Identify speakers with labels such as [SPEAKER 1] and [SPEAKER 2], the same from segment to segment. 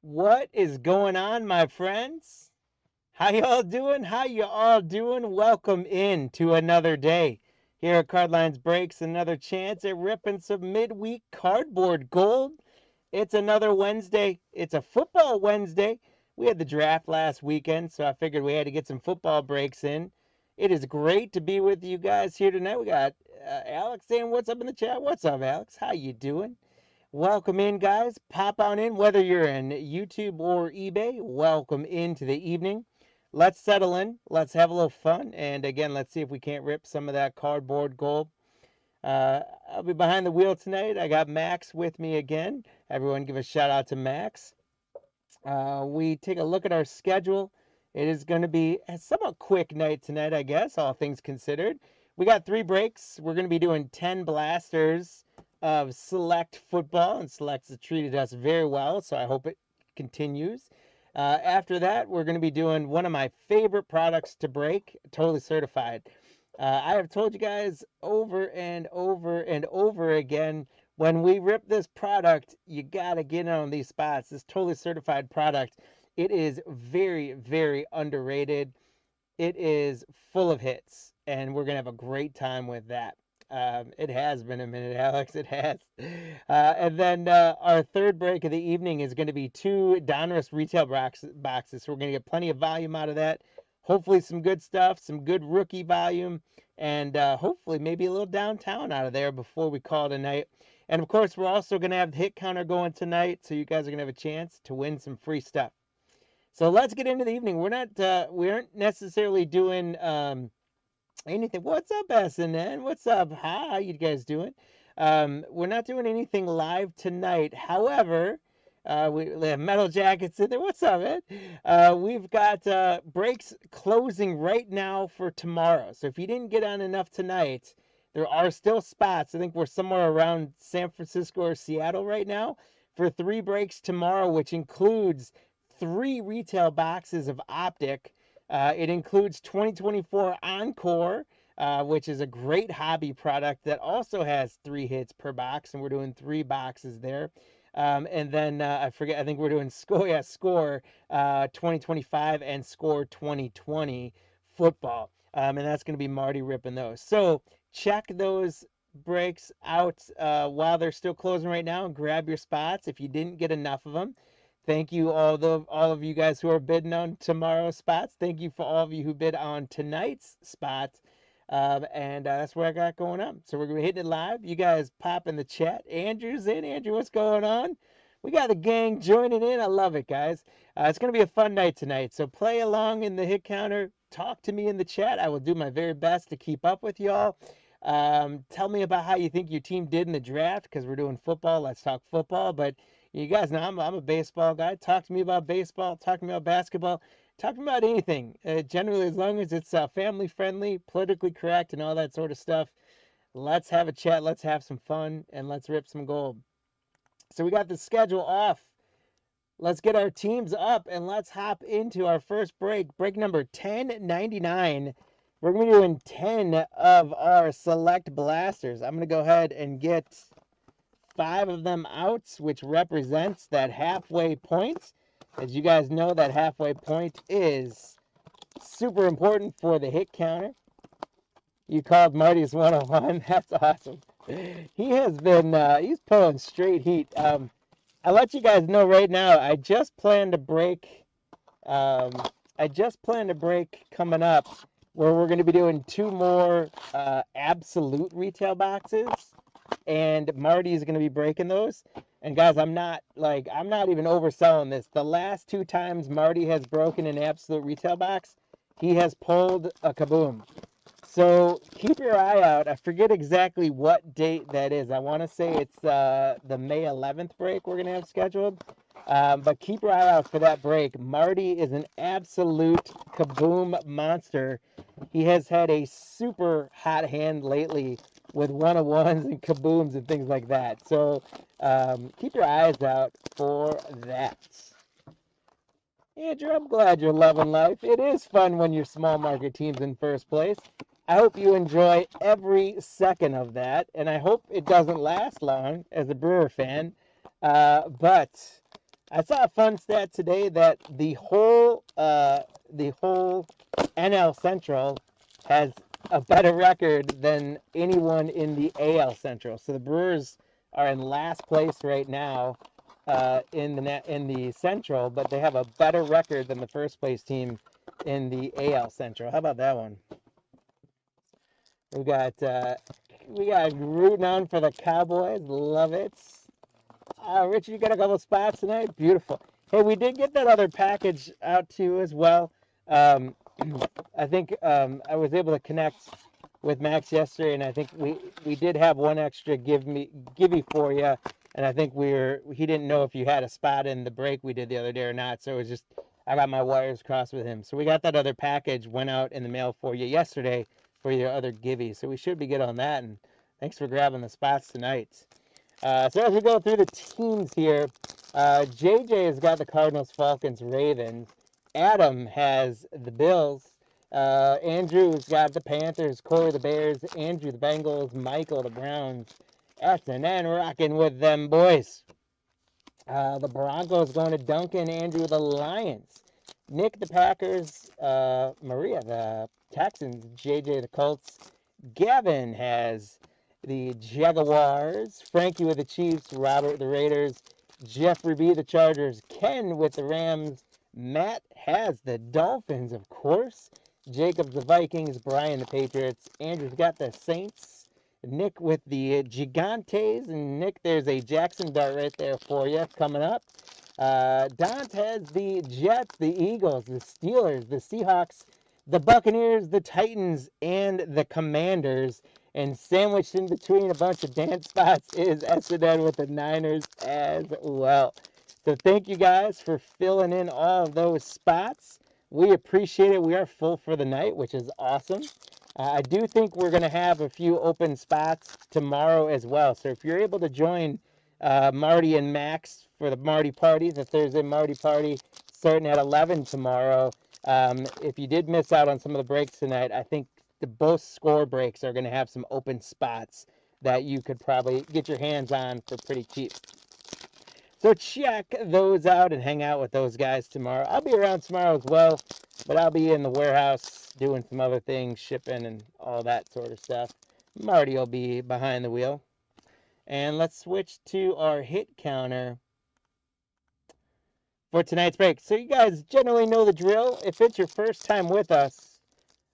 [SPEAKER 1] What is going on, my friends? How y'all doing? How you all doing? Welcome in to another day. Here at Cardlines Breaks, another chance at ripping some midweek cardboard gold. It's another Wednesday. It's a football Wednesday. We had the draft last weekend, so I figured we had to get some football breaks in. It is great to be with you guys here tonight. We got Alex saying what's up in the chat. What's up, Alex? How you doing? Welcome in, guys. Pop on in, whether you're in YouTube or eBay. Welcome into the evening. Let's settle in. Let's have a little fun. And again, let's see if we can't rip some of that cardboard gold. I'll be behind the wheel tonight. I got Max with me again. Everyone give a shout out to Max. We take a look at our schedule. It is going to be a somewhat quick night tonight, I guess, all things considered. We got 3 breaks. We're going to be doing 10 blasters of Select football, and Select has treated us very well, so I hope it continues. After that, we're going to be doing one of my favorite products to break, Totally Certified. I have told you guys over and over and over again, when we rip this product, you got to get on these spots. This Totally Certified product, it is very, very underrated. It is full of hits, and we're going to have a great time with that. It has been a minute, Alex. It has. And then our third break of the evening is going to be 2 Donruss retail boxes. So we're going to get plenty of volume out of that. Hopefully some good stuff, some good rookie volume, and hopefully maybe a little downtown out of there before we call it a night. And of course, we're also going to have the hit counter going tonight, so you guys are going to have a chance to win some free stuff. So let's get into the evening. We aren't necessarily doing anything. What's up, SNN? What's up? Hi, how you guys doing? We're not doing anything live tonight. However, we have Metal Jackets in there. What's up, man? We've got breaks closing right now for tomorrow. So if you didn't get on enough tonight, there are still spots. I think we're somewhere around San Francisco or Seattle right now for 3 breaks tomorrow, which includes 3 retail boxes of Optic. It includes 2024 Encore, which is a great hobby product that also has 3 hits per box, and we're doing 3 boxes there. And then I think we're doing Score 2025 and Score 2020 football. And that's going to be Marty ripping those. So check those breaks out while they're still closing right now and grab your spots if you didn't get enough of them. Thank you all of you guys who are bidding on tomorrow's spots. Thank you for all of you who bid on tonight's spots. And that's what I got going on. So we're going to be hitting it live. You guys pop in the chat. Andrew's in. Andrew, what's going on? We got the gang joining in. I love it, guys. It's going to be a fun night tonight. So play along in the hit counter. Talk to me in the chat. I will do my very best to keep up with y'all. Tell me about how you think your team did in the draft, because we're doing football. Let's talk football. But you guys know I'm a baseball guy. Talk to me about baseball. Talk to me about basketball. Talk to me about anything. Generally, as long as it's family friendly, politically correct, and all that sort of stuff. Let's have a chat. Let's have some fun, and let's rip some gold. So we got the schedule off. Let's get our teams up, and let's hop into our first break. Break number 1099. We're going to be doing 10 of our Select Blasters. I'm going to go ahead and get 5 of them out, which represents that halfway point. As you guys know, that halfway point is super important for the hit counter. You called Marty's 101. That's awesome. He has been, he's pulling straight heat. I'll let you guys know right now, I just plan to break coming up where we're going to be doing 2 more absolute retail boxes, and Marty is going to be breaking those. And guys, I'm not even overselling this. The last 2 times Marty has broken an absolute retail box, he has pulled a kaboom. So keep your eye out. I forget exactly what date that is. I want to say it's the May 11th break we're going to have scheduled. But keep your eye out for that break. Marty is an absolute kaboom monster. He has had a super hot hand lately with 101s and kabooms and things like that. So keep your eyes out for that. Andrew, I'm glad you're loving life. It is fun when your small market team's in first place. I hope you enjoy every second of that, and I hope it doesn't last long as a Brewer fan. But I saw a fun stat today that the whole NL Central has a better record than anyone in the AL Central. So the Brewers are in last place right now in the Central, but they have a better record than the first place team in the AL Central. How about that one? We got rooting on for the Cowboys. Love it. Richard, you got a couple spots tonight. Beautiful. Hey, we did get that other package out to you as well. Um, I think I was able to connect with Max yesterday, and I think we did have one extra givey for you, and I think he didn't know if you had a spot in the break we did the other day or not. So it was just I got my wires crossed with him. So we got that other package went out in the mail for you yesterday for your other givey. So we should be good on that. And thanks for grabbing the spots tonight. So as we go through the teams here, JJ has got the Cardinals, Falcons, Ravens. Adam has the Bills. Andrew's got the Panthers, Corey the Bears, Andrew the Bengals, Michael the Browns. Ashton and rocking with them boys. The Broncos going to Duncan, Andrew the Lions. Nick the Packers, Maria the Texans, JJ the Colts. Gavin has the Jaguars, Frankie with the Chiefs, Robert the Raiders, Jeffrey B the Chargers, Ken with the Rams, Matt has the Dolphins, of course, Jacob the Vikings, Brian the Patriots, Andrew's got the Saints, Nick with the Gigantes, and Nick, there's a Jackson dart right there for you coming up. Dante has the Jets, the Eagles, the Steelers, the Seahawks, the Buccaneers, the Titans, and the Commanders. And sandwiched in between a bunch of dance spots is SNN with the Niners as well. So thank you guys for filling in all of those spots. We appreciate it. We are full for the night, which is awesome. I do think we're going to have a few open spots tomorrow as well. So if you're able to join Marty and Max for the Marty Party, the Thursday Marty Party, starting at 11 tomorrow. If you did miss out on some of the breaks tonight, I think both score breaks are going to have some open spots that you could probably get your hands on for pretty cheap. So check those out and hang out with those guys tomorrow. I'll be around tomorrow as well, but I'll be in the warehouse doing some other things, shipping and all that sort of stuff. Marty will be behind the wheel. And let's switch to our hit counter for tonight's break. So you guys generally know the drill. If it's your first time with us,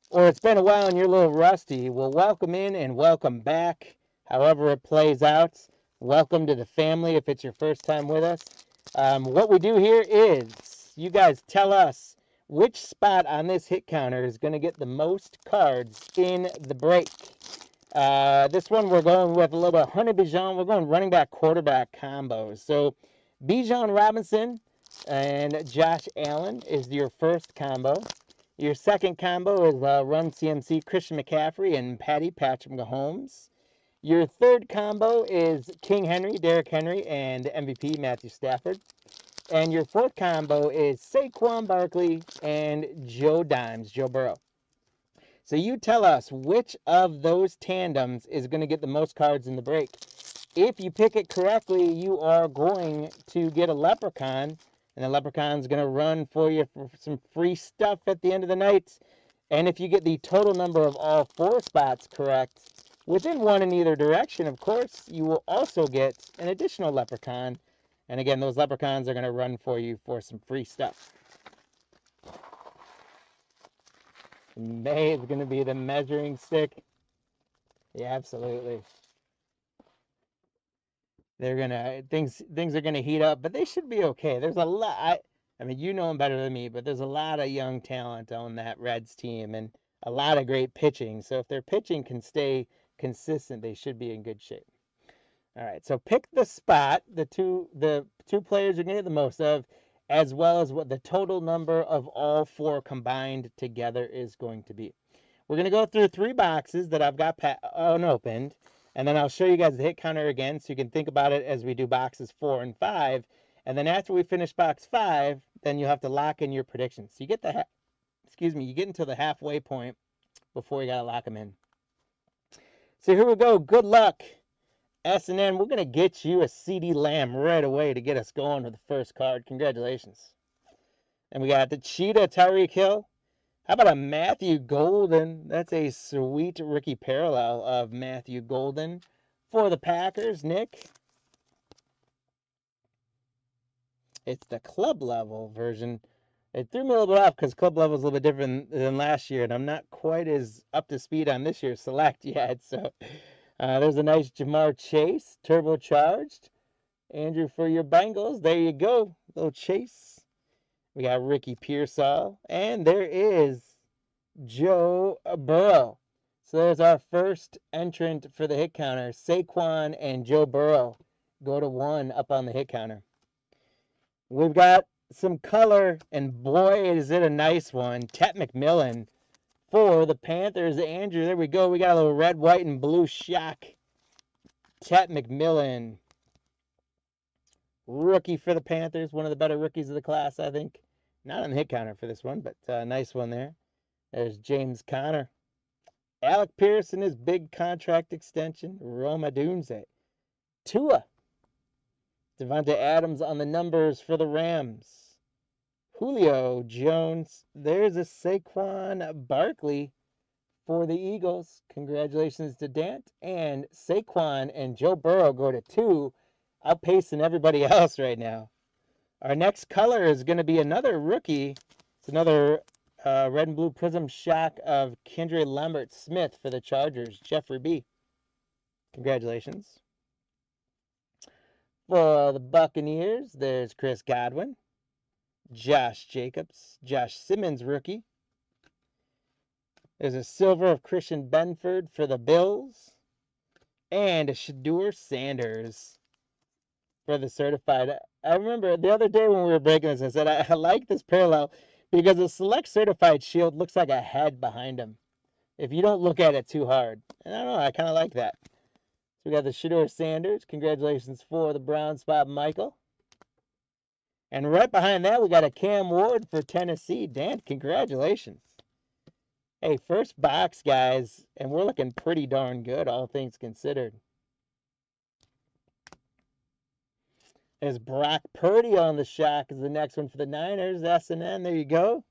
[SPEAKER 1] or it's been a while and you're a little rusty, well, welcome in and welcome back, however it plays out. Welcome to the family if it's your first time with us. What we do here is you guys tell us which spot on this hit counter is going to get the most cards in the break. This one we're going with a little bit of Hunter Bijan. We're going running back quarterback combos. So Bijan Robinson and Josh Allen is your first combo. Your second combo is Run CMC Christian McCaffrey and Patrick Mahomes. Your third combo is King Henry, Derrick Henry, and MVP Matthew Stafford. And your fourth combo is Saquon Barkley and Joe Burrow. So you tell us which of those tandems is going to get the most cards in the break. If you pick it correctly, you are going to get a leprechaun, and the leprechaun's going to run for you for some free stuff at the end of the night. And if you get the total number of all four spots correct, within one in either direction, of course, you will also get an additional leprechaun. And again, those leprechauns are going to run for you for some free stuff. May is going to be the measuring stick. Yeah, absolutely. They're gonna things are gonna heat up, but they should be okay. There's a lot. I mean, you know them better than me, but there's a lot of young talent on that Reds team and a lot of great pitching. So if their pitching can stay consistent, they should be in good shape. All right, so pick the spot, the two players you're gonna get the most of, as well as what the total number of all four combined together is going to be. We're going to go through 3 boxes that I've got unopened, and then I'll show you guys the hit counter again so you can think about it as we do boxes 4 and 5. And then after we finish box 5, then you have to lock in your predictions. So you get you get into the halfway point before you got to lock them in. So here we go. Good luck. S&N, we're going to get you a CD Lamb right away to get us going with the first card. Congratulations. And we got the Cheetah, Tyreek Hill. How about a Matthew Golden? That's a sweet rookie parallel of Matthew Golden for the Packers. Nick? It's the club level version. It threw me a little bit off because club level is a little bit different than last year, and I'm not quite as up to speed on this year's select yet. So there's a nice Jamar Chase, turbocharged. Andrew, for your Bengals, there you go. Little Chase. We got Ricky Pearsall, and there is Joe Burrow. So there's our first entrant for the hit counter. Saquon and Joe Burrow go to 1 up on the hit counter. We've got some color, and boy, is it a nice one. Tet McMillan for the Panthers. Andrew, there we go. We got a little red, white, and blue shock. Tet McMillan. Rookie for the Panthers. One of the better rookies of the class, I think. Not on the hit counter for this one, but nice one there. There's James Conner. Alec Pierce and his big contract extension. Roma Dunze. Tua. Devontae Adams on the numbers for the Rams. Julio Jones. There's a Saquon Barkley for the Eagles. Congratulations to Dant. And Saquon and Joe Burrow go to 2, outpacing everybody else right now. Our next color is going to be another rookie. It's another red and blue prism shock of Kendre Lambert-Smith for the Chargers. Jeffrey B. Congratulations. For the Buccaneers, there's Chris Godwin, Josh Jacobs, Josh Simmons rookie. There's a silver of Christian Benford for the Bills, and a Shedeur Sanders for the certified. I remember the other day when we were breaking this, I said I like this parallel because the select certified shield looks like a head behind him if you don't look at it too hard. And I don't know, I kind of like that. So we got the Shedeur Sanders. Congratulations for the brown spot, Michael. And right behind that, we got a Cam Ward for Tennessee. Dan, congratulations. Hey, first box, guys, and we're looking pretty darn good, all things considered. There's Brock Purdy on the shock is the next one for the Niners. S&N, there you go.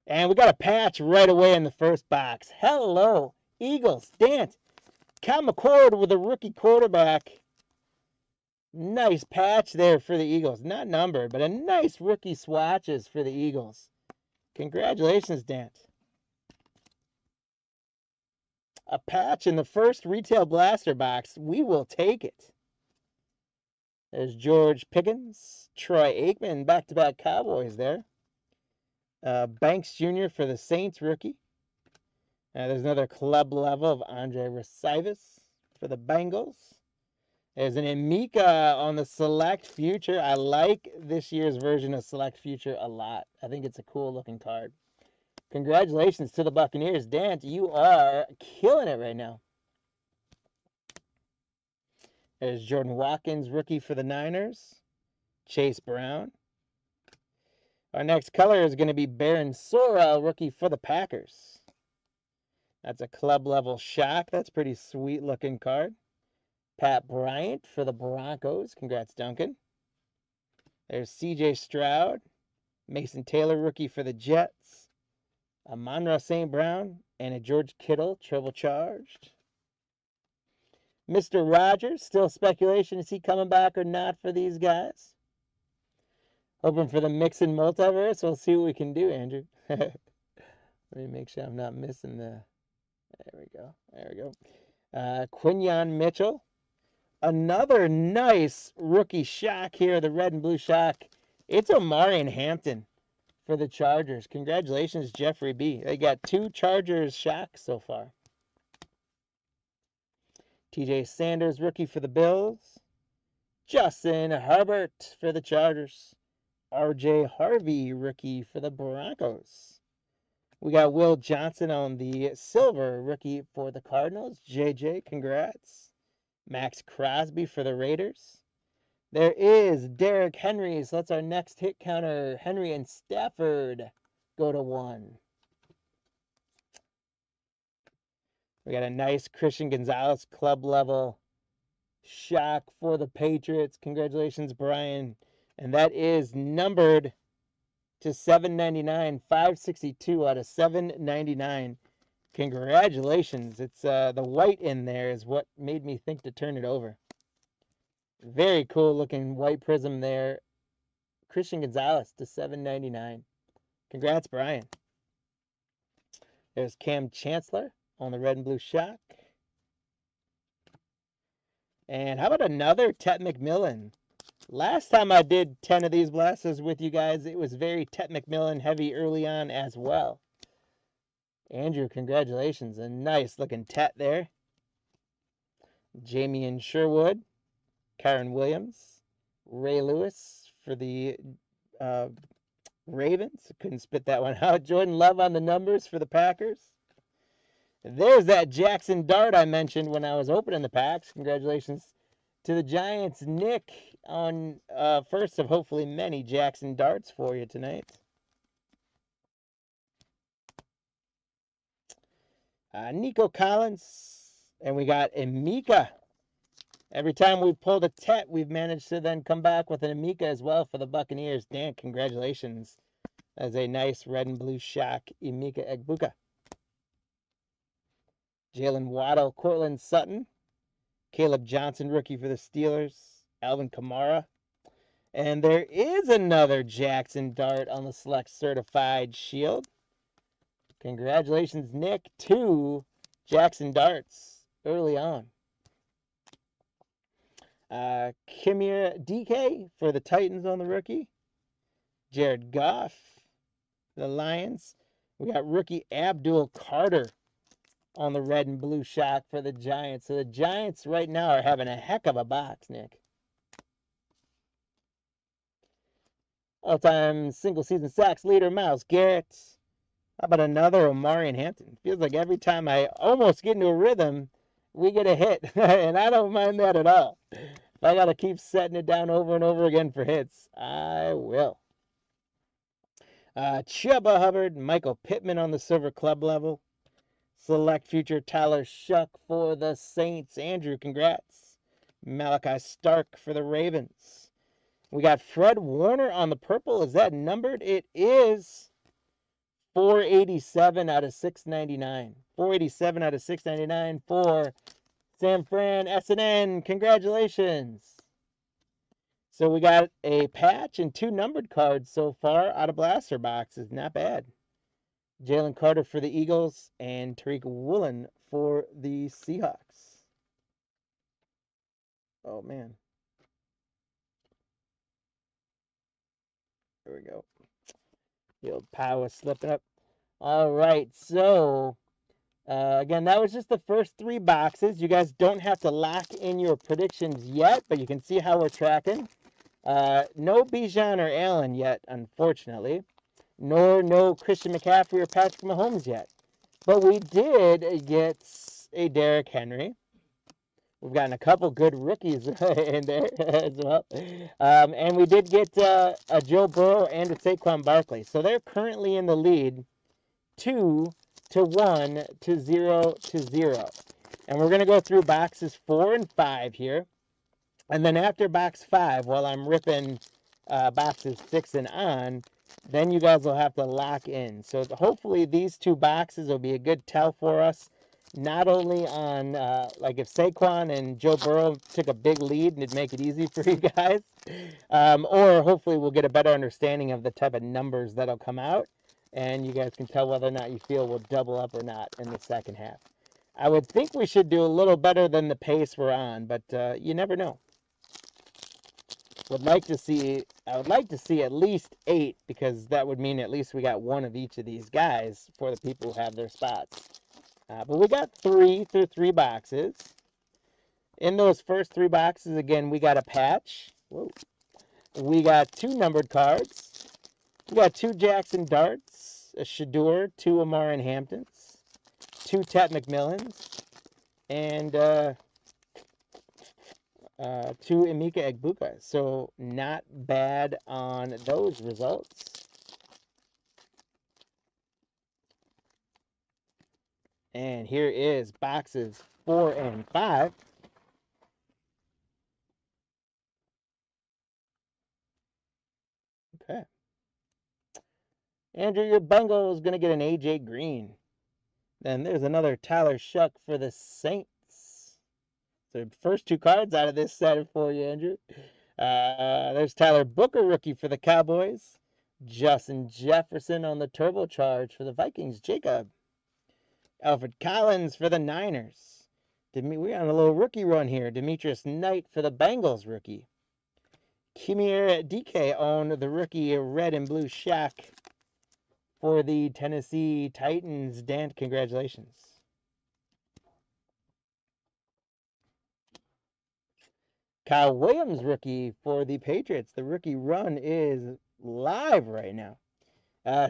[SPEAKER 1] And we got a patch right away in the first box. Hello, Eagles. Dan, Cal McCord with a rookie quarterback. Nice patch there for the Eagles. Not numbered, but a nice rookie swatches for the Eagles. Congratulations, Dant. A patch in the first retail blaster box. We will take it. There's George Pickens, Troy Aikman, back-to-back Cowboys there. Banks Jr. for the Saints rookie. There's another club level of Andre Ricivas for the Bengals. There's an Emeka on the Select Future. I like this year's version of Select Future a lot. I think it's a cool looking card. Congratulations to the Buccaneers. Dant, you are killing it right now. There's Jordan Watkins, rookie for the Niners. Chase Brown. Our next color is going to be Baron Sorrell, rookie for the Packers. That's a club level shock. That's a pretty sweet looking card. Pat Bryant for the Broncos. Congrats, Duncan. There's CJ Stroud. Mason Taylor, rookie for the Jets. Amon-Ra St. Brown and a George Kittle, triple charged. Mr. Rogers, still speculation. Is he coming back or not for these guys? Hoping for the Mixon multiverse. We'll see what we can do, Andrew. Let me make sure I'm not missing the... There we go. There we go. Quinyon Mitchell. Another nice rookie shock here, the red and blue shock. It's Omarion Hampton for the Chargers. Congratulations, Jeffrey B. They got 2 Chargers shocks so far. TJ Sanders, rookie for the Bills. Justin Herbert for the Chargers. RJ Harvey, rookie for the Broncos. We got Will Johnson on the silver, rookie for the Cardinals. JJ, congrats. Max Crosby for the Raiders. There is Derrick Henry, so that's our next hit counter. Henry and Stafford go to 1. We got a nice Christian Gonzalez club level shock for the Patriots. Congratulations, Brian. And that is numbered to 799, 562 out of 799. Congratulations. It's the white in there is what made me think to turn it over. Very cool looking white prism there. Christian Gonzalez to 799. Congrats, Brian. There's Cam Chancellor on the red and blue shock. And how about another Tet McMillan? Last time I did 10 of these blasters with you guys, it was very Tet McMillan heavy early on as well. Andrew, congratulations. A nice looking Tet there. Jamie and Sherwood. Kyron Williams. Ray Lewis for the Ravens. Couldn't spit that one out. Jordan Love on the numbers for the Packers. There's that Jackson Dart I mentioned when I was opening the packs. Congratulations to the Giants. Nick on first of hopefully many Jackson Darts for you tonight. Nico Collins. And we got Emeka. Every time we've pulled a Tet, we've managed to then come back with an Emeka as well for the Buccaneers. Dan, congratulations. That's a nice red and blue shock Emeka Egbuka. Jalen Waddle, Cortland Sutton. Caleb Johnson, rookie for the Steelers. Alvin Kamara. And there is another Jackson Dart on the Select Certified Shield. Congratulations, Nick. 2 Jackson Darts early on. Kimir DK for the Titans on the rookie. Jared Goff for the Lions. We got rookie Abdul Carter on the red and blue shock for the Giants. So the Giants right now are having a heck of a box, Nick. All-time single-season sacks leader, Myles Garrett. How about another Omarion Hampton? Feels like every time I almost get into a rhythm, we get a hit. And I don't mind that at all. If I got to keep setting it down over and over again for hits, I will. Chuba Hubbard, Michael Pittman on the Silver Club level. Select future Tyler Shuck for the Saints. Andrew, congrats. Malachi Stark for the Ravens. We got Fred Warner on the purple. Is that numbered? It is 487 out of 699. 487 out of 699 for San Fran SNN. Congratulations. So we got a patch and 2 numbered cards so far out of blaster boxes. Not bad. Jalen Carter for the Eagles and Tariq Woolen for the Seahawks. Oh, man. There we go. The old power slipping up. All right, so again, that was just the first 3 boxes. You guys don't have to lock in your predictions yet, but you can see how we're tracking. No Bijan or Allen yet, unfortunately. Nor no Christian McCaffrey or Patrick Mahomes yet. But we did get a Derrick Henry. We've gotten a couple good rookies in there as well. And we did get a Joe Burrow and a Saquon Barkley. So they're currently in the lead 2-1 to 0-0. And we're going to go through boxes 4 and 5 here. And then after box 5, while I'm ripping boxes 6 and on, then you guys will have to lock in. So hopefully these 2 boxes will be a good tell for us. Not only on, like if Saquon and Joe Burrow took a big lead and it'd make it easy for you guys. Or hopefully we'll get a better understanding of the type of numbers that'll come out. And you guys can tell whether or not you feel we'll double up or not in the second half. I would think we should do a little better than the pace we're on, but you never know. I would like to see at least 8, because that would mean at least we got 1 of each of these guys for the people who have their spots. But we got 3 through 3 boxes. In those first 3 boxes, again, we got a patch. Whoa. We got 2 numbered cards. We got 2 Jackson Darts, a Shador, 2 Omarion Hamptons, 2 Tet McMillans, and 2 Emeka Egbuka. So not bad on those results. And here is boxes 4 and 5. Okay. Andrew, your Bengals going to get an A.J. Green. Then there's another Tyler Shuck for the Saints. So first 2 cards out of this set for you, Andrew. There's Tyler Booker, rookie for the Cowboys. Justin Jefferson on the turbocharge for the Vikings. Jacob. Alfred Collins for the Niners. We're on a little rookie run here. Demetrius Knight for the Bengals, rookie. Kimir DK on the rookie red and blue shack for the Tennessee Titans. Dan, congratulations. Kyle Williams, rookie for the Patriots. The rookie run is live right now.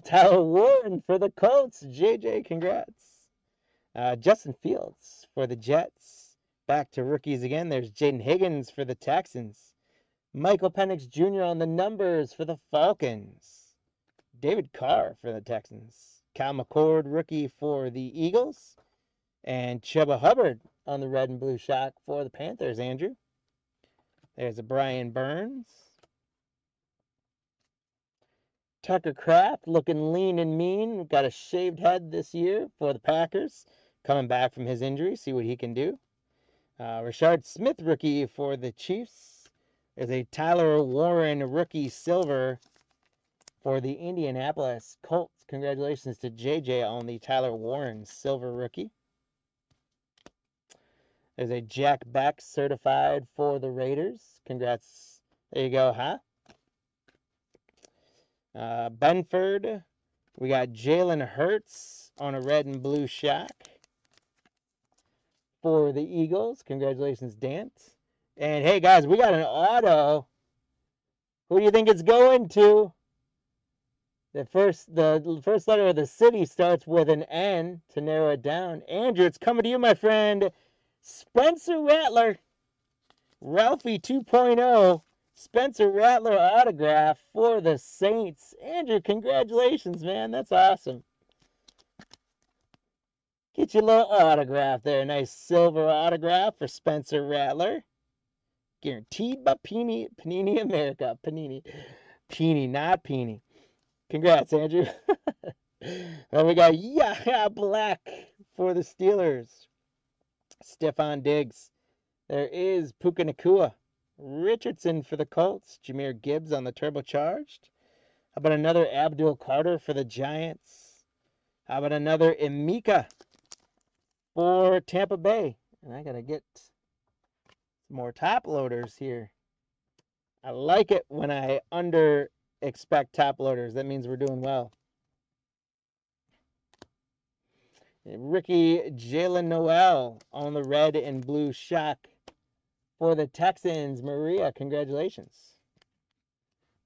[SPEAKER 1] Tyler Warren for the Colts. JJ, congrats. Justin Fields for the Jets. Back to rookies again. There's Jaden Higgins for the Texans. Michael Penix Jr. on the numbers for the Falcons. David Carr for the Texans. Kyle McCord, rookie for the Eagles. And Chuba Hubbard on the red and blue shock for the Panthers, Andrew. There's a Brian Burns. Tucker Kraft looking lean and mean. Got a shaved head this year for the Packers. Coming back from his injury. See what he can do. Rashard Smith, rookie for the Chiefs. There's a Tyler Warren, rookie silver for the Indianapolis Colts. Congratulations to JJ on the Tyler Warren silver rookie. There's a Jack Beck certified for the Raiders. Congrats. There you go, huh? Benford. We got Jalen Hurts on a red and blue shack for the Eagles. Congratulations, Dant. And hey, guys, we got an auto. Who do you think it's going to? The first letter of the city starts with an N to narrow it down. Andrew, it's coming to you, my friend. Spencer Rattler, Ralphie 2.0, Spencer Rattler autograph for the Saints. Andrew, congratulations, man. That's awesome. Get your little autograph there. Nice silver autograph for Spencer Rattler. Guaranteed by Panini America. Panini, not Peony. Congrats, Andrew. Then we got Yahya Black for the Steelers. Stephon Diggs. There is Puka Nacua. Richardson for the Colts. Jahmyr Gibbs on the turbocharged. How about another Abdul Carter for the Giants? How about another Emeka for Tampa Bay? And I got to get some more top loaders here. I like it when I expect top loaders. That means we're doing well. Ricky Jalen Noel on the red and blue shock for the Texans. Maria, congratulations.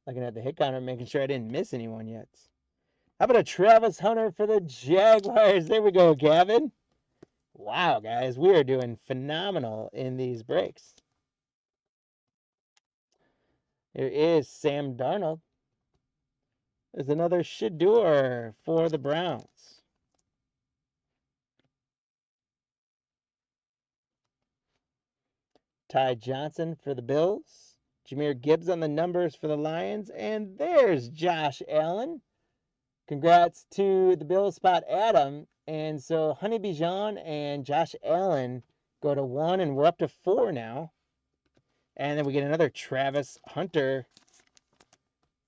[SPEAKER 1] Looking at the hit counter, making sure I didn't miss anyone yet. How about a Travis Hunter for the Jaguars? There we go, Gavin. Wow, guys, we are doing phenomenal in these breaks. There is Sam Darnold. There's another Shedeur for the Browns. Ty Johnson for the Bills. Jahmyr Gibbs on the numbers for the Lions. And there's Josh Allen. Congrats to the Bills spot Adam. And so Honey Bijan and Josh Allen go to 1, and we're up to 4 now. And then we get another Travis Hunter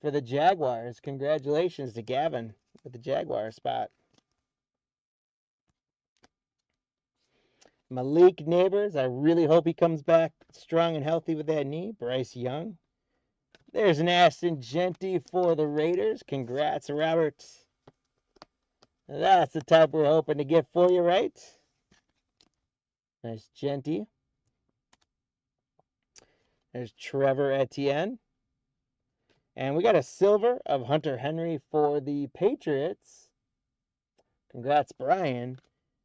[SPEAKER 1] for the Jaguars. Congratulations to Gavin with the Jaguar spot. Malik Neighbors, I really hope he comes back strong and healthy with that knee. Bryce Young. There's an Ashton Genty for the Raiders. Congrats, Robert. That's the type we're hoping to get for you, right? Nice Genty. There's Trevor Etienne. And we got a silver of Hunter Henry for the Patriots. Congrats, Brian.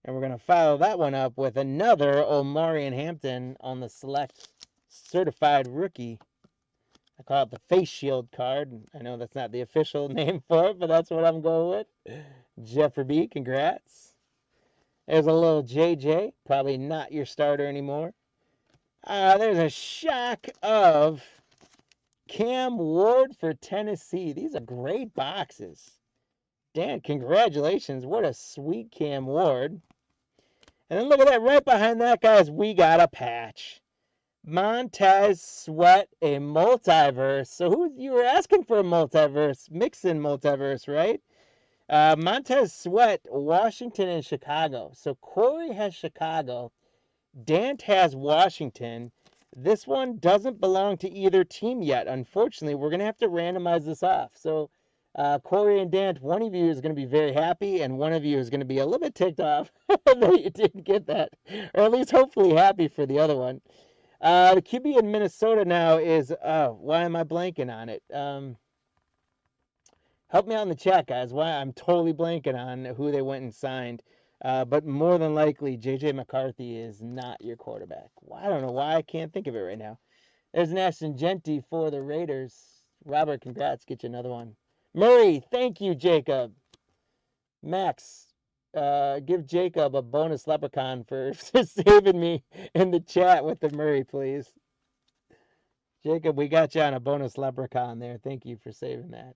[SPEAKER 1] And we're going to follow that one up with another Omarion Hampton on the select certified rookie. I call it the face shield card. I know that's not the official name for it, but that's what I'm going with. Jeffrey B, congrats. There's a little JJ, probably not your starter anymore. There's a shock of Cam Ward for Tennessee. These are great boxes. Dan, congratulations. What a sweet Cam Ward. And then look at that. Right behind that, guys, we got a patch. Montez Sweat, a multiverse. So you were asking for a multiverse, Mixon multiverse, right? Montez Sweat, Washington and Chicago. So Corey has Chicago. Dant has Washington. This one doesn't belong to either team yet. Unfortunately, we're going to have to randomize this off. So Corey and Dant, one of you is going to be very happy, and one of you is going to be a little bit ticked off that you didn't get that, or at least hopefully happy for the other one. The QB in Minnesota now is, why am I blanking on it? Help me out in the chat, guys. Why I'm totally blanking on who they went and signed. But more than likely, J.J. McCarthy is not your quarterback. Well, I don't know why I can't think of it right now. There's an Ashton Genty for the Raiders. Robert, congrats. Get you another one. Murray, thank you, Jacob. Max, give Jacob a bonus leprechaun for saving me in the chat with the Murray, please. Jacob, we got you on a bonus leprechaun there. Thank you for saving that.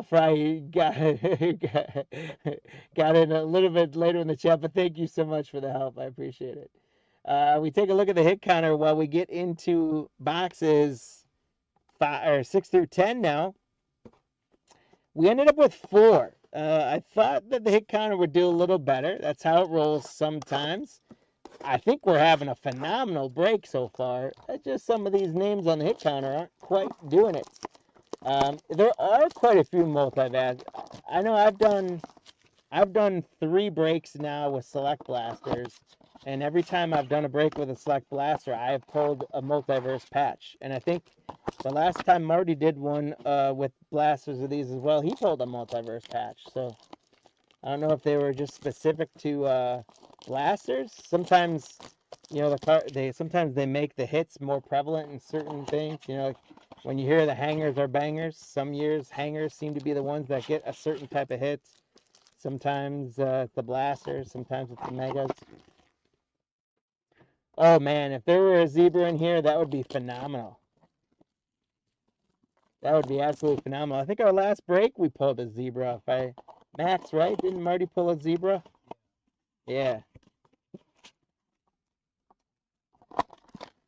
[SPEAKER 1] Fry got it a little bit later in the chat, but thank you so much for the help. I appreciate it. We take a look at the hit counter while we get into boxes 6 through 10 now. We ended up with 4. I thought that the hit counter would do a little better. That's how it rolls sometimes. I think we're having a phenomenal break so far. Just some of these names on the hit counter aren't quite doing it. There are quite a few multi-bags. I know I've done 3 breaks now with Select Blasters, and every time I've done a break with a Select Blaster, I have pulled a multiverse patch. And I think the last time Marty did one with blasters of these as well, he pulled a multiverse patch. So I don't know if they were just specific to blasters. Sometimes, you know, sometimes they make the hits more prevalent in certain things. You know, like when you hear the hangers are bangers, some years hangers seem to be the ones that get a certain type of hits. Sometimes it's the blasters, sometimes it's the megas. Oh man, if there were a zebra in here, that would be phenomenal. That would be absolutely phenomenal. I think our last break we pulled a zebra. Max, right? Didn't Marty pull a zebra? Yeah.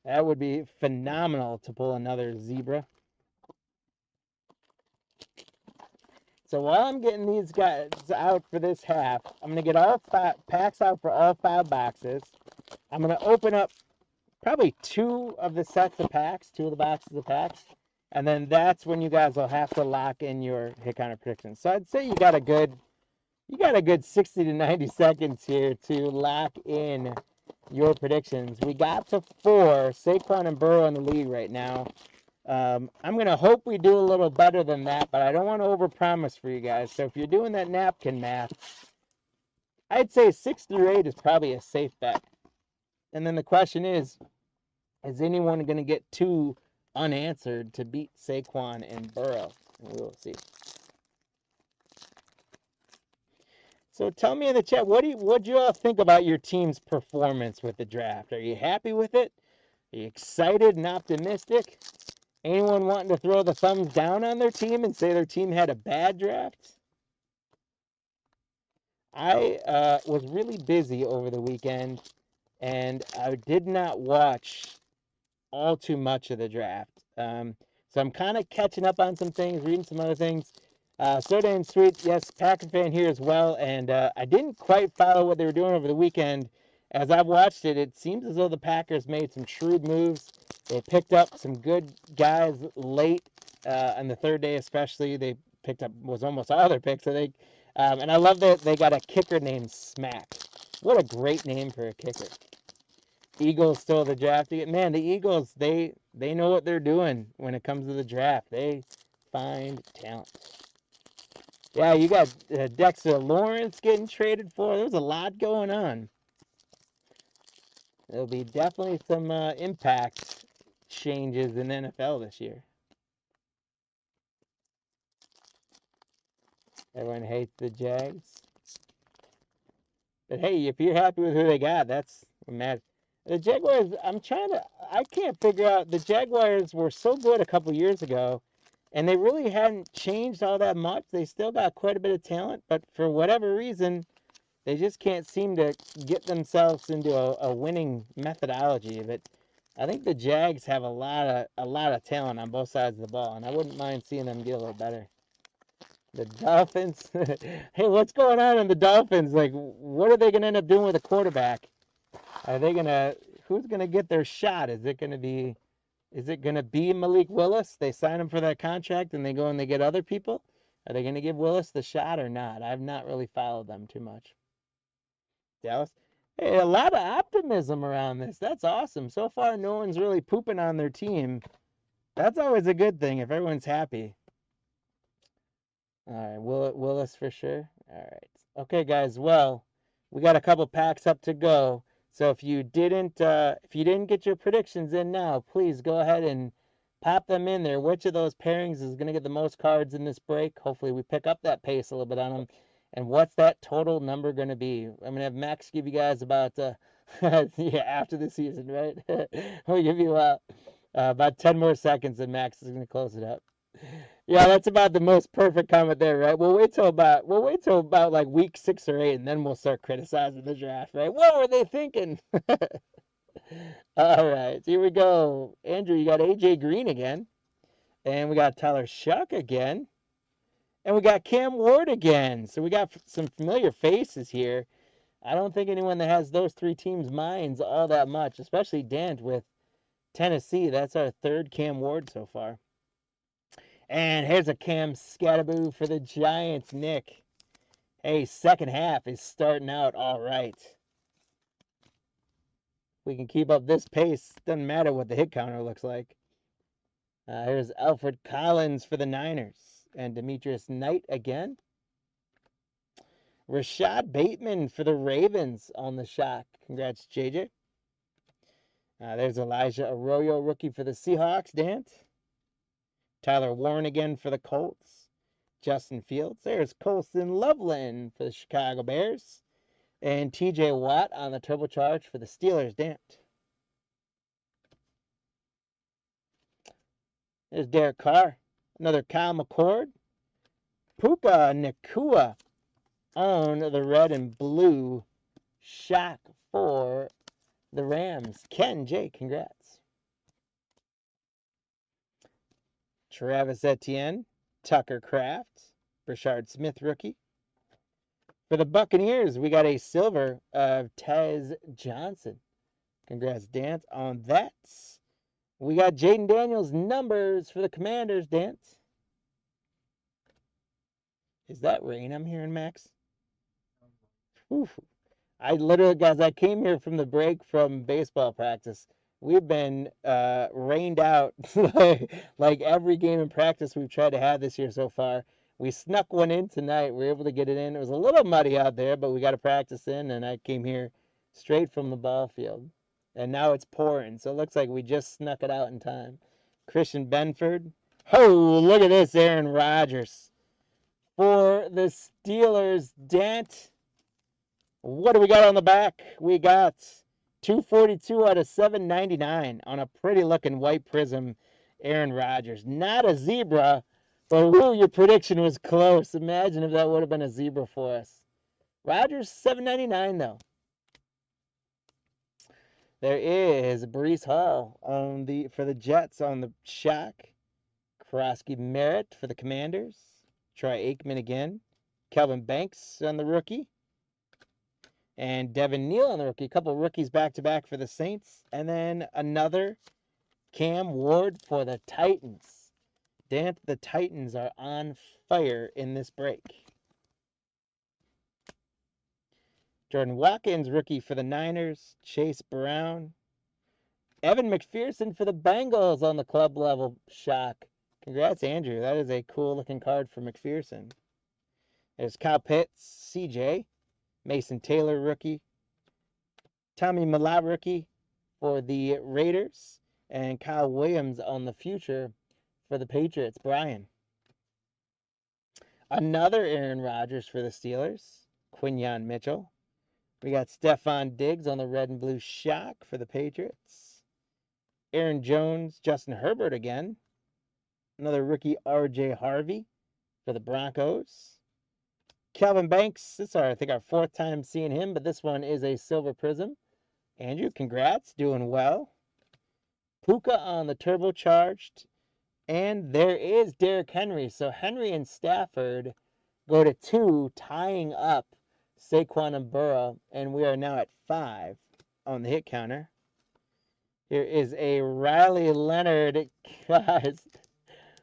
[SPEAKER 1] That would be phenomenal to pull another zebra. So while I'm getting these guys out for this half, I'm going to get all 5 packs out for all 5 boxes. I'm going to open up probably 2 of the sets of packs, 2 of the boxes of packs, and then that's when you guys will have to lock in your hit counter predictions. So I'd say you got a good 60 to 90 seconds here to lock in your predictions. We got to 4. Saquon and Burrow in the lead right now. I'm going to hope we do a little better than that, but I don't want to overpromise for you guys. So if you're doing that napkin math, I'd say 6 through 8 is probably a safe bet. And then the question is anyone going to get 2 unanswered to beat Saquon and Burrow? And we will see. So tell me in the chat, what do you all think about your team's performance with the draft? Are you happy with it? Are you excited and optimistic? Anyone wanting to throw the thumbs down on their team and say their team had a bad draft? I was really busy over the weekend, and I did not watch all too much of the draft. So I'm kind of catching up on some things, reading some other things. Soda and Sweet, yes, Packer fan here as well. And I didn't quite follow what they were doing over the weekend. As I've watched it, it seems as though the Packers made some shrewd moves. They picked up some good guys late on the 3rd day especially. They picked up, was almost all their picks, I think. And I love that they got a kicker named Smack. What a great name for a kicker. Eagles still the draft. Man, the Eagles, they know what they're doing when it comes to the draft. They find talent. Yeah, you got Dexter Lawrence getting traded for. There's a lot going on. There'll be definitely some impact changes in NFL this year. Everyone hates the Jags. But hey, if you're happy with who they got, that's what matters. The Jaguars, I can't figure out. The Jaguars were so good a couple years ago, and they really hadn't changed all that much. They still got quite a bit of talent, but for whatever reason, they just can't seem to get themselves into a winning methodology. But I think the Jags have a lot of talent on both sides of the ball, and I wouldn't mind seeing them get a little better. The Dolphins, hey, what's going on in the Dolphins? Like, what are they going to end up doing with a quarterback? Are they gonna? Who's gonna get their shot? Is it gonna be? Is it gonna be Malik Willis? They sign him for that contract, and they go and they get other people. Are they gonna give Willis the shot or not? I've not really followed them too much. Dallas. Hey, a lot of optimism around this. That's awesome. So far, no one's really pooping on their team. That's always a good thing if everyone's happy. All right, Willis for sure. All right. Okay, guys. Well, we got a couple packs up to go. So if you didn't get your predictions in now, please go ahead and pop them in there. Which of those pairings is going to get the most cards in this break? Hopefully we pick up that pace a little bit on them. And what's that total number going to be? I'm going to have Max give you guys about yeah, after the season, right? We'll give you about 10 more seconds, and Max is going to close it up. Yeah, that's about the most perfect comment there, right? We'll wait till about like week 6 or 8, and then we'll start criticizing the draft, right? What were they thinking? All right, here we go. Andrew, you got AJ Green again, and we got Tyler Shuck again, and we got Cam Ward again. So we got some familiar faces here. I don't think anyone that has those three teams' minds all that much, especially Dant with Tennessee. That's our third Cam Ward so far. And here's a Cam Scatterboo for the Giants, Nick. Hey, second half is starting out all right. We can keep up this pace. Doesn't matter what the hit counter looks like. Here's Alfred Collins for the Niners. And Demetrius Knight again. Rashad Bateman for the Ravens on the shock. Congrats, JJ. There's Elijah Arroyo, rookie for the Seahawks, Dant. Tyler Warren again for the Colts. Justin Fields. There's Colston Loveland for the Chicago Bears. And TJ Watt on the turbocharge for the Steelers, Dant. There's Derek Carr. Another Kyle McCord. Puka Nakua on the red and blue shock for the Rams. Ken J, congrats. Travis Etienne, Tucker Kraft, Brashard Smith rookie. For the Buccaneers, we got a silver of Tez Johnson. Congrats, Dant, on that. We got Jaden Daniels numbers for the Commanders, Dant. Is that rain I'm hearing, Max? Oof. I literally, guys, I came here from the break from baseball practice. We've been rained out like every game in practice we've tried to have this year so far. We snuck one in tonight. We were able to get it in. It was a little muddy out there, but we got to practice in, and I came here straight from the ball field. And now it's pouring, so it looks like we just snuck it out in time. Christian Benford. Oh, look at this, Aaron Rodgers. For the Steelers, Dant. What do we got on the back? We got 242 out of 799 on a pretty looking white prism Aaron Rodgers. Not a zebra, but woo, your prediction was close. Imagine if that would have been a zebra for us. Rodgers, 799 though. There is Breece Hall for the Jets on the shock. Krosky Merritt for the Commanders. Troy Aikman again. Kelvin Banks on the rookie. And Devin Neal on the rookie. A couple rookies back-to-back for the Saints. And then another Cam Ward for the Titans. Dant, the Titans are on fire in this break. Jordan Watkins, rookie for the Niners. Chase Brown. Evan McPherson for the Bengals on the club level shock. Congrats, Andrew. That is a cool-looking card for McPherson. There's Kyle Pitts, CJ. Mason Taylor, rookie. Tommy Millard, rookie for the Raiders. And Kyle Williams on the future for the Patriots, Brian. Another Aaron Rodgers for the Steelers, Quinyon Mitchell. We got Stephon Diggs on the red and blue shock for the Patriots. Aaron Jones, Justin Herbert again. Another rookie, R.J. Harvey for the Broncos. Calvin Banks, this is I think our fourth time seeing him, but this one is a silver prism. Andrew, congrats, doing well. Puka on the turbocharged. And there is Derrick Henry. So Henry and Stafford go to 2, tying up Saquon and Burrow, and we are now at 5 on the hit counter. Here is a Riley Leonard. Guys,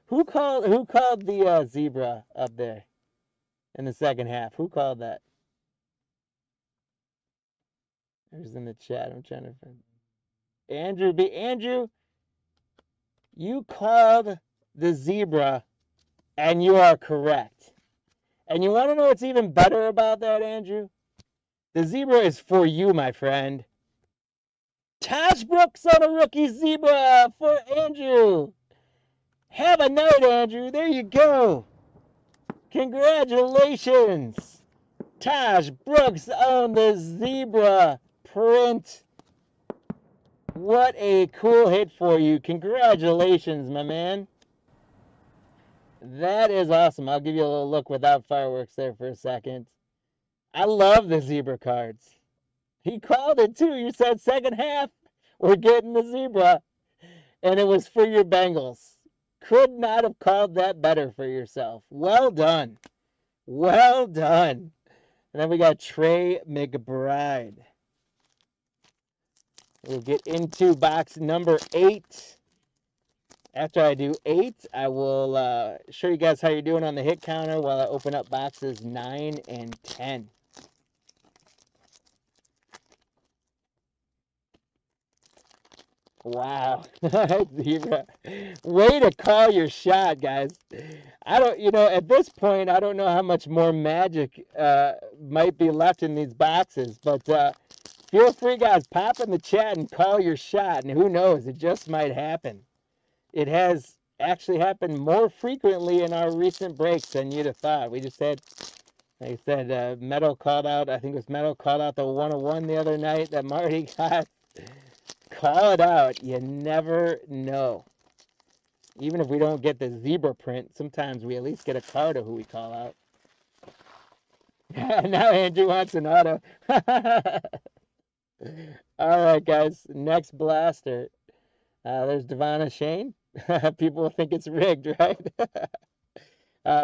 [SPEAKER 1] who called the zebra up there in the second half? Who called that? Who's in the chat? I'm trying to find Andrew, you called the zebra, and you are correct. And you want to know what's even better about that, Andrew? The zebra is for you, my friend. Taj Brooks on a rookie zebra for Andrew. Have a night, Andrew. There you go. Congratulations. Taj Brooks on the zebra print. What a cool hit for you. Congratulations, my man. That is awesome. I'll give you a little look without fireworks there for a second. I love the zebra cards. He called it too. You said second half, we're getting the zebra. And it was for your Bengals. Could not have called that better for yourself. Well done. Well done. And then we got Trey McBride. We'll get into box number 8. After I do 8, I will show you guys how you're doing on the hit counter while I open up boxes 9 and 10. Wow. Zebra. Way to call your shot, guys. I don't, at this point, I don't know how much more magic might be left in these boxes, but feel free, guys, pop in the chat and call your shot, and who knows, it just might happen. It has actually happened more frequently in our recent breaks than you'd have thought. We just had, like I said, Meadow called out, I think it was Meadow called out the 101 the other night that Marty got. Call it out. You never know. Even if we don't get the zebra print, sometimes we at least get a card of who we call out. Now Andrew wants an auto. All right, guys. Next blaster. There's Devon Shane. People will think it's rigged, right?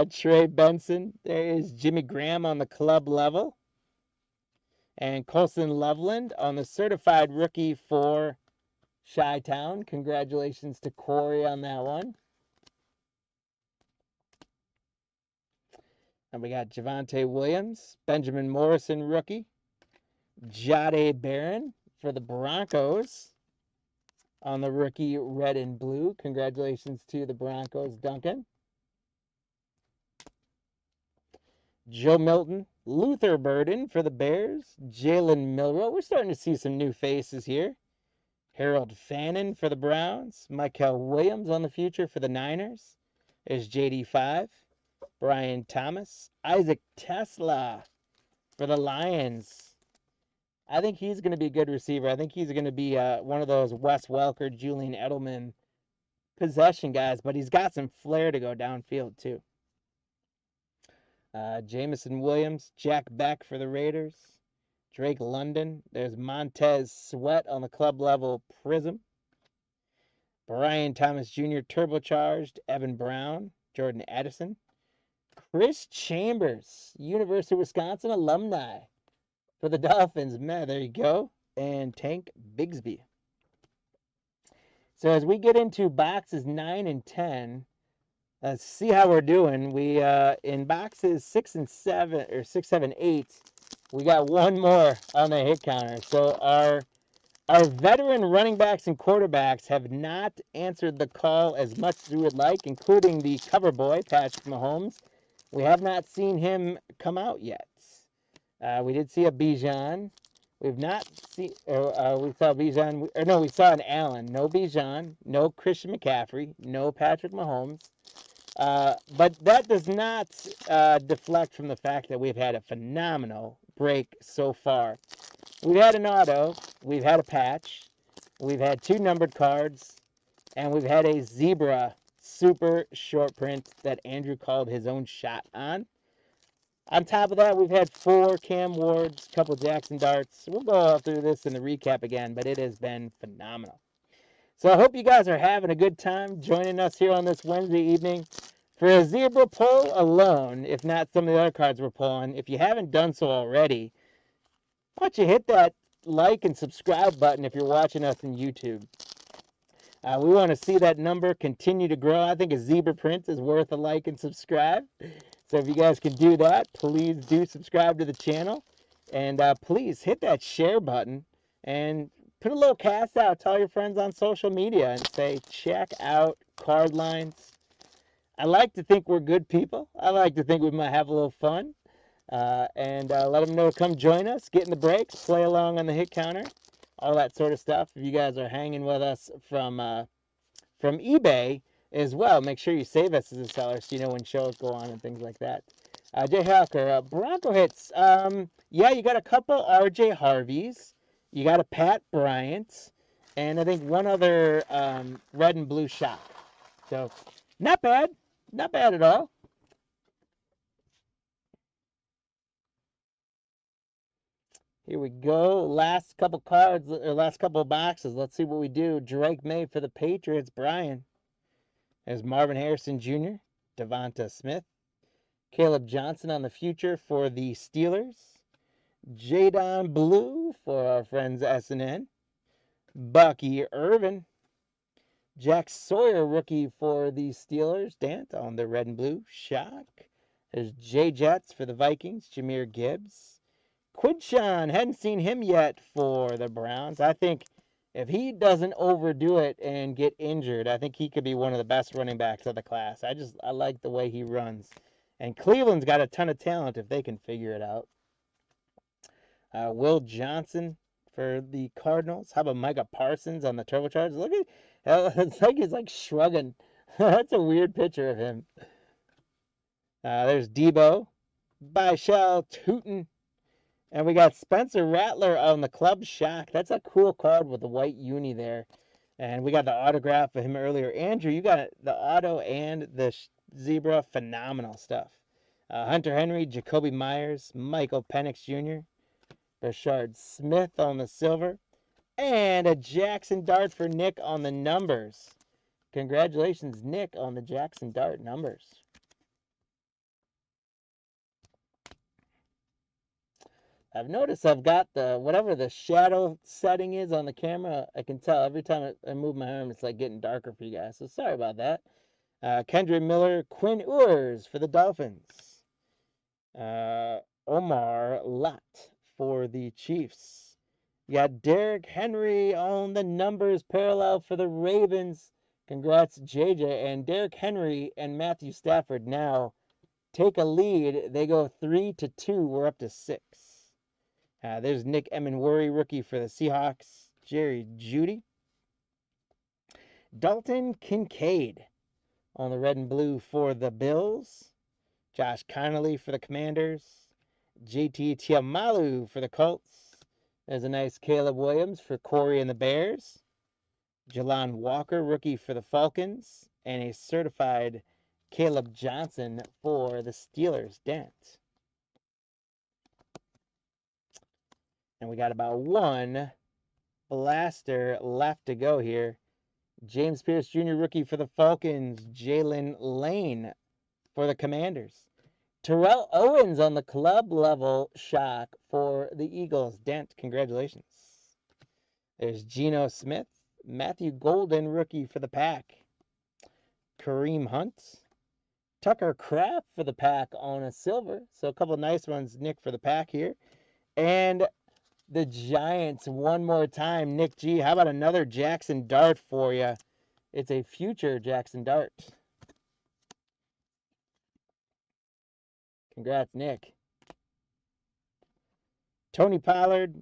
[SPEAKER 1] Trey Benson. There is Jimmy Graham on the club level. And Colson Loveland on the certified rookie for Chi-Town. Congratulations to Corey on that one. And we got Javonte Williams, Benjamin Morrison rookie, Jahdae Barron for the Broncos on the rookie red and blue. Congratulations to the Broncos, Duncan. Joe Milton, Luther Burden for the Bears, Jalen Milroe. We're starting to see some new faces here. Harold Fannin for the Browns, Michael Williams on the future for the Niners. There's JD5, Brian Thomas, Isaac Tesla for the Lions. I think he's going to be a good receiver. I think he's going to be one of those Wes Welker, Julian Edelman possession guys, but he's got some flair to go downfield too. Jamison Williams, Jack Beck for the Raiders, Drake London. There's Montez Sweat on the club level prism. Brian Thomas Jr. turbocharged, Evan Brown, Jordan Addison. Chris Chambers, University of Wisconsin alumni for the Dolphins. Man, there you go. And Tank Bigsby. So as we get into boxes 9 and 10, let's see how we're doing. We in boxes 6 and 7 or 6, 7, 8, we got one more on the hit counter. So our veteran running backs and quarterbacks have not answered the call as much as we would like, including the cover boy, Patrick Mahomes. We have not seen him come out yet. We did see a Bijan. We've not seen. We saw Bijan. Or no, we saw an Allen. No Bijan. No Christian McCaffrey. No Patrick Mahomes. But that does not deflect from the fact that we've had a phenomenal break so far. We've had an auto, we've had a patch, we've had 2 numbered cards, and we've had a zebra super short print that Andrew called his own shot on. On top of that, we've had 4 Cam Wards, a couple Jackson Darts. We'll go through this in the recap again, but it has been phenomenal. So I hope you guys are having a good time joining us here on this Wednesday evening for a zebra pull alone, if not some of the other cards we're pulling. If you haven't done so already, why don't you hit that like and subscribe button if you're watching us on YouTube. We want to see that number continue to grow. I think a zebra print is worth a like and subscribe. So if you guys can do that, please do subscribe to the channel. And please hit that share button and put a little cast out to all your friends on social media and say, check out Card Lines. I like to think we're good people. I like to think we might have a little fun. And let them know to come join us, get in the breaks, play along on the hit counter, all that sort of stuff. If you guys are hanging with us from eBay as well, make sure you save us as a seller so you know when shows go on and things like that. Jay Hawker, Bronco hits. Yeah, you got a couple RJ Harveys. You got a Pat Bryant. And I think one other red and blue shot. So, not bad. Not bad at all. Here we go. Last couple cards, or last couple of boxes. Let's see what we do. Drake May for the Patriots. Brian. There's Marvin Harrison Jr., Devonta Smith. Caleb Johnson on the future for the Steelers. Jadon Blue for our friends S&N. Bucky Irvin. Jack Sawyer, rookie for the Steelers. Dant on the red and blue. Shock. There's Jay Jets for the Vikings. Jahmyr Gibbs. Quinshawn, hadn't seen him yet for the Browns. I think if he doesn't overdo it and get injured, I think he could be one of the best running backs of the class. I like the way he runs. And Cleveland's got a ton of talent if they can figure it out. Will Johnson for the Cardinals. How about Micah Parsons on the Turbochargers? Look at, it's like he's like shrugging. That's a weird picture of him. There's Debo. Byshell Tootin. And we got Spencer Rattler on the Club Shock. That's a cool card with the white uni there. And we got the autograph of him earlier. Andrew, you got the auto and the zebra. Phenomenal stuff. Hunter Henry, Jacoby Myers, Michael Penix Jr., Rashard Smith on the silver, and a Jackson Dart for Nick on the numbers. Congratulations, Nick, on the Jackson Dart numbers. I've noticed I've got the, whatever the shadow setting is on the camera, I can tell every time I move my arm, it's like getting darker for you guys. So sorry about that. Kendra Miller, Quinn Ewers for the Dolphins. Omar Lott for the Chiefs. You got Derrick Henry on the numbers parallel for the Ravens. Congrats, JJ. And Derrick Henry and Matthew Stafford now take a lead. They go 3-2. We're up to 6. There's Nick Emenworry, rookie for the Seahawks. Jerry Jeudy. Dalton Kincaid on the red and blue for the Bills. Josh Connolly for the Commanders. JT Tiamalu for the Colts. There's a nice Caleb Williams for Corey and the Bears. Jalon Walker, rookie for the Falcons. And a certified Caleb Johnson for the Steelers. Dent. And we got about one blaster left to go here. James Pierce Jr., rookie for the Falcons. Jalen Lane for the Commanders. Terrell Owens on the club level shock for the Eagles. Dent, congratulations. There's Geno Smith. Matthew Golden, rookie for the Pack. Kareem Hunt. Tucker Kraft for the Pack on a silver. So a couple of nice ones, Nick, for the Pack here. And the Giants one more time. Nick G, how about another Jackson Dart for you? It's a future Jackson Dart. Congrats, Nick. Tony Pollard.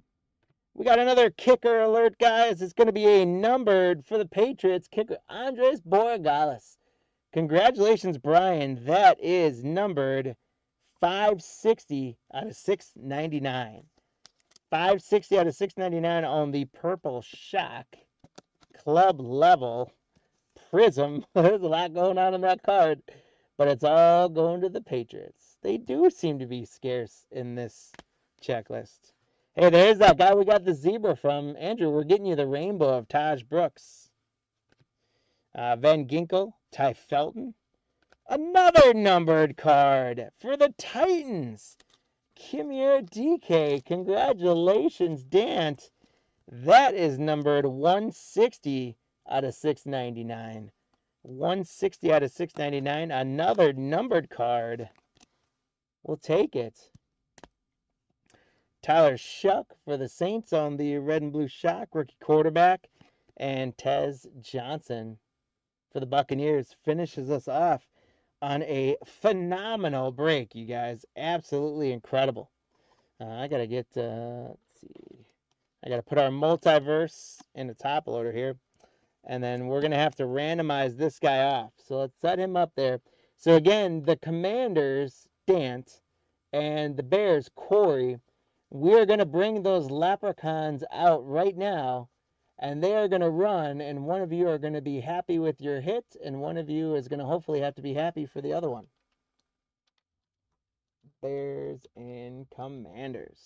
[SPEAKER 1] We got another kicker alert, guys. It's going to be a numbered for the Patriots kicker, Andres Borregales. Congratulations, Brian. That is numbered 560 out of 699. 560 out of 699 on the Purple Shock. Club level. Prism. There's a lot going on in that card. But it's all going to the Patriots. They do seem to be scarce in this checklist. Hey, there's that guy we got the zebra from. Andrew, we're getting you the rainbow of Taj Brooks. Van Ginkel, Ty Felton. Another numbered card for the Titans. Kimir DK. Congratulations, Dant. That is numbered 160 out of 699. 160 out of 699. Another numbered card. We'll take it. Tyler Shuck for the Saints on the red and blue shock, rookie quarterback. And Tez Johnson for the Buccaneers finishes us off on a phenomenal break, you guys. Absolutely incredible. I got to get, let's see. I got to put our multiverse in the top loader here. And then we're going to have to randomize this guy off. So let's set him up there. So again, the Commanders, Dant, and the Bears, Corey, we're going to bring those leprechauns out right now, and they are going to run, and one of you are going to be happy with your hit, and one of you is going to hopefully have to be happy for the other one. Bears and Commanders.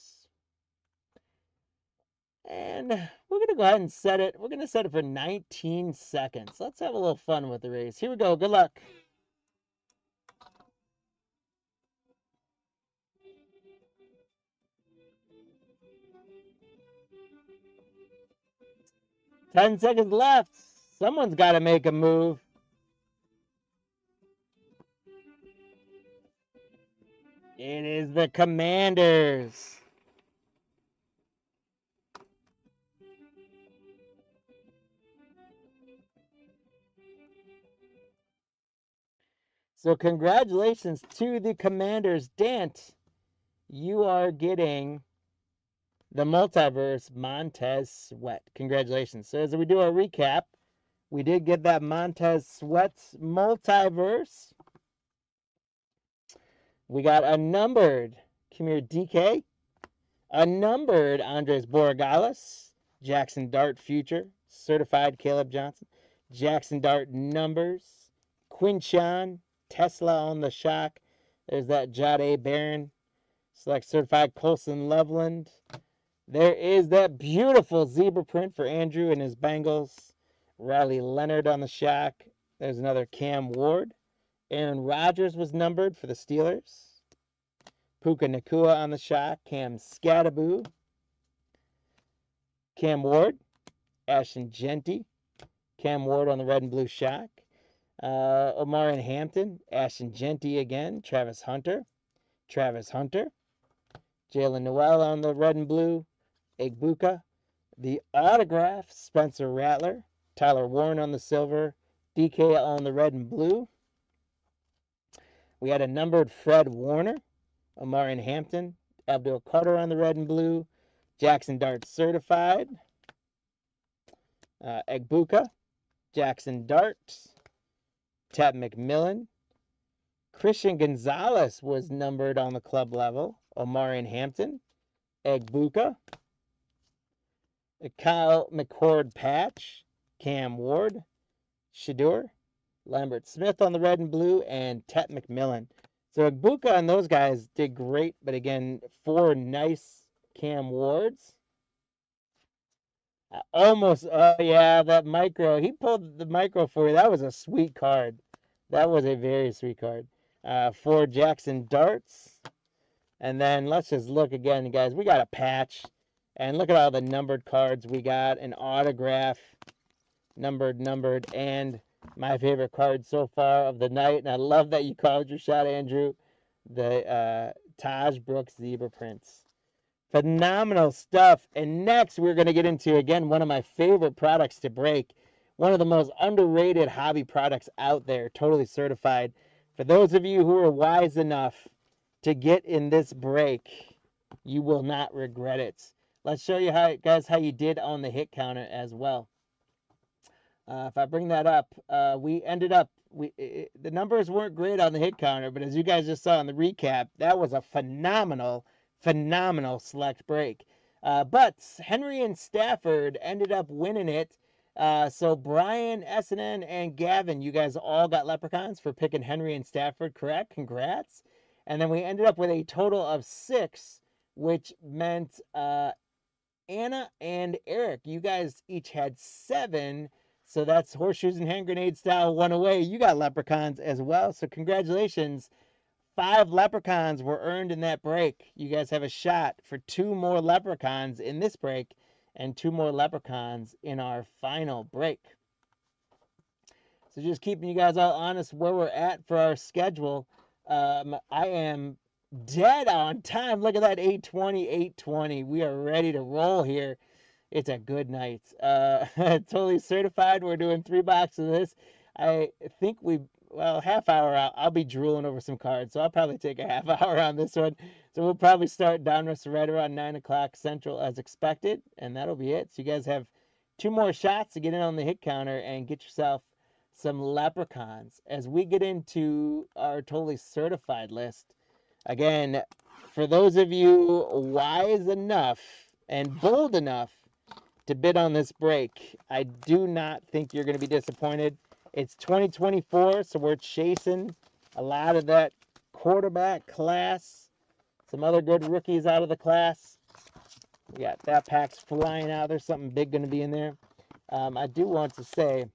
[SPEAKER 1] And we're going to go ahead and set it. We're going to set it for 19 seconds. Let's have a little fun with the race. Here we go. Good luck. Ten seconds left. Someone's got to make a move. It is the Commanders. So congratulations to the Commanders. Dant, you are getting the multiverse Montez Sweat. Congratulations. So as we do our recap, we did get that Montez Sweat multiverse. We got a numbered Kimir DK, a numbered Andres Borregales, Jackson Dart Future, certified Caleb Johnson, Jackson Dart numbers, Quinshawn, Tesla on the shock. There's that Jade Barron, select certified Colson Loveland. There is that beautiful zebra print for Andrew and his Bengals. Riley Leonard on the shock. There's another Cam Ward. Aaron Rodgers was numbered for the Steelers. Puka Nacua on the shock. Cam Scattaboo. Cam Ward. Ashton Genty. Cam Ward on the red and blue shock. Omar and Hampton. Ashton Genty again. Travis Hunter. Jalen Noel on the red and blue. Egbuka. The autograph, Spencer Rattler. Tyler Warren on the silver. DK on the red and blue. We had a numbered Fred Warner. Omarion Hampton. Abdul Carter on the red and blue. Jackson Dart certified. Egbuka. Jackson Dart. Tab McMillan. Christian Gonzalez was numbered on the club level. Omarion Hampton. Egbuka. Kyle McCord patch. Cam Ward. Shadur. Lambert Smith on the red and blue. And Tet McMillan. So Egbuka and those guys did great. But again, 4 nice Cam Wards. Almost, yeah, that micro. He pulled the micro for you. That was a sweet card. That was a very sweet card. 4 Jackson Darts. And then let's just look again, guys. We got a patch. And look at all the numbered cards we got. An autograph. Numbered. And my favorite card so far of the night. And I love that you called your shot, Andrew. The Taj Brooks Zebra Prints. Phenomenal stuff. And next we're going to get into, again, one of my favorite products to break. One of the most underrated hobby products out there. Totally certified. For those of you who are wise enough to get in this break, you will not regret it. Let's show you how you did on the hit counter as well. If I bring that up, we ended up, the numbers weren't great on the hit counter, but as you guys just saw in the recap, that was a phenomenal select break. But Henry and Stafford ended up winning it. So Brian, SNN, and Gavin, you guys all got leprechauns for picking Henry and Stafford correct. Congrats. And then we ended up with a total of 6, which meant Anna and Eric, you guys each had 7. So that's horseshoes and hand grenade style, 1 away. You got leprechauns as well. So congratulations. 5 leprechauns were earned in that break. You guys have a shot for 2 more leprechauns in this break and 2 more leprechauns in our final break. So just keeping you guys all honest where we're at for our schedule. I am dead on time. Look at that, 8:20, 8:20. We are ready to roll here. It's a good night. Totally certified. We're doing 3 boxes of this. I think half hour out. I'll be drooling over some cards, so I'll probably take a half hour on this one. So we'll probably start Donruss right around 9 o'clock Central as expected, and that'll be it. So you guys have 2 more shots to get in on the hit counter and get yourself some leprechauns as we get into our totally certified list. Again, for those of you wise enough and bold enough to bid on this break, I do not think you're going to be disappointed. It's 2024, so we're chasing a lot of that quarterback class, some other good rookies out of the class. We got that pack's flying out. There's something big going to be in there. I do want to say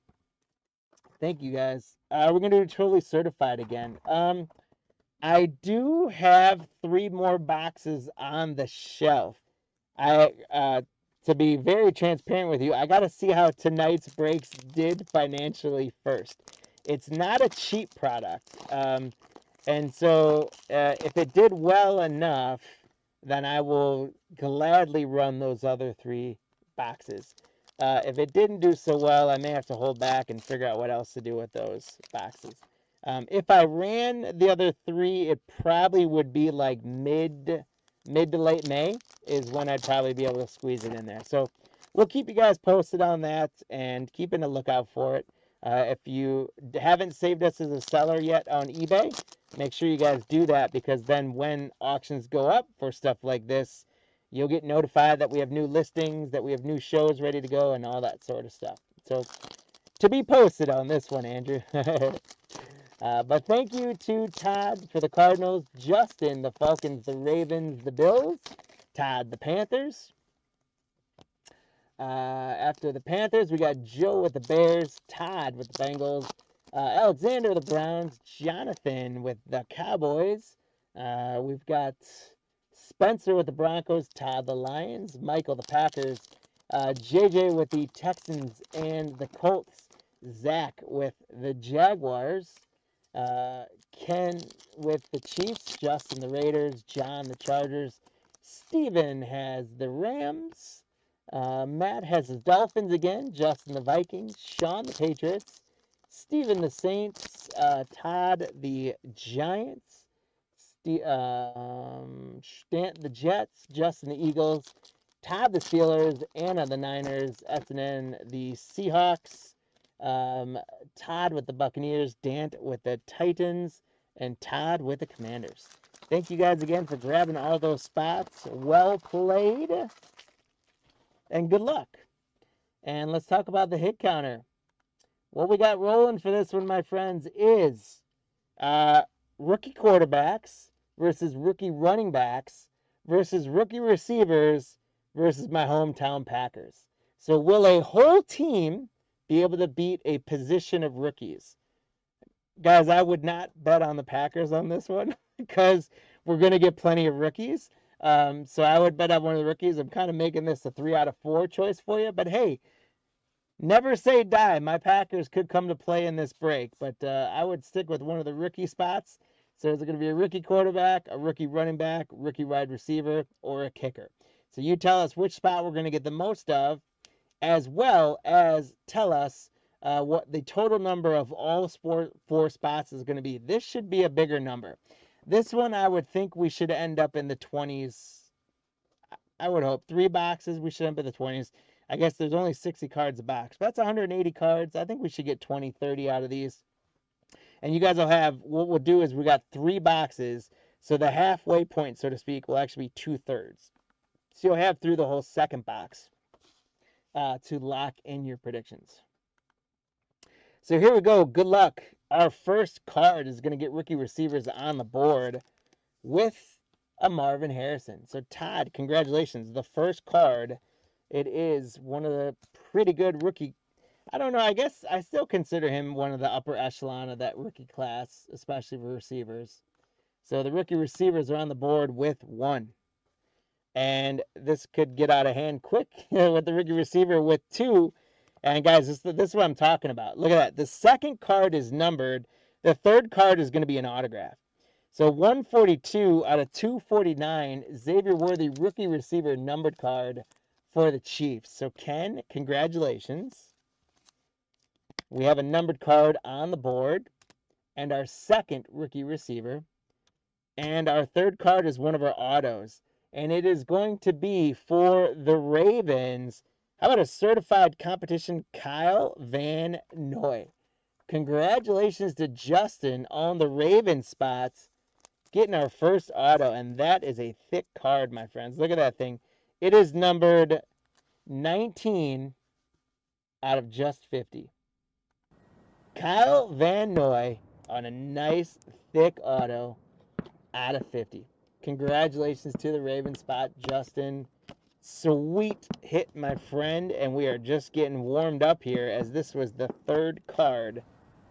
[SPEAKER 1] thank you guys. We're going to do totally certified again. I do have 3 more boxes on the shelf. To be very transparent with you, I got to see how tonight's breaks did financially first. It's not a cheap product. And so if it did well enough, then I will gladly run those other 3 boxes. If it didn't do so well, I may have to hold back and figure out what else to do with those boxes. If I ran the other 3, it probably would be like mid to late May is when I'd probably be able to squeeze it in there. So we'll keep you guys posted on that and keeping a lookout for it. If you haven't saved us as a seller yet on eBay, make sure you guys do that, because then when auctions go up for stuff like this, you'll get notified that we have new listings, that we have new shows ready to go, and all that sort of stuff. So to be posted on this one, Andrew. But thank you to Todd for the Cardinals, Justin, the Falcons, the Ravens, the Bills, Todd, the Panthers. After the Panthers, we got Joe with the Bears, Todd with the Bengals, Alexander with the Browns, Jonathan with the Cowboys. We've got Spencer with the Broncos, Todd the Lions, Michael the Packers, JJ with the Texans and the Colts, Zach with the Jaguars, Ken with the Chiefs, Justin the Raiders, John the Chargers, Steven has the Rams, Matt has the Dolphins again, Justin the Vikings, Sean the Patriots, Steven the Saints, Todd the Giants, Stant the Jets, Justin the Eagles, Todd the Steelers, Anna the Niners, SNN the Seahawks, Todd with the Buccaneers, Dant with the Titans, and Todd with the Commanders. Thank you guys again for grabbing all those spots. Well played, and good luck. And let's talk about the hit counter. What we got rolling for this one, my friends, is rookie quarterbacks versus rookie running backs versus rookie receivers versus my hometown Packers. So will a whole team be able to beat a position of rookies? Guys, I would not bet on the Packers on this one because we're going to get plenty of rookies. So I would bet on one of the rookies. I'm kind of making this a 3 out of 4 choice for you. But hey, never say die. My Packers could come to play in this break. But I would stick with one of the rookie spots. So is it going to be a rookie quarterback, a rookie running back, rookie wide receiver, or a kicker? So you tell us which spot we're going to get the most of, as well as tell us what the total number of all 4 spots is going to be. This should be a bigger number. This one, I would think we should end up in the 20s. I would hope 3 boxes, we should end up in the 20s. I guess there's only 60 cards a box. But that's 180 cards. I think we should get 20, 30 out of these. And you guys will have, what we'll do is we got 3 boxes. So the halfway point, so to speak, will actually be 2/3. So you'll have through the whole second box to lock in your predictions. So here we go. Good luck. Our first card is going to get rookie receivers on the board with a Marvin Harrison. So Todd, congratulations. The first card, it is one of the pretty good rookie. I don't know. I guess I still consider him one of the upper echelon of that rookie class, especially for receivers. So the rookie receivers are on the board with 1. And this could get out of hand quick with the rookie receiver with 2. And guys, this is what I'm talking about. Look at that. The second card is numbered. The third card is going to be an autograph. So 142 out of 249, Xavier Worthy rookie receiver numbered card for the Chiefs. So Ken, congratulations. We have a numbered card on the board and our second rookie receiver. And our third card is one of our autos. And it is going to be for the Ravens. How about a certified competition, Kyle Van Noy? Congratulations to Justin on the Ravens spots, getting our first auto. And that is a thick card, my friends. Look at that thing. It is numbered 19 out of just 50. Kyle Van Noy on a nice, thick auto out of 50. Congratulations to the Raven spot, Justin. Sweet hit, my friend. And we are just getting warmed up here as this was the third card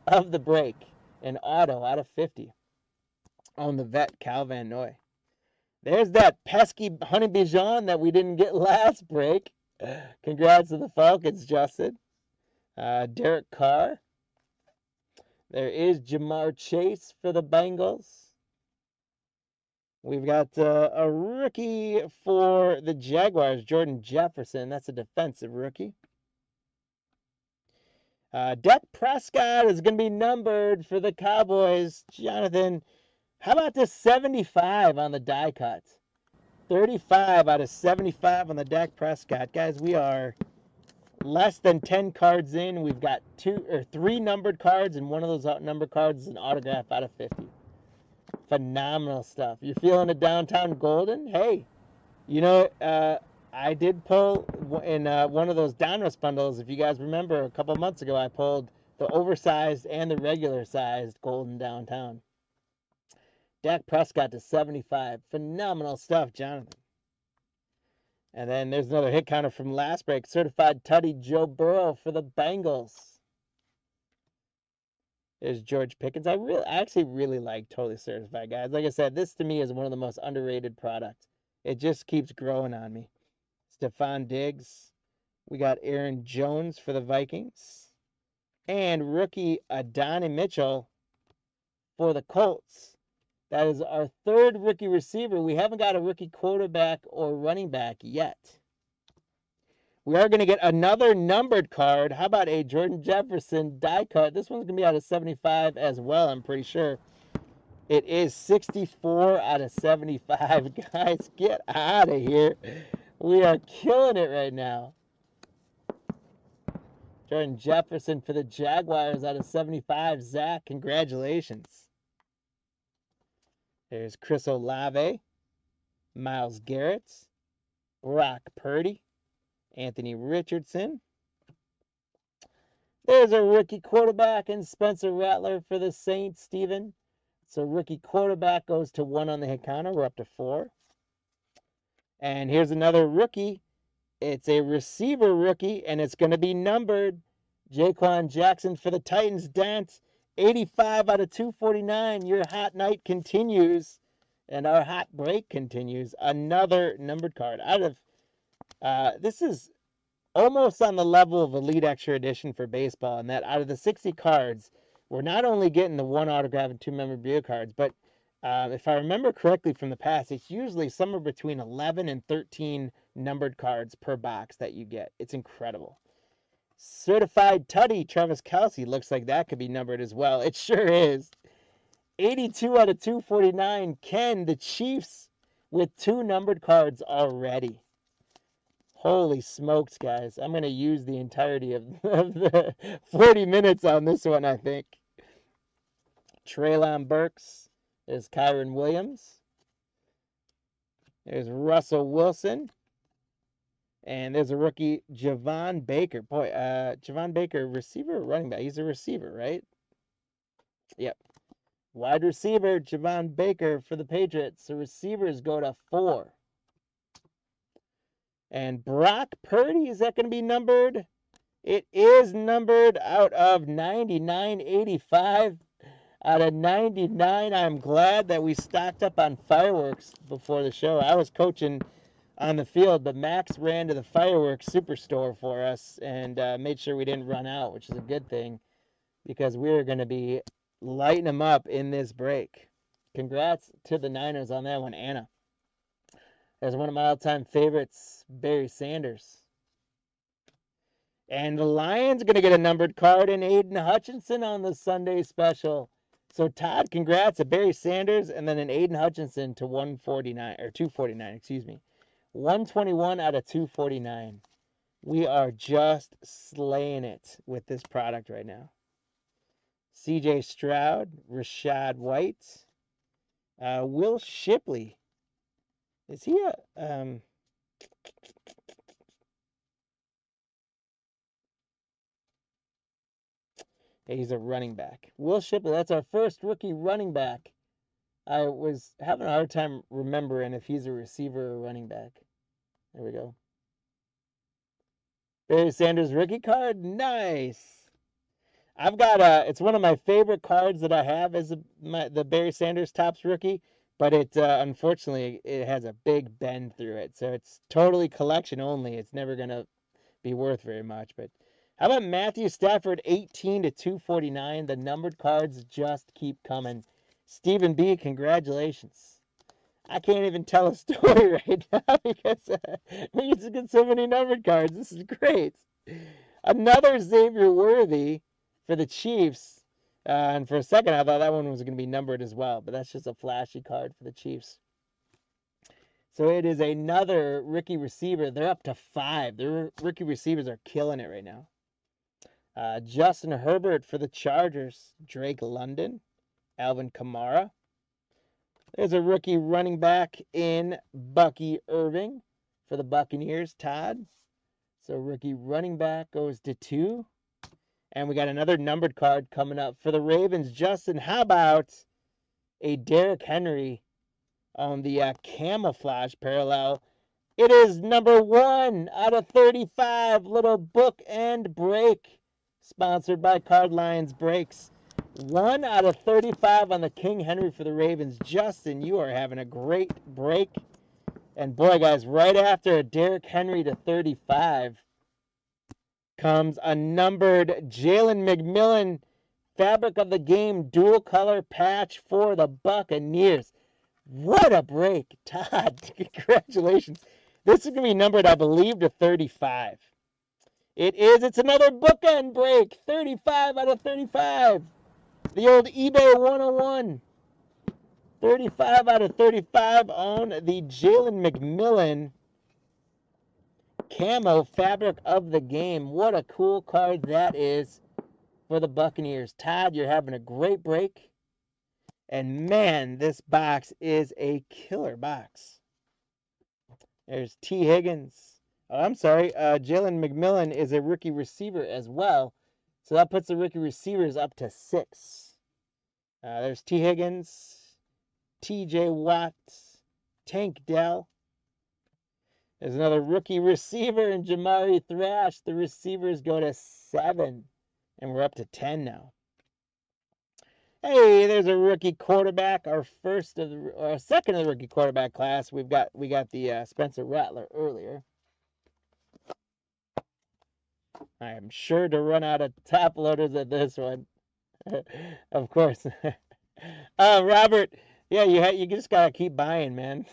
[SPEAKER 1] of the break. An auto out of 50 on the vet, Cal Van Noy. There's that pesky Honey Bijan that we didn't get last break. Congrats to the Falcons, Justin. Derek Carr. There is Jamar Chase for the Bengals. We've got a rookie for the Jaguars, Jordan Jefferson. That's a defensive rookie. Dak Prescott is going to be numbered for the Cowboys. Jonathan, how about this 75 on the die cut? 35 out of 75 on the Dak Prescott. Guys, we are less than 10 cards in. We've got 2 or 3 numbered cards, and one of those numbered cards is an autograph out of 50. Phenomenal stuff. You feeling a downtown golden? Hey, you know, I did pull in one of those Donruss bundles. If you guys remember, a couple months ago, I pulled the oversized and the regular sized golden downtown. Dak Prescott to 75. Phenomenal stuff, Jonathan. And then there's another hit counter from last break. Certified Tutty Joe Burrow for the Bengals. There's George Pickens. I actually really like Totally Certified, guys. Like I said, this to me is one of the most underrated products. It just keeps growing on me. Stephon Diggs. We got Aaron Jones for the Vikings. And rookie Adonai Mitchell for the Colts. That is our third rookie receiver. We haven't got a rookie quarterback or running back yet. We are going to get another numbered card. How about a Jordan Jefferson die cut? This one's going to be out of 75 as well, I'm pretty sure. It is 64 out of 75. Guys, get out of here. We are killing it right now. Jordan Jefferson for the Jaguars out of 75. Zach, congratulations. There's Chris Olave, Myles Garrett, Brock Purdy, Anthony Richardson. There's a rookie quarterback and Spencer Rattler for the Saints, Steven. So rookie quarterback goes to 1 on the hit counter. We're up to 4. And here's another rookie. It's a receiver rookie, and it's going to be numbered. Jaquan Jackson for the Titans. Dance, 85 out of 249. Your hot night continues, and our hot break continues. Another numbered card. Out of this is almost on the level of Elite Extra Edition for baseball, in that out of the 60 cards, we're not only getting the 1 autograph and 2 memorabilia cards, but if I remember correctly from the past, it's usually somewhere between 11 and 13 numbered cards per box that you get. It's incredible. Certified Tutty, Travis Kelce. Looks like that could be numbered as well. It sure is. 82 out of 249. Ken, the Chiefs, with 2 numbered cards already. Holy smokes, guys. I'm going to use the entirety of the 40 minutes on this one, I think. Treylon Burks. There's Kyron Williams. There's Russell Wilson. And there's a rookie, Javon Baker. Boy, Javon Baker, receiver or running back? He's a receiver, right? Yep. Wide receiver, Javon Baker for the Patriots. So receivers go to 4. And Brock Purdy, is that going to be numbered? It is numbered out of 99.85. Out of 99, I'm glad that we stocked up on fireworks before the show. I was coaching on the field, but Max ran to the fireworks superstore for us and made sure we didn't run out, which is a good thing because we're going to be lighting them up in this break. Congrats to the Niners on that one, Anna. There's one of my all-time favorites, Barry Sanders. And the Lions are going to get a numbered card in Aiden Hutchinson on the Sunday special. So Todd, congrats to Barry Sanders and then an Aiden Hutchinson to 149 or 249, excuse me. 121 out of 249. We are just slaying it with this product right now. C.J. Stroud, Rashad White, Will Shipley. Is he a he's a running back. Will Shipley, that's our first rookie running back. I was having a hard time remembering if he's a receiver or running back. There we go. Barry Sanders rookie card. Nice. I've got it's one of my favorite cards that I have is the Barry Sanders Topps rookie, but it unfortunately it has a big bend through it. So it's totally collection only. It's never going to be worth very much, but how about Matthew Stafford, 18 to 249? The numbered cards just keep coming. Stephen B., congratulations. I can't even tell a story right now because we used to get so many numbered cards. This is great. Another Xavier Worthy for the Chiefs. And for a second, I thought that one was going to be numbered as well, but that's just a flashy card for the Chiefs. So it is another rookie receiver. They're up to 5. Their rookie receivers are killing it right now. Justin Herbert for the Chargers. Drake London. Alvin Kamara. There's a rookie running back in Bucky Irving for the Buccaneers. Todd. So rookie running back goes to 2. And we got another numbered card coming up for the Ravens. Justin, how about a Derrick Henry on the camouflage parallel? It is number 1 out of 35. Little book and break. Sponsored by Card Lions Breaks. 1 out of 35 on the King Henry for the Ravens. Justin, you are having a great break. And boy, guys, right after a Derrick Henry to 35 comes a numbered Jalen McMillan Fabric of the Game dual color patch for the Buccaneers. What a break, Todd. Congratulations. This is going to be numbered, I believe, to 35. It is. It's another bookend break. 35 out of 35. The old eBay 101. 35 out of 35 on the Jalen McMillan Camo Fabric of the Game. What a cool card that is for the Buccaneers. Todd, you're having a great break. And man, this box is a killer box. There's T. Higgins. Oh, I'm sorry. Jalen McMillan is a rookie receiver as well. So that puts the rookie receivers up to 6. There's T. Higgins, T.J. Watt, Tank Dell. There's another rookie receiver in Jamari Thrash. The receivers go to 7. And we're up to 10 now. Hey, there's a rookie quarterback. Our second of the rookie quarterback class. We got the Spencer Rattler earlier. I am sure to run out of top loaders at this one. Of course. Robert, yeah, you just gotta keep buying, man.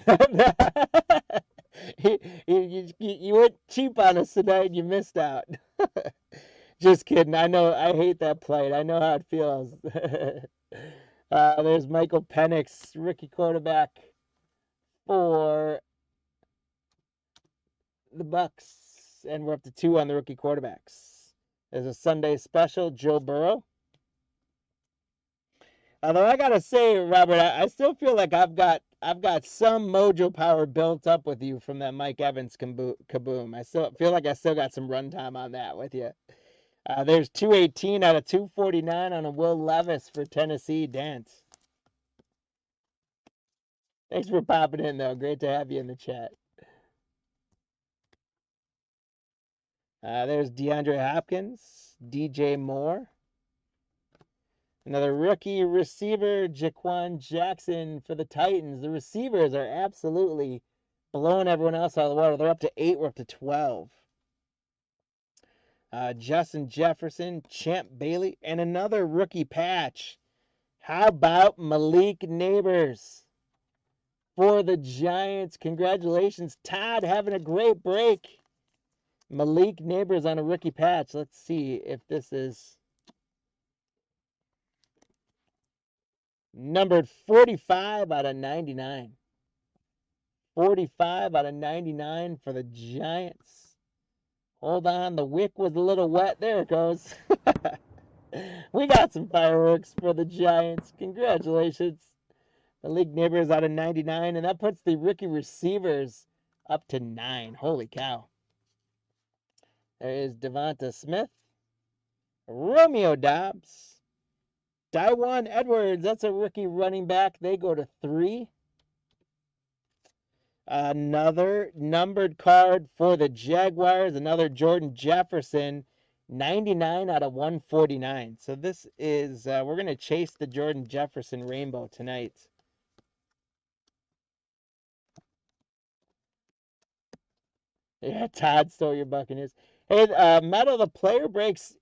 [SPEAKER 1] You went cheap on us tonight and you missed out. Just kidding. I know. I hate that plate. I know how it feels. There's Michael Penix, rookie quarterback for the Bucks. And we're up to 2 on the rookie quarterbacks. There's a Sunday special, Joe Burrow. Although I got to say, Robert, I still feel like I've got I've got some mojo power built up with you from that Mike Evans kaboom. I still feel like I still got some runtime on that with you. There's 218 out of 249 on a Will Levis for Tennessee. Dance. Thanks for popping in, though. Great to have you in the chat. There's DeAndre Hopkins, DJ Moore. Another rookie receiver, Jaquan Jackson for the Titans. The receivers are absolutely blowing everyone else out of the water. They're up to 8. We're up to 12. Justin Jefferson, Champ Bailey, and another rookie patch. How about Malik Neighbors for the Giants? Congratulations, Todd, having a great break. Malik Neighbors on a rookie patch. Let's see if this is numbered 45 out of 99. 45 out of 99 for the Giants. Hold on, the wick was a little wet. There it goes. We got some fireworks for the Giants. Congratulations. Malik Neighbors out of 99, and that puts the rookie receivers up to 9. Holy cow. There is Devonta Smith, Romeo Doubs, Dawan Edwards. That's a rookie running back. They go to 3. Another numbered card for the Jaguars. Another Jordan Jefferson, 99 out of 149. So this is, we're going to chase the Jordan Jefferson rainbow tonight. Yeah, Todd stole your Buccaneers. Hey, Metal, the player breaks,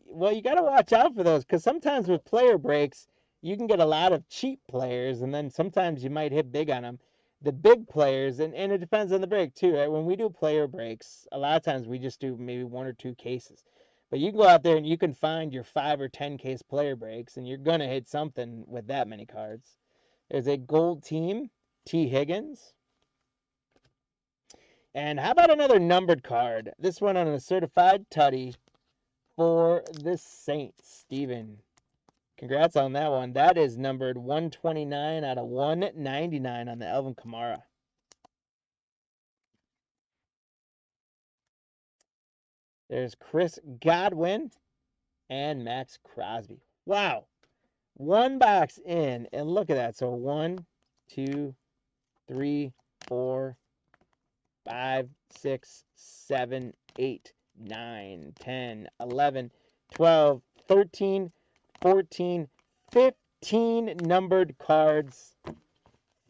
[SPEAKER 1] well, you got to watch out for those, because sometimes with player breaks, you can get a lot of cheap players, and then sometimes you might hit big on them. The big players, and it depends on the break too, right? When we do player breaks, a lot of times we just do maybe 1 or 2 cases. But you can go out there and you can find your 5 or 10 case player breaks, and you're going to hit something with that many cards. There's a gold team, T. Higgins. And how about another numbered card? This one on a certified tutty for the Saints. Steven, congrats on that one. That is numbered 129 out of 199 on the Alvin Kamara. There's Chris Godwin and Max Crosby. Wow. 1 box in, and look at that. So 1, 2, 3, 4, 5, 6, 7, 8, 9, 10, 11, 12, 13, 14, 15 numbered cards.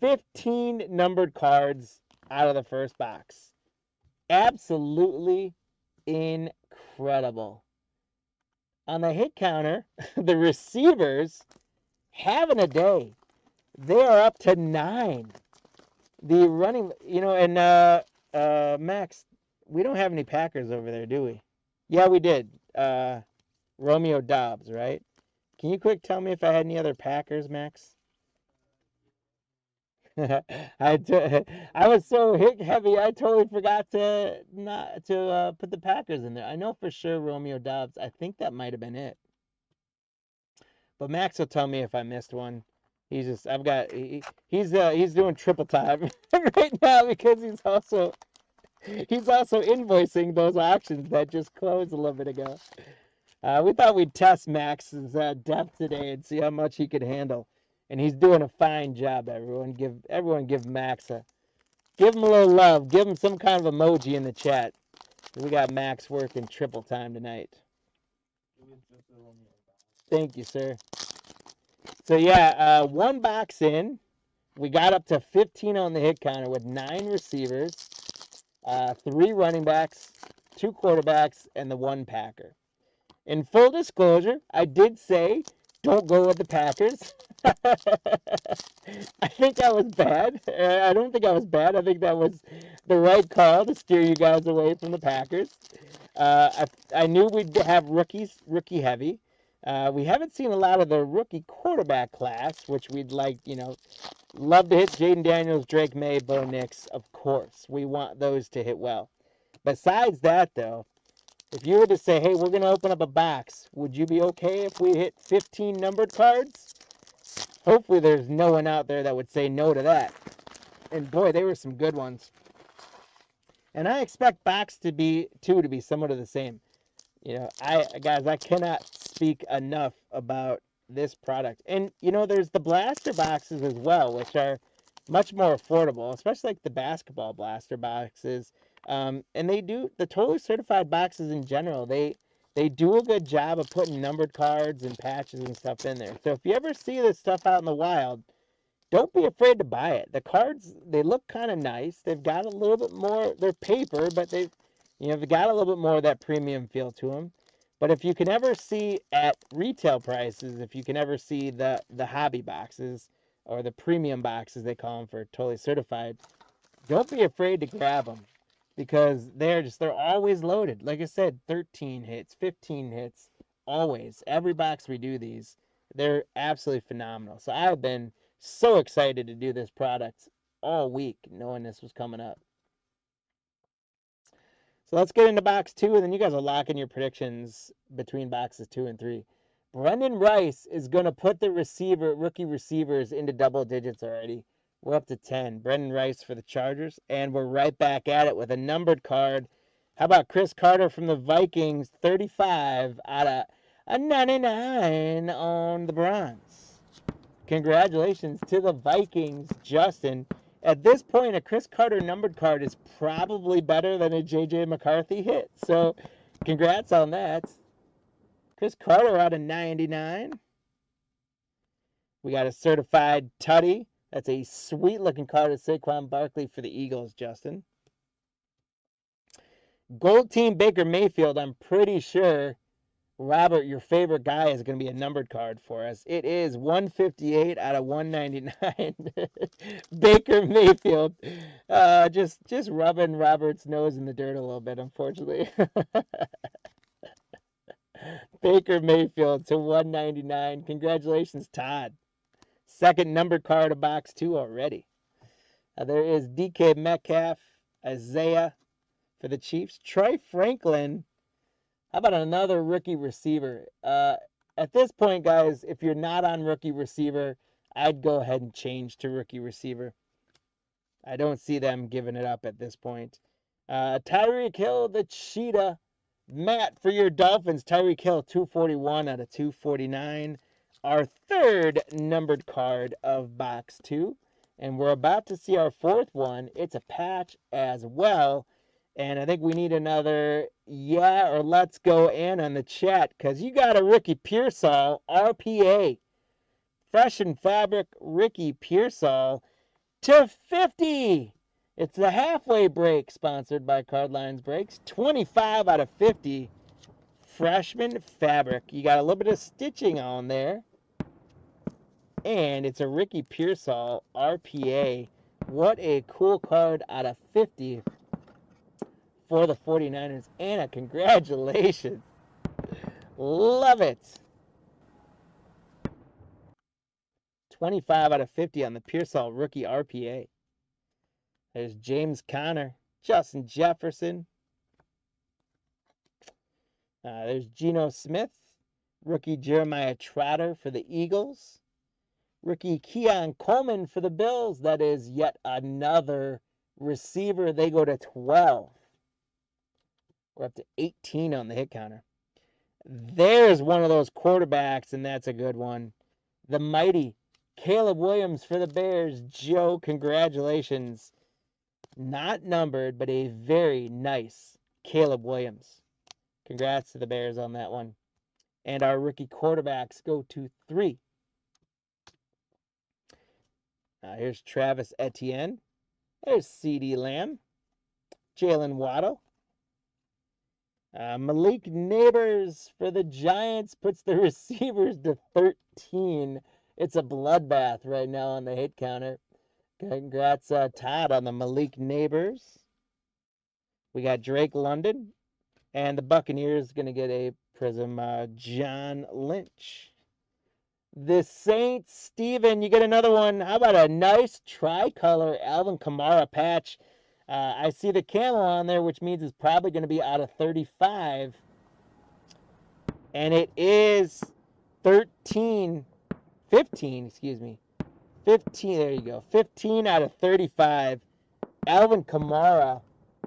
[SPEAKER 1] 15 numbered cards out of the first box. Absolutely incredible. On the hit counter, the receivers having a day. They are up to 9. The running, and Max, we don't have any Packers over there, do we? Yeah, we did. Romeo Doubs, right? Can you quick tell me if I had any other Packers, Max? I was so hit heavy, I totally forgot to put the Packers in there. I know for sure Romeo Doubs. I think that might have been it. But Max will tell me if I missed one. He's doing triple time right now because he's also invoicing those auctions that just closed a little bit ago. We thought we'd test Max's depth today and see how much he could handle. And he's doing a fine job, everyone. Give Max give him a little love. Give him some kind of emoji in the chat. We got Max working triple time tonight. Thank you, sir. So yeah, 1 box in. We got up to 15 on the hit counter with 9 receivers, 3 running backs, 2 quarterbacks, and the 1 Packer. In full disclosure, I did say don't go with the Packers. I think that was bad. I don't think I was bad. I think that was the right call to steer you guys away from the Packers. I knew we'd have rookie heavy. We haven't seen a lot of the rookie quarterback class, which we'd like, love to hit Jaden Daniels, Drake May, Bo Nix, of course. We want those to hit well. Besides that, though, if you were to say, hey, we're going to open up a box, would you be okay if we hit 15 numbered cards? Hopefully there's no one out there that would say no to that. And boy, they were some good ones. And I expect box 2 to be somewhat of the same. You know, guys, I cannot speak enough about this product. And you know, there's the blaster boxes as well, which are much more affordable, especially like the basketball blaster boxes. And they do the totally certified boxes in general. They do a good job of putting numbered cards and patches and stuff in there. So if you ever see this stuff out in the wild, don't be afraid to buy it. The cards, they look kind of nice. They've got a little bit more, they're paper, but they've got a little bit more of that premium feel to them. But if you can ever see at retail prices, if you can ever see the hobby boxes or the premium boxes, they call them for totally certified, don't be afraid to grab them because they're always loaded. Like I said, 13 hits, 15 hits, always. Every box we do these, they're absolutely phenomenal. So I've been so excited to do this product all week, knowing this was coming up. So let's get into box 2, and then you guys will lock in your predictions between boxes 2 and 3. Brendan Rice is going to put the rookie receivers into double digits already. We're up to 10. Brendan Rice for the Chargers, and we're right back at it with a numbered card. How about Chris Carter from the Vikings, 35 out of a 99 on the Browns. Congratulations to the Vikings, Justin. At this point, a Chris Carter numbered card is probably better than a J.J. McCarthy hit. So, congrats on that. Chris Carter out of 99. We got a certified tutty. That's a sweet-looking card of Saquon Barkley for the Eagles, Justin. Gold Team Baker Mayfield, I'm pretty sure, Robert, your favorite guy, is going to be a numbered card for us. It is 158 out of 199. Baker Mayfield. Just rubbing Robert's nose in the dirt a little bit, unfortunately. Baker Mayfield to 199. Congratulations, Todd. Second numbered card of box 2 already. There is DK Metcalf, Isaiah for the Chiefs. Troy Franklin. How about another rookie receiver? At this point, guys, if you're not on rookie receiver, I'd go ahead and change to rookie receiver. I don't see them giving it up at this point. Tyreek Hill, the Cheetah. Matt, for your Dolphins, Tyreek Hill, 241 out of 249. Our third numbered card of box 2. And we're about to see our fourth one. It's a patch as well. And I think we need another yeah or let's go in on the chat because you got a Ricky Pearsall RPA. Fresh and Fabric Ricky Pearsall to 50. It's the halfway break sponsored by Cardlines Breaks. 25 out of 50. Freshman Fabric. You got a little bit of stitching on there. And it's a Ricky Pearsall RPA. What a cool card out of 50. For the 49ers. Anna, congratulations. Love it. 25 out of 50 on the Pearsall rookie RPA. There's James Conner, Justin Jefferson. There's Geno Smith, rookie Jeremiah Trotter for the Eagles. Rookie Keon Coleman for the Bills. That is yet another receiver. They go to 12. We're up to 18 on the hit counter. There's one of those quarterbacks, and that's a good one. The mighty Caleb Williams for the Bears. Joe, congratulations. Not numbered, but a very nice Caleb Williams. Congrats to the Bears on that one. And our rookie quarterbacks go to 3. Here's Travis Etienne. There's CeeDee Lamb. Jalen Waddle. Malik Neighbors for the Giants puts the receivers to 13. It's a bloodbath right now on the hit counter. Congrats, Todd, on the Malik Neighbors. We got Drake London. And the Buccaneers going to get a Prism John Lynch. The Saints, Steven, you get another one. How about a nice tricolor Alvin Kamara patch? I see the camel on there, which means it's probably going to be out of 35. And it is 15, 15, there you go. 15 out of 35. Alvin Kamara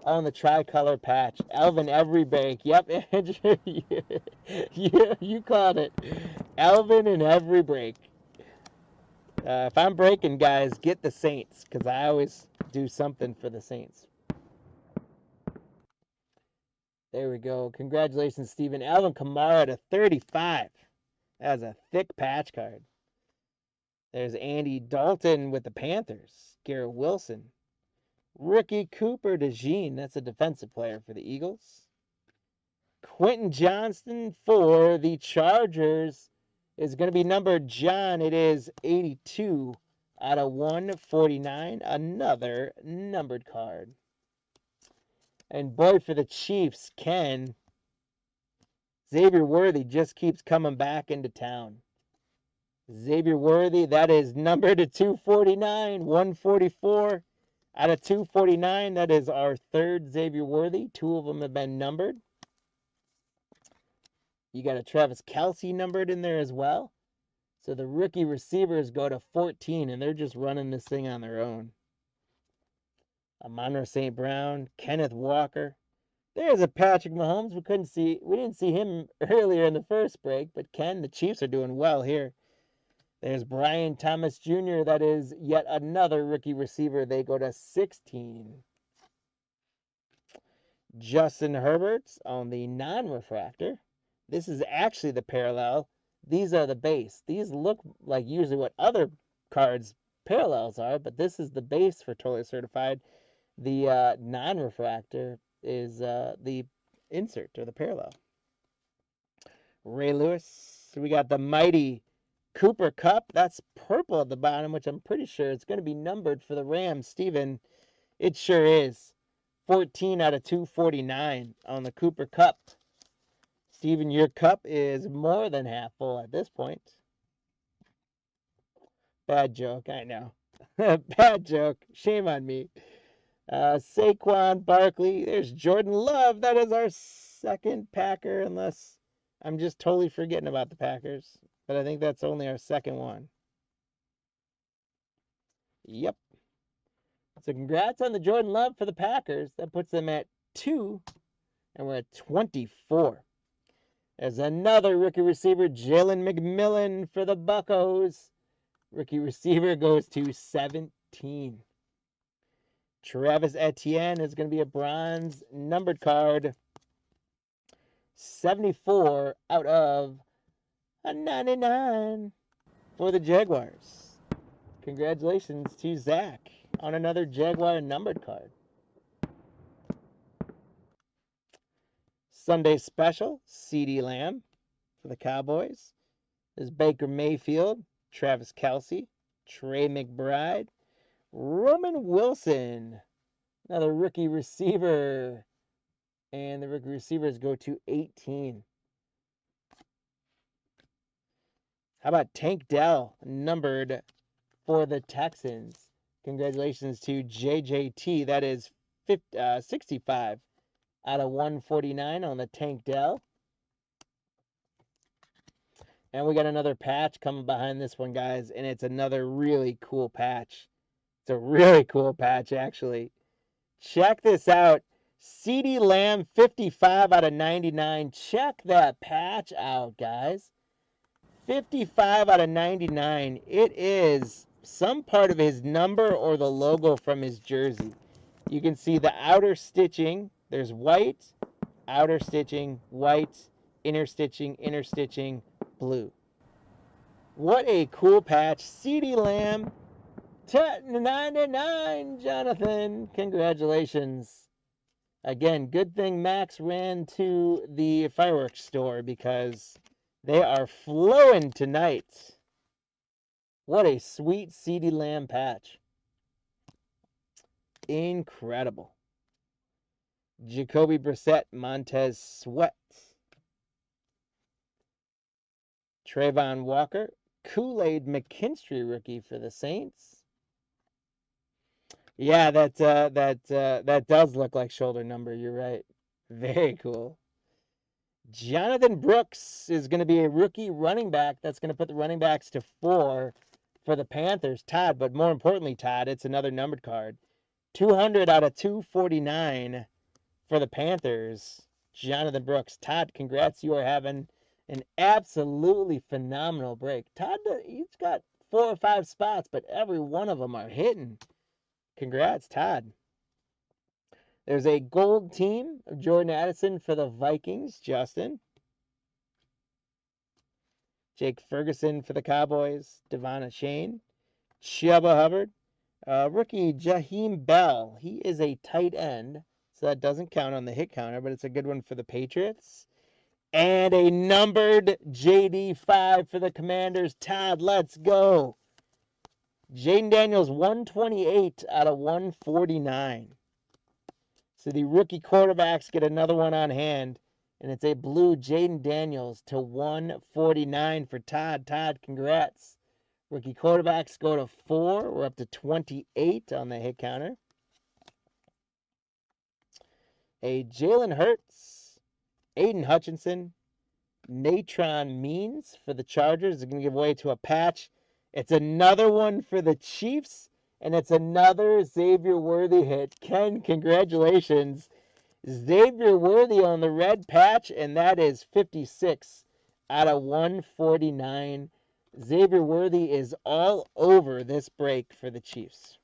[SPEAKER 1] on the tricolor patch. Alvin every break. Yep, Andrew, you called it. Alvin in every break. If I'm breaking, guys, get the Saints, because I always do something for the Saints. There we go. Congratulations, Steven. Alvin Kamara to 35. That was a thick patch card. There's Andy Dalton with the Panthers. Garrett Wilson. Rookie Cooper DeJean. That's a defensive player for the Eagles. Quentin Johnston for the Chargers is going to be numbered John. It is 82 out of 149. Another numbered card. And boy, for the Chiefs, Ken, Xavier Worthy just keeps coming back into town. Xavier Worthy, that is numbered to 249, 144 out of 249. That is our third Xavier Worthy. 2 of them have been numbered. You got a Travis Kelce numbered in there as well. So the rookie receivers go to 14, and they're just running this thing on their own. Amon-Ra St. Brown, Kenneth Walker. There's a Patrick Mahomes. We didn't see him earlier in the first break, but Ken, the Chiefs are doing well here. There's Brian Thomas Jr. That is yet another rookie receiver. They go to 16. Justin Herbert on the non-refractor. This is actually the parallel. These are the base. These look like usually what other cards parallels are, but this is the base for Totally Certified. The non-refractor is the insert or the parallel. Ray Lewis. So we got the mighty Cooper Kupp. That's purple at the bottom, which I'm pretty sure it's going to be numbered for the Rams. Steven, it sure is. 14 out of 249 on the Cooper Kupp. Steven, your cup is more than half full at this point. Bad joke, I know. Bad joke. Shame on me. Saquon Barkley. There's Jordan Love. That is our second Packer, unless I'm just totally forgetting about the Packers. But I think that's only our second one. Yep. So congrats on the Jordan Love for the Packers. That puts them at 2, and we're at 24. There's another rookie receiver, Jalen McMillan for the Buccos. Rookie receiver goes to 17. Travis Etienne is going to be a bronze numbered card. 74 out of 99 for the Jaguars. Congratulations to Zach on another Jaguar numbered card. Sunday special, CeeDee Lamb for the Cowboys. There's Baker Mayfield, Travis Kelce, Trey McBride, Roman Wilson, another rookie receiver. And the rookie receivers go to 18. How about Tank Dell, numbered for the Texans? Congratulations to JJT. That is 65 out of 149 on the Tank Dell. And we got another patch coming behind this one, guys, and it's another really cool patch. It's a really cool patch, actually. Check this out. CeeDee Lamb, 55 out of 99. Check that patch out, guys. 55 out of 99. It is some part of his number or the logo from his jersey. You can see the outer stitching. There's white, outer stitching, white, inner stitching, blue. What a cool patch. CeeDee Lamb, 99, Jonathan. Congratulations. Again, good thing Max ran to the fireworks store because they are flowing tonight. What a sweet CeeDee Lamb patch. Incredible. Jacoby Brissett, Montez Sweat. Trayvon Walker, Kool-Aid McKinstry rookie for the Saints. Yeah, that does look like shoulder number. You're right. Very cool. Jonathan Brooks is going to be a rookie running back. That's going to put the running backs to 4 for the Panthers, Todd, but more importantly, Todd, it's another numbered card. 200 out of 249 for the Panthers, Jonathan Brooks. Todd, congrats. You are having an absolutely phenomenal break. Todd, he's got 4 or 5 spots, but every one of them are hitting. Congrats, Todd. There's a gold team of Jordan Addison for the Vikings, Justin. Jake Ferguson for the Cowboys, Devon Shane. Chuba Hubbard. Rookie Jaheim Bell. He is a tight end, so that doesn't count on the hit counter, but it's a good one for the Patriots. And a numbered JD5 for the Commanders. Todd, let's go. Jaden Daniels, 128 out of 149. So the rookie quarterbacks get another one on hand, and it's a blue Jaden Daniels to 149 for Todd. Todd, congrats. Rookie quarterbacks go to 4. We're up to 28 on the hit counter. A Jalen Hurts, Aiden Hutchinson, Natron Means for the Chargers is going to give way to a patch. It's another one for the Chiefs, and it's another Xavier Worthy hit. Ken, congratulations. Xavier Worthy on the red patch, and that is 56 out of 149. Xavier Worthy is all over this break for the Chiefs.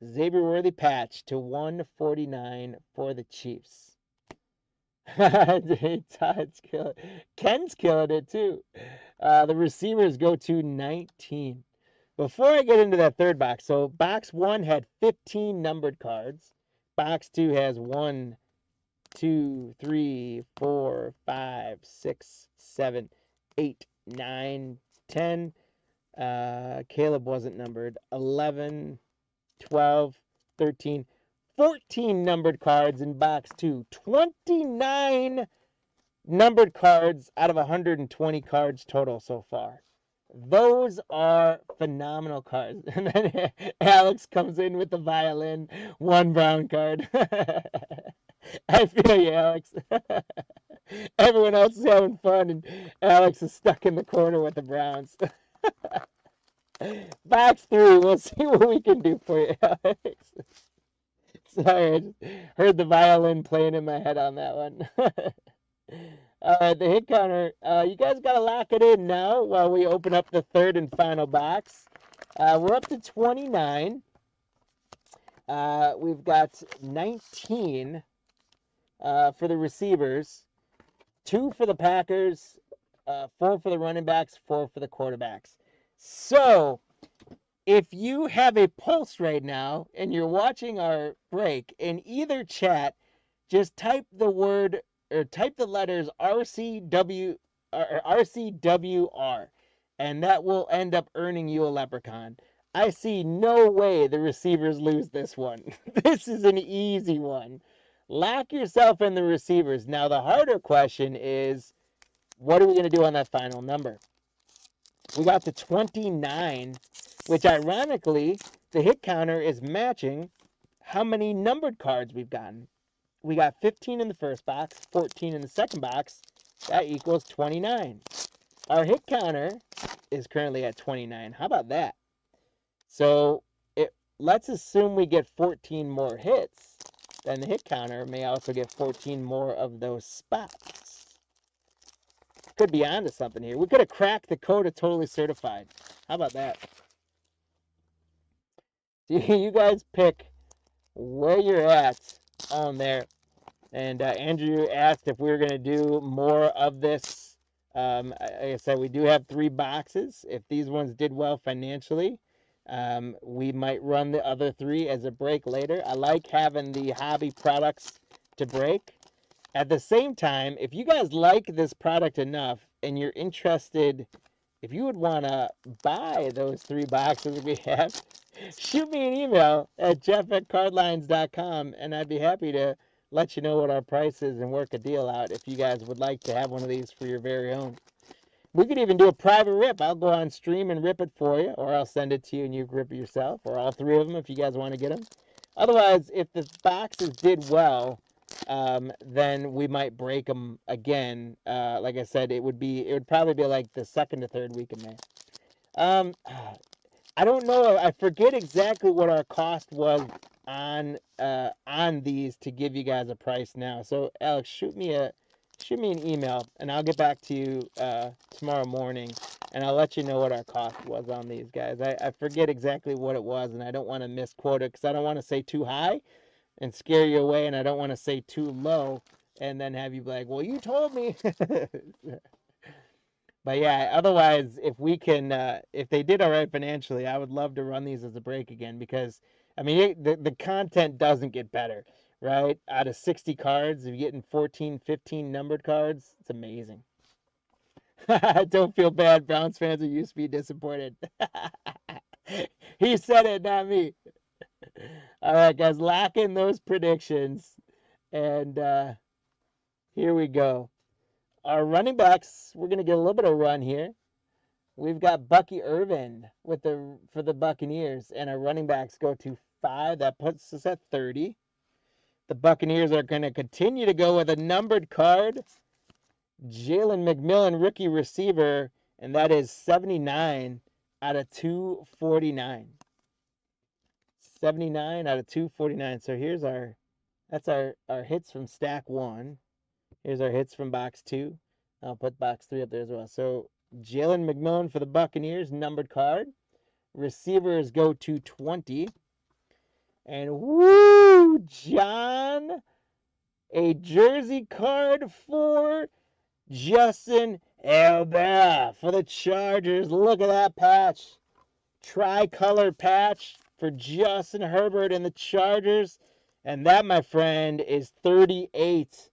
[SPEAKER 1] Xavier Worthy patch to 149 for the Chiefs. Todd's killing it. Ken's killing it too. The receivers go to 19. Before I get into that third box, so box 1 had 15 numbered cards. Box 2 has 1, 2, 3, 4, 5, 6, 7, 8, 9, 10. Caleb wasn't numbered. 11, 12, 13, 14 numbered cards in box 2. 29 numbered cards out of 120 cards total so far. Those are phenomenal cards. And then Alex comes in with the violin, 1 brown card. I feel you, Alex. Everyone else is having fun, and Alex is stuck in the corner with the Browns. Box 3, we'll see what we can do for you, Alex. Sorry, I just heard the violin playing in my head on that one. The hit counter, you guys got to lock it in now while we open up the third and final box. We're up to 29. We've got 19 for the receivers, 2 for the Packers, 4 for the running backs, 4 for the quarterbacks. So, if you have a pulse right now and you're watching our break, in either chat, just type the word or type the letters RCW or RCWR, and that will end up earning you a leprechaun. I see no way the receivers lose this one. This is an easy one. Lock yourself in the receivers. Now, the harder question is, what are we going to do on that final number? We got to 29, which ironically, the hit counter is matching how many numbered cards we've gotten. We got 15 in the first box, 14 in the second box. That equals 29. Our hit counter is currently at 29. How about that? So let's assume we get 14 more hits. Then the hit counter may also get 14 more of those spots. Could be onto something here. We could have cracked the code of totally certified. How about that? You guys pick where you're at on there. And Andrew asked if we were going to do more of this. Like I said, we do have 3 boxes. If these ones did well financially, we might run the other 3 as a break later. I like having the hobby products to break. At the same time, if you guys like this product enough and you're interested, if you would want to buy those 3 boxes we have, shoot me an email at jeff@cardlines.com, and I'd be happy to let you know what our price is and work a deal out if you guys would like to have one of these for your very own. We could even do a private rip. I'll go on stream and rip it for you, or I'll send it to you and you rip it yourself, or all 3 of them if you guys want to get them. Otherwise, if the boxes did well, then we might break them again. Like I said, it would probably be like the second to third week of May. I don't know. I forget exactly what our cost was on these to give you guys a price now. So Alex, shoot me an email and I'll get back to you tomorrow morning and I'll let you know what our cost was on these guys. I forget exactly what it was and I don't want to misquote it because I don't want to say too high and scare you away, and I don't want to say too low and then have you be like, well, you told me. But yeah, otherwise, if we can, if they did all right financially, I would love to run these as a break again because, I mean, the content doesn't get better, right? Out of 60 cards, if you're getting 14, 15 numbered cards, it's amazing. Don't feel bad. Browns fans are used to be disappointed. He said it, not me. All right, guys, lock in those predictions. And here we go. Our running backs, we're going to get a little bit of run here. We've got Bucky Irvin for the Buccaneers, and our running backs go to 5. That puts us at 30. The Buccaneers are going to continue to go with a numbered card. Jalen McMillan, rookie receiver, and that is 79 out of 249. 79 out of 249. So that's our hits from stack 1. Here's our hits from box 2. I'll put box 3 up there as well. So Jalen McMillan for the Buccaneers, numbered card. Receivers go to 20. And woo, John, a jersey card for Justin Herbert for the Chargers. Look at that patch. Tricolor patch for Justin Herbert and the Chargers. And that, my friend, is 38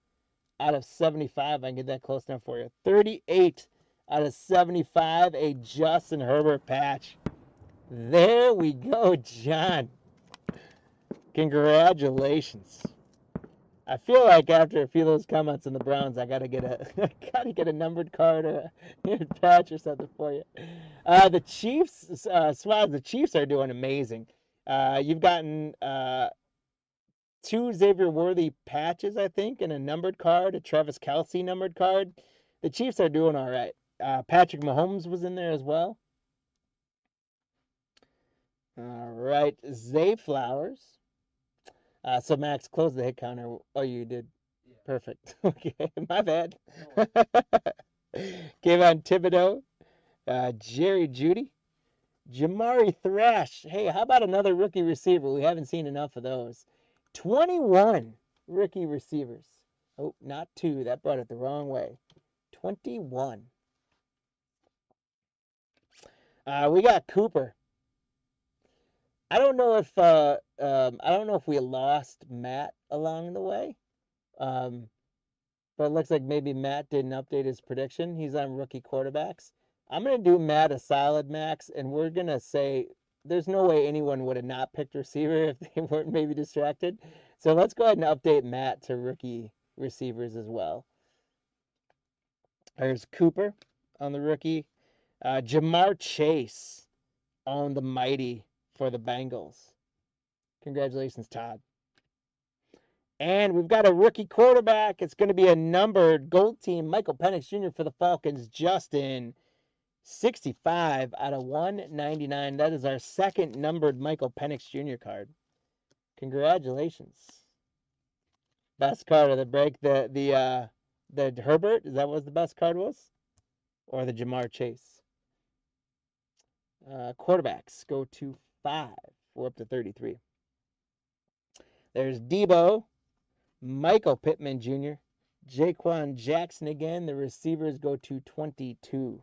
[SPEAKER 1] out of 75. I can get that close enough for you. 38 out of 75, a Justin Herbert patch. There we go, John. Congratulations. I feel like after a few of those comments on the Browns, I gotta get a numbered card or a patch or something for you. The Chiefs, Swaz, the Chiefs are doing amazing. You've gotten 2 Xavier Worthy patches, I think, and a numbered card, a Travis Kelce numbered card. The Chiefs are doing all right. Patrick Mahomes was in there as well. All right, Zay Flowers. So Max, close the hit counter. Oh, you did. Yeah. Perfect. Okay, my bad. Kayvon Thibodeau, Jerry Jeudy, Jamari Thrash. Hey, how about another rookie receiver? We haven't seen enough of those. 21 rookie receivers. Oh, not 2. That brought it the wrong way. 21. We got Cooper. I don't know if we lost Matt along the way. But it looks like maybe Matt didn't update his prediction. He's on rookie quarterbacks. I'm going to do Matt a solid, Max, and we're going to say there's no way anyone would have not picked receiver if they weren't maybe distracted. So let's go ahead and update Matt to rookie receivers as well. There's Cooper on the rookie. Jamar Chase on the mighty for the Bengals. Congratulations, Todd. And we've got a rookie quarterback. It's going to be a numbered gold team, Michael Penix Jr. for the Falcons, Justin. 65 out of 199. That is our second numbered Michael Penix Jr. card. Congratulations. Best card of the break. The Herbert, is that what the best card was? Or the Jamar Chase? Quarterbacks go to 5. We're up to 33. There's Debo, Michael Pittman Jr., Jaquan Jackson again. The receivers go to 22.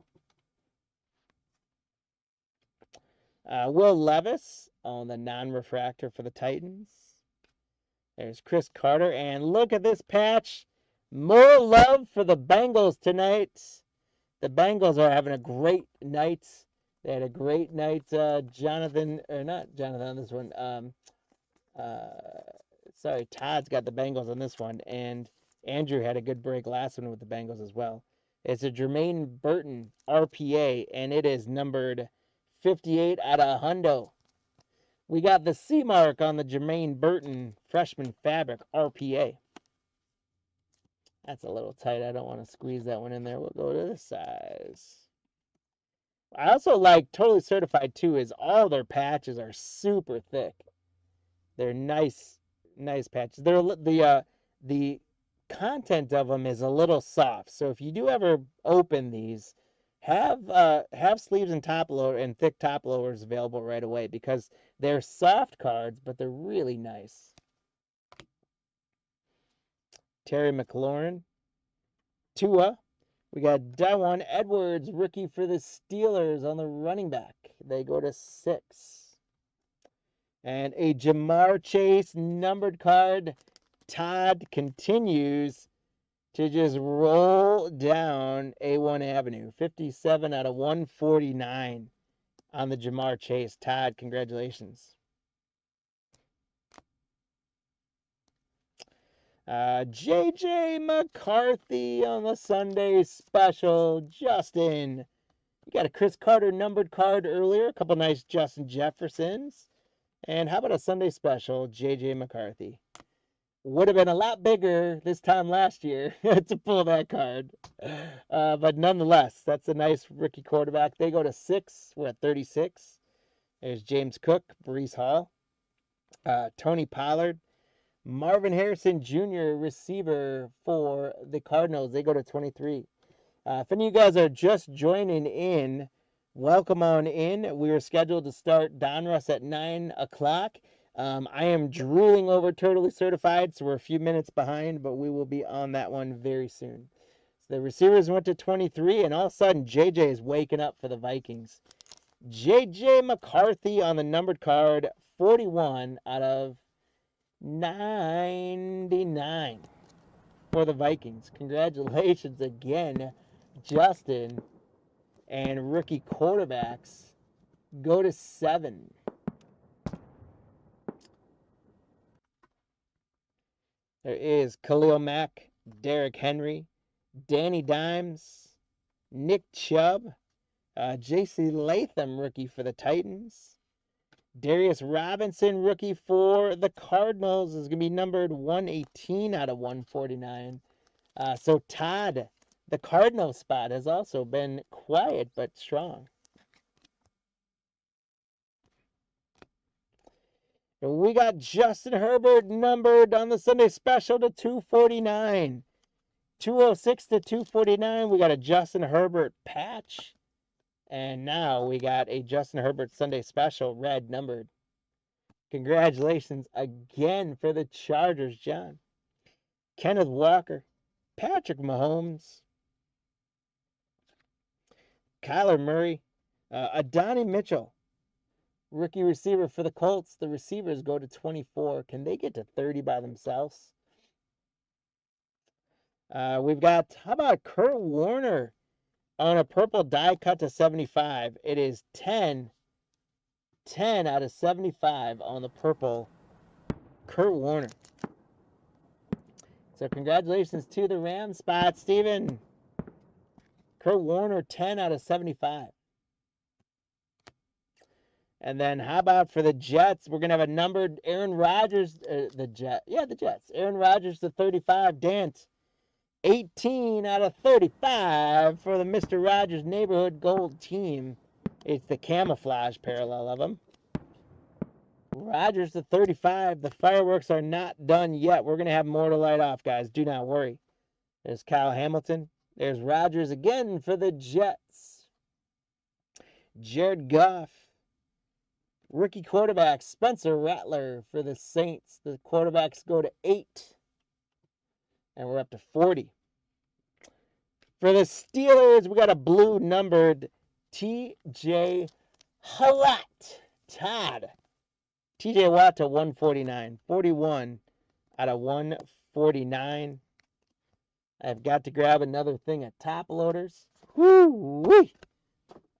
[SPEAKER 1] Will Levis on the non-refractor for the Titans. There's Chris Carter. And look at this patch. More love for the Bengals tonight. The Bengals are having a great night. They had a great night. Jonathan, or not Jonathan on this one. Sorry, Todd's got the Bengals on this one. And Andrew had a good break last one with the Bengals as well. It's a Jermaine Burton RPA, and it is numbered 58 out of hundo. We got the C mark on the Jermaine Burton freshman fabric RPA. That's a little tight. I don't want to squeeze that one in there. We'll go to the size. I also like Totally Certified too, is all their patches are super thick. They're nice, nice patches. The content of them is a little soft. So if you do ever open these, have sleeves and top loader and thick top loaders available right away because they're soft cards, but they're really nice. Terry McLaurin, Tua. We got Dawan Edwards, rookie for the Steelers on the running back. They go to 6. And a Jamar Chase numbered card. Todd continues to just roll down A1 Avenue. 57 out of 149 on the Jamar Chase. Todd, congratulations. J.J. McCarthy on the Sunday special. Justin, you got a Chris Carter numbered card earlier. A couple nice Justin Jeffersons. And how about a Sunday special, J.J. McCarthy? Would have been a lot bigger this time last year to pull that card. But nonetheless, that's a nice rookie quarterback. They go to 6. We're at 36. There's James Cook, Breece Hall, Tony Pollard, Marvin Harrison Jr., receiver for the Cardinals. They go to 23. If any of you guys are just joining in, welcome on in. We were scheduled to start Donruss at 9 o'clock. I am drooling over Totally Certified, so we're a few minutes behind, but we will be on that one very soon. So the receivers went to 23, and all of a sudden, JJ is waking up for the Vikings. JJ McCarthy on the numbered card, 41 out of 99 for the Vikings. Congratulations again, Justin. And rookie quarterbacks go to 7. There is Khalil Mack, Derrick Henry, Danny Dimes, Nick Chubb, J.C. Latham, rookie for the Titans. Darius Robinson, rookie for the Cardinals, is going to be numbered 118 out of 149. So Todd, the Cardinal spot, has also been quiet but strong. We got Justin Herbert numbered on the Sunday special to 249. 206 to 249. We got a Justin Herbert patch. And now we got a Justin Herbert Sunday special, red numbered. Congratulations again for the Chargers, John. Kenneth Walker, Patrick Mahomes, Kyler Murray, Adonai Mitchell, rookie receiver for the Colts. The receivers go to 24. Can they get to 30 by themselves? We've got, how about Kurt Warner on a purple die cut to 75. It is 10 out of 75 on the purple Kurt Warner. So congratulations to the Ram spot, Steven. Kurt Warner, 10 out of 75. And then how about for the Jets? We're going to have a numbered Aaron Rodgers, the Jets. Aaron Rodgers to 35. Dant, 18 out of 35 for the Mr. Rogers Neighborhood Gold team. It's the camouflage parallel of them. Rodgers to 35. The fireworks are not done yet. We're going to have more to light off, guys. Do not worry. There's Kyle Hamilton. There's Rodgers again for the Jets. Jared Goff. Rookie quarterback Spencer Rattler for the Saints. The quarterbacks go to 8. And we're up to 40. For the Steelers, we got a blue numbered T.J. Watt. Todd. T.J. Watt to 149. 41 out of 149. I've got to grab another thing of top loaders. Woo-wee!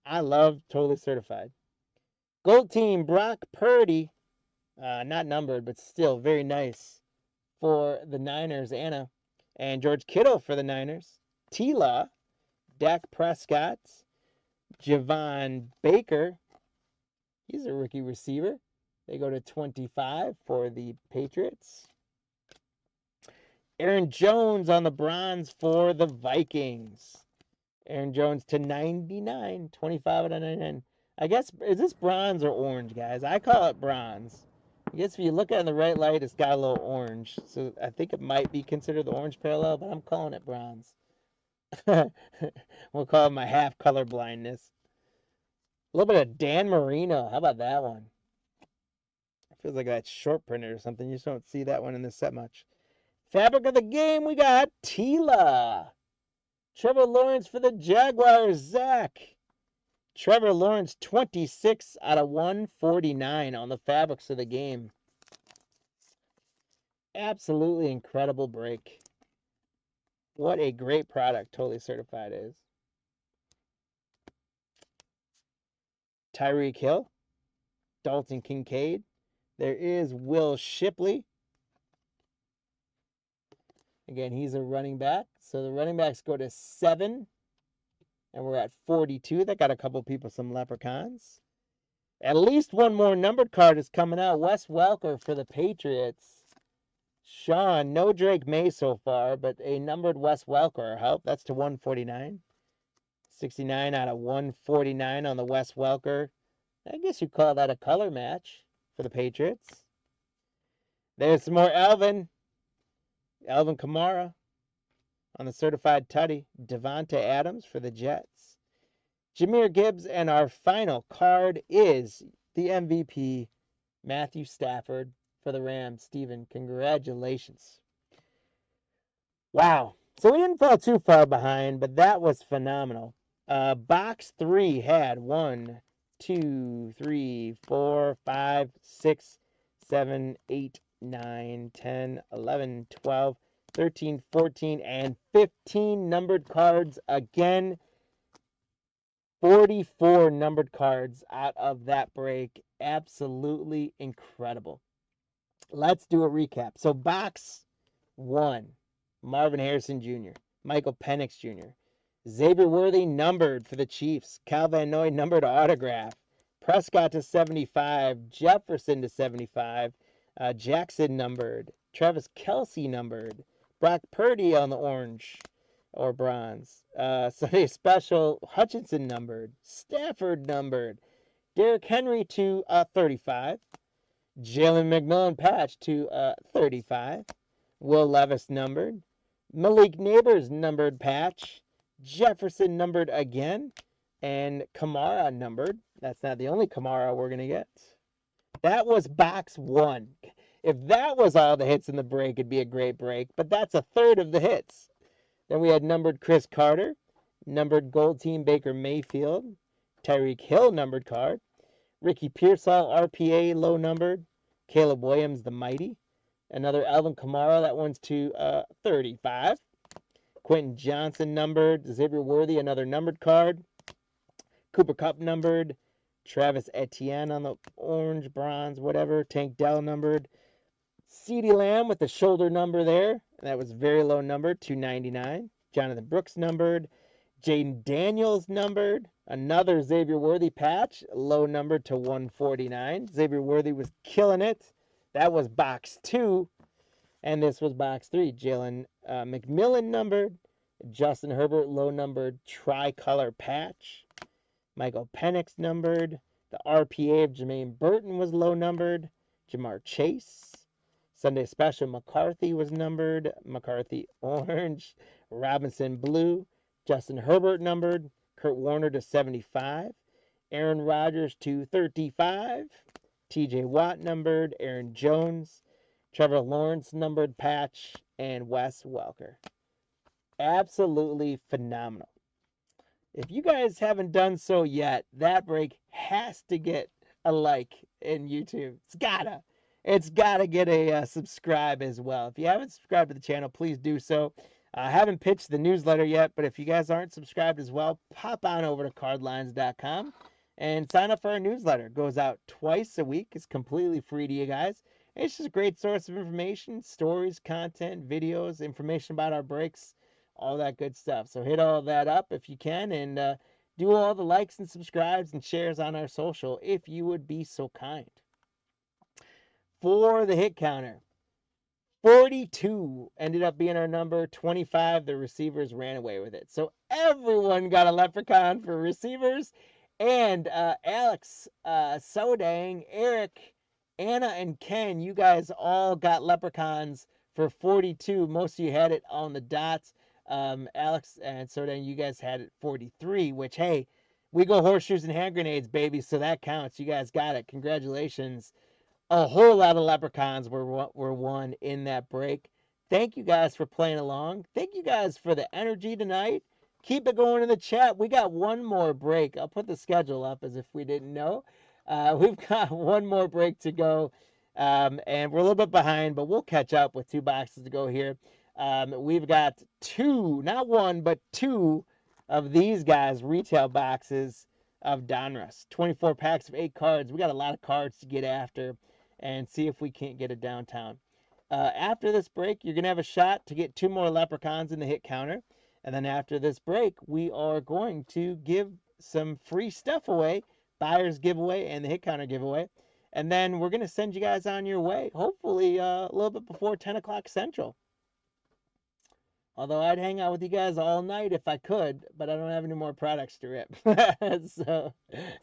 [SPEAKER 1] I love Totally Certified. Gold team, Brock Purdy. Not numbered, but still very nice for the Niners, Anna. And George Kittle for the Niners. T-Law. Dak Prescott. Javon Baker. He's a rookie receiver. They go to 25 for the Patriots. Aaron Jones on the bronze for the Vikings. Aaron Jones to 99, 25 out of 99. I guess, is this bronze or orange, guys? I call it bronze. I guess if you look at it in the right light, it's got a little orange. So I think it might be considered the orange parallel, but I'm calling it bronze. We'll call it my half color blindness. A little bit of Dan Marino. How about that one? It feels like that's short printed or something. You just don't see that one in this set much. Fabric of the game, we got Tila. Trevor Lawrence for the Jaguars, Zach. Trevor Lawrence, 26 out of 149 on the fabrics of the game. Absolutely incredible break. What a great product Totally Certified is. Tyreek Hill, Dalton Kincaid. There is Will Shipley. Again, he's a running back. So the running backs go to 7. And we're at 42. That got a couple people some leprechauns. At least one more numbered card is coming out. Wes Welker for the Patriots. Sean, no Drake May so far, but a numbered Wes Welker. Help. That's to 149. 69 out of 149 on the Wes Welker. I guess you call that a color match for the Patriots. There's some more Alvin Kamara on the certified tutty. Devonta Adams for the Jets. Jahmyr Gibbs, and our final card is the MVP, Matthew Stafford for the Rams. Steven, congratulations. Wow. So we didn't fall too far behind, but that was phenomenal. Box 3 had 1, 2, 3, 4, 5, 6, 7, 8, 9, 10, 11, 12, 13, 14, and 15 numbered cards. Again, 44 numbered cards out of that break. Absolutely incredible. Let's do a recap. So box 1, Marvin Harrison Jr., Michael Penix Jr., Xavier Worthy numbered for the Chiefs, Cal Van Noy numbered autograph, Prescott to 75, Jefferson to 75, Jackson numbered, Travis Kelce numbered, Brock Purdy on the orange or bronze, Sunday Special, Hutchinson numbered, Stafford numbered, Derrick Henry to 35, Jalen McMillan patch to 35, Will Levis numbered, Malik Neighbors numbered patch, Jefferson numbered again, and Kamara numbered. That's not the only Kamara we're going to get. That was box 1. If that was all the hits in the break, it'd be a great break, but that's a third of the hits. Then we had numbered Chris Carter, numbered Gold Team Baker Mayfield, Tyreek Hill numbered card, Ricky Pearsall RPA low numbered, Caleb Williams the Mighty, another Alvin Kamara, that one's to 35. Quentin Johnson numbered, Xavier Worthy, another numbered card, Cooper Kupp numbered, Travis Etienne on the orange, bronze, whatever, Tank Dell numbered, CeeDee Lamb with the shoulder number there, that was very low numbered, 299. Jonathan Brooks numbered, Jaden Daniels numbered, another Xavier Worthy patch, low number to 149. Xavier Worthy was killing it. That was box 2. And this was box 3. Jalen McMillan numbered. Justin Herbert low numbered tricolor patch. Michael Penix numbered. The RPA of Jermaine Burton was low numbered. Jamar Chase. Sunday Special McCarthy was numbered. McCarthy orange. Robinson blue. Justin Herbert numbered. Kurt Warner to 75. Aaron Rodgers to 35. TJ Watt numbered. Aaron Jones. Trevor Lawrence numbered patch, and Wes Welker. Absolutely phenomenal. If you guys haven't done so yet, that break has to get a like in YouTube. It's gotta get a subscribe as well. If you haven't subscribed to the channel, please do so. I haven't pitched the newsletter yet, but if you guys aren't subscribed as well, pop on over to cardlines.com and sign up for our newsletter. It goes out twice a week. It's completely free to you guys. It's just a great source of information, stories, content, videos, information about our breaks, all that good stuff. So hit all that up if you can, and do all the likes and subscribes and shares on our social if you would be so kind. For the hit counter, 42 ended up being our number. 25, the receivers ran away with it. So everyone got a leprechaun for receivers. And Alex, Sodang, Eric, Anna, and Ken, you guys all got leprechauns for 42. Most of you had it on the dots. Alex and Sodang, you guys had it 43, which, hey, we go horseshoes and hand grenades, baby, so that counts. You guys got it. Congratulations. A whole lot of leprechauns were won in that break. Thank you guys for playing along. Thank you guys for the energy tonight. Keep it going in the chat. We got one more break. I'll put the schedule up as if we didn't know. We've got one more break to go, and we're a little bit behind, but we'll catch up with 2 boxes to go here. We've got 2, not 1, but 2 of these guys' retail boxes of Donruss. 24 packs of 8 cards. We got a lot of cards to get after and see if we can't get it downtown. After this break, you're going to have a shot to get 2 more leprechauns in the hit counter. And then after this break, we are going to give some free stuff away, buyer's giveaway and the hit counter giveaway. And then we're going to send you guys on your way, hopefully a little bit before 10 o'clock Central. Although I'd hang out with you guys all night if I could, but I don't have any more products to rip. so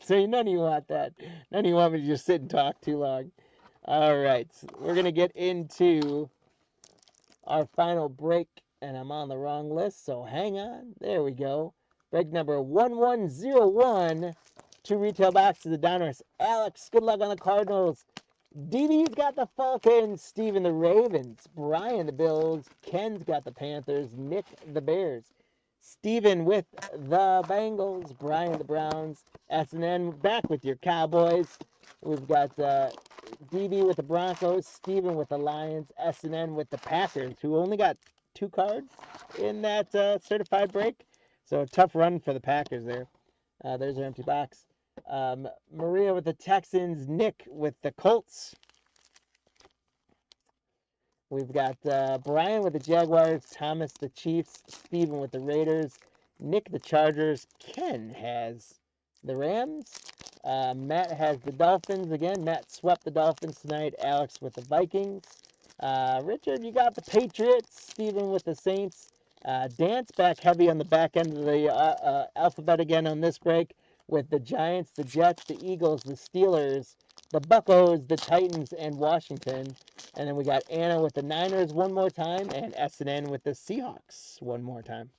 [SPEAKER 1] none of you want that. None of you want me to just sit and talk too long. All right, so we're going to get into our final break, and I'm on the wrong list, so hang on. There we go. Break number 1101. 2 retail boxes of Donruss. Alex, good luck on the Cardinals. DB's got the Falcons, Steven the Ravens, Brian the Bills, Ken's got the Panthers, Nick the Bears, Steven with the Bengals, Brian the Browns, S&N back with your Cowboys. We've got DB with the Broncos, Steven with the Lions, S&N with the Packers, who only got 2 cards in that certified break. So a tough run for the Packers there. There's our empty box. Maria with the Texans, Nick with the Colts. We've got Brian with the Jaguars, Thomas the Chiefs, Steven with the Raiders, Nick the Chargers, Ken has the Rams, Matt has the Dolphins again. Matt swept the Dolphins tonight. Alex with the Vikings. Richard, you got the Patriots. Steven with the Saints. Dance back heavy on the back end of the alphabet again on this break, with the Giants, the Jets, the Eagles, the Steelers, the Buccos, the Titans, and Washington. And then we got Anna with the Niners one more time, and S&N with the Seahawks one more time.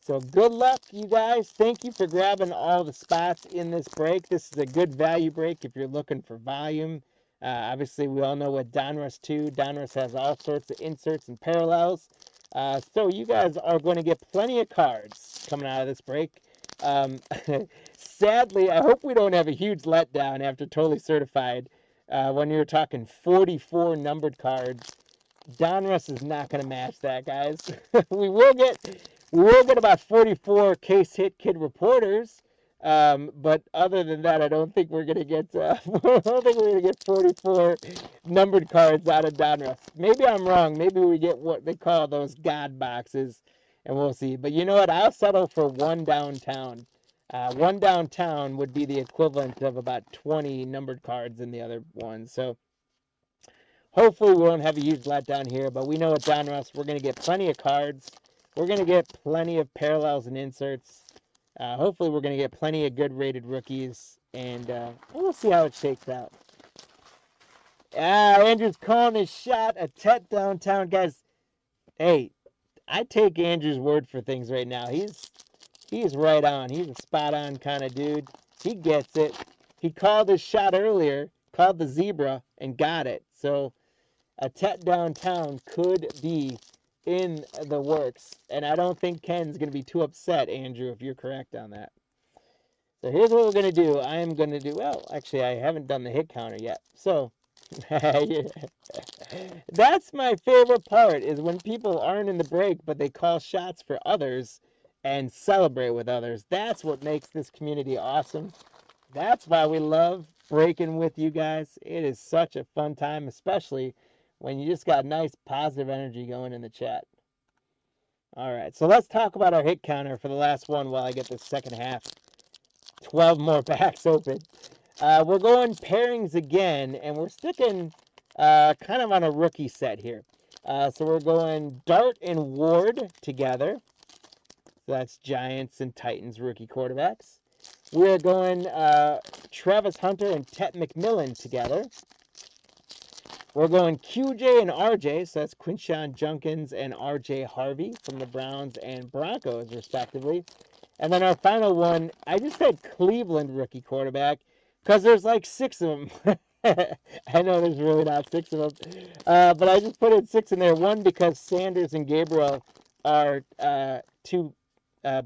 [SPEAKER 1] So good luck, you guys. Thank you for grabbing all the spots in this break. This is a good value break if you're looking for volume. Obviously, we all know what Donruss 2. Donruss has all sorts of inserts and parallels. So you guys are going to get plenty of cards coming out of this break. Sadly, I hope we don't have a huge letdown after Totally Certified. When you're talking 44 numbered cards, Donruss is not going to match that, guys. we will get about 44 case hit kid reporters, but other than that, I don't think we're going to get. I don't think we're going to get 44 numbered cards out of Donruss. Maybe I'm wrong. Maybe we get what they call those God boxes, and we'll see. But you know what? I'll settle for 1 downtown. 1 downtown would be the equivalent of about 20 numbered cards in the other one. So hopefully we won't have a huge letdown here. But we know at Donruss we're going to get plenty of cards. We're going to get plenty of parallels and inserts. Hopefully we're going to get plenty of good rated rookies. And we'll see how it shakes out. Andrew's calling his shot. A Tet downtown. Guys, hey, I take Andrew's word for things right now. He's right on. He's a spot on kind of dude. He gets it. He called his shot earlier, called the zebra, and got it. So a Tet downtown could be in the works. And I don't think Ken's going to be too upset, Andrew, if you're correct on that. So here's what we're going to do. I am going to do, well, actually, I haven't done the hit counter yet. So that's my favorite part, is when people aren't in the break, but they call shots for others and celebrate with others. That's what makes this community awesome. That's why we love breaking with you guys. It is such a fun time, especially when you just got nice positive energy going in the chat. All right, so let's talk about our hit counter for the last one while I get this second half. 12 more packs open. We're going pairings again, and we're sticking kind of on a rookie set here. So we're going Dart and Ward together. So that's Giants and Titans rookie quarterbacks. We're going Travis Hunter and Tet McMillan together. We're going QJ and RJ, so that's Quinshawn Junkins and RJ Harvey from the Browns and Broncos, respectively. And then our final one, I just had Cleveland rookie quarterback because there's like 6 of them. I know there's really not 6 of them, but I just put in 6 in there. One, because Sanders and Gabriel are too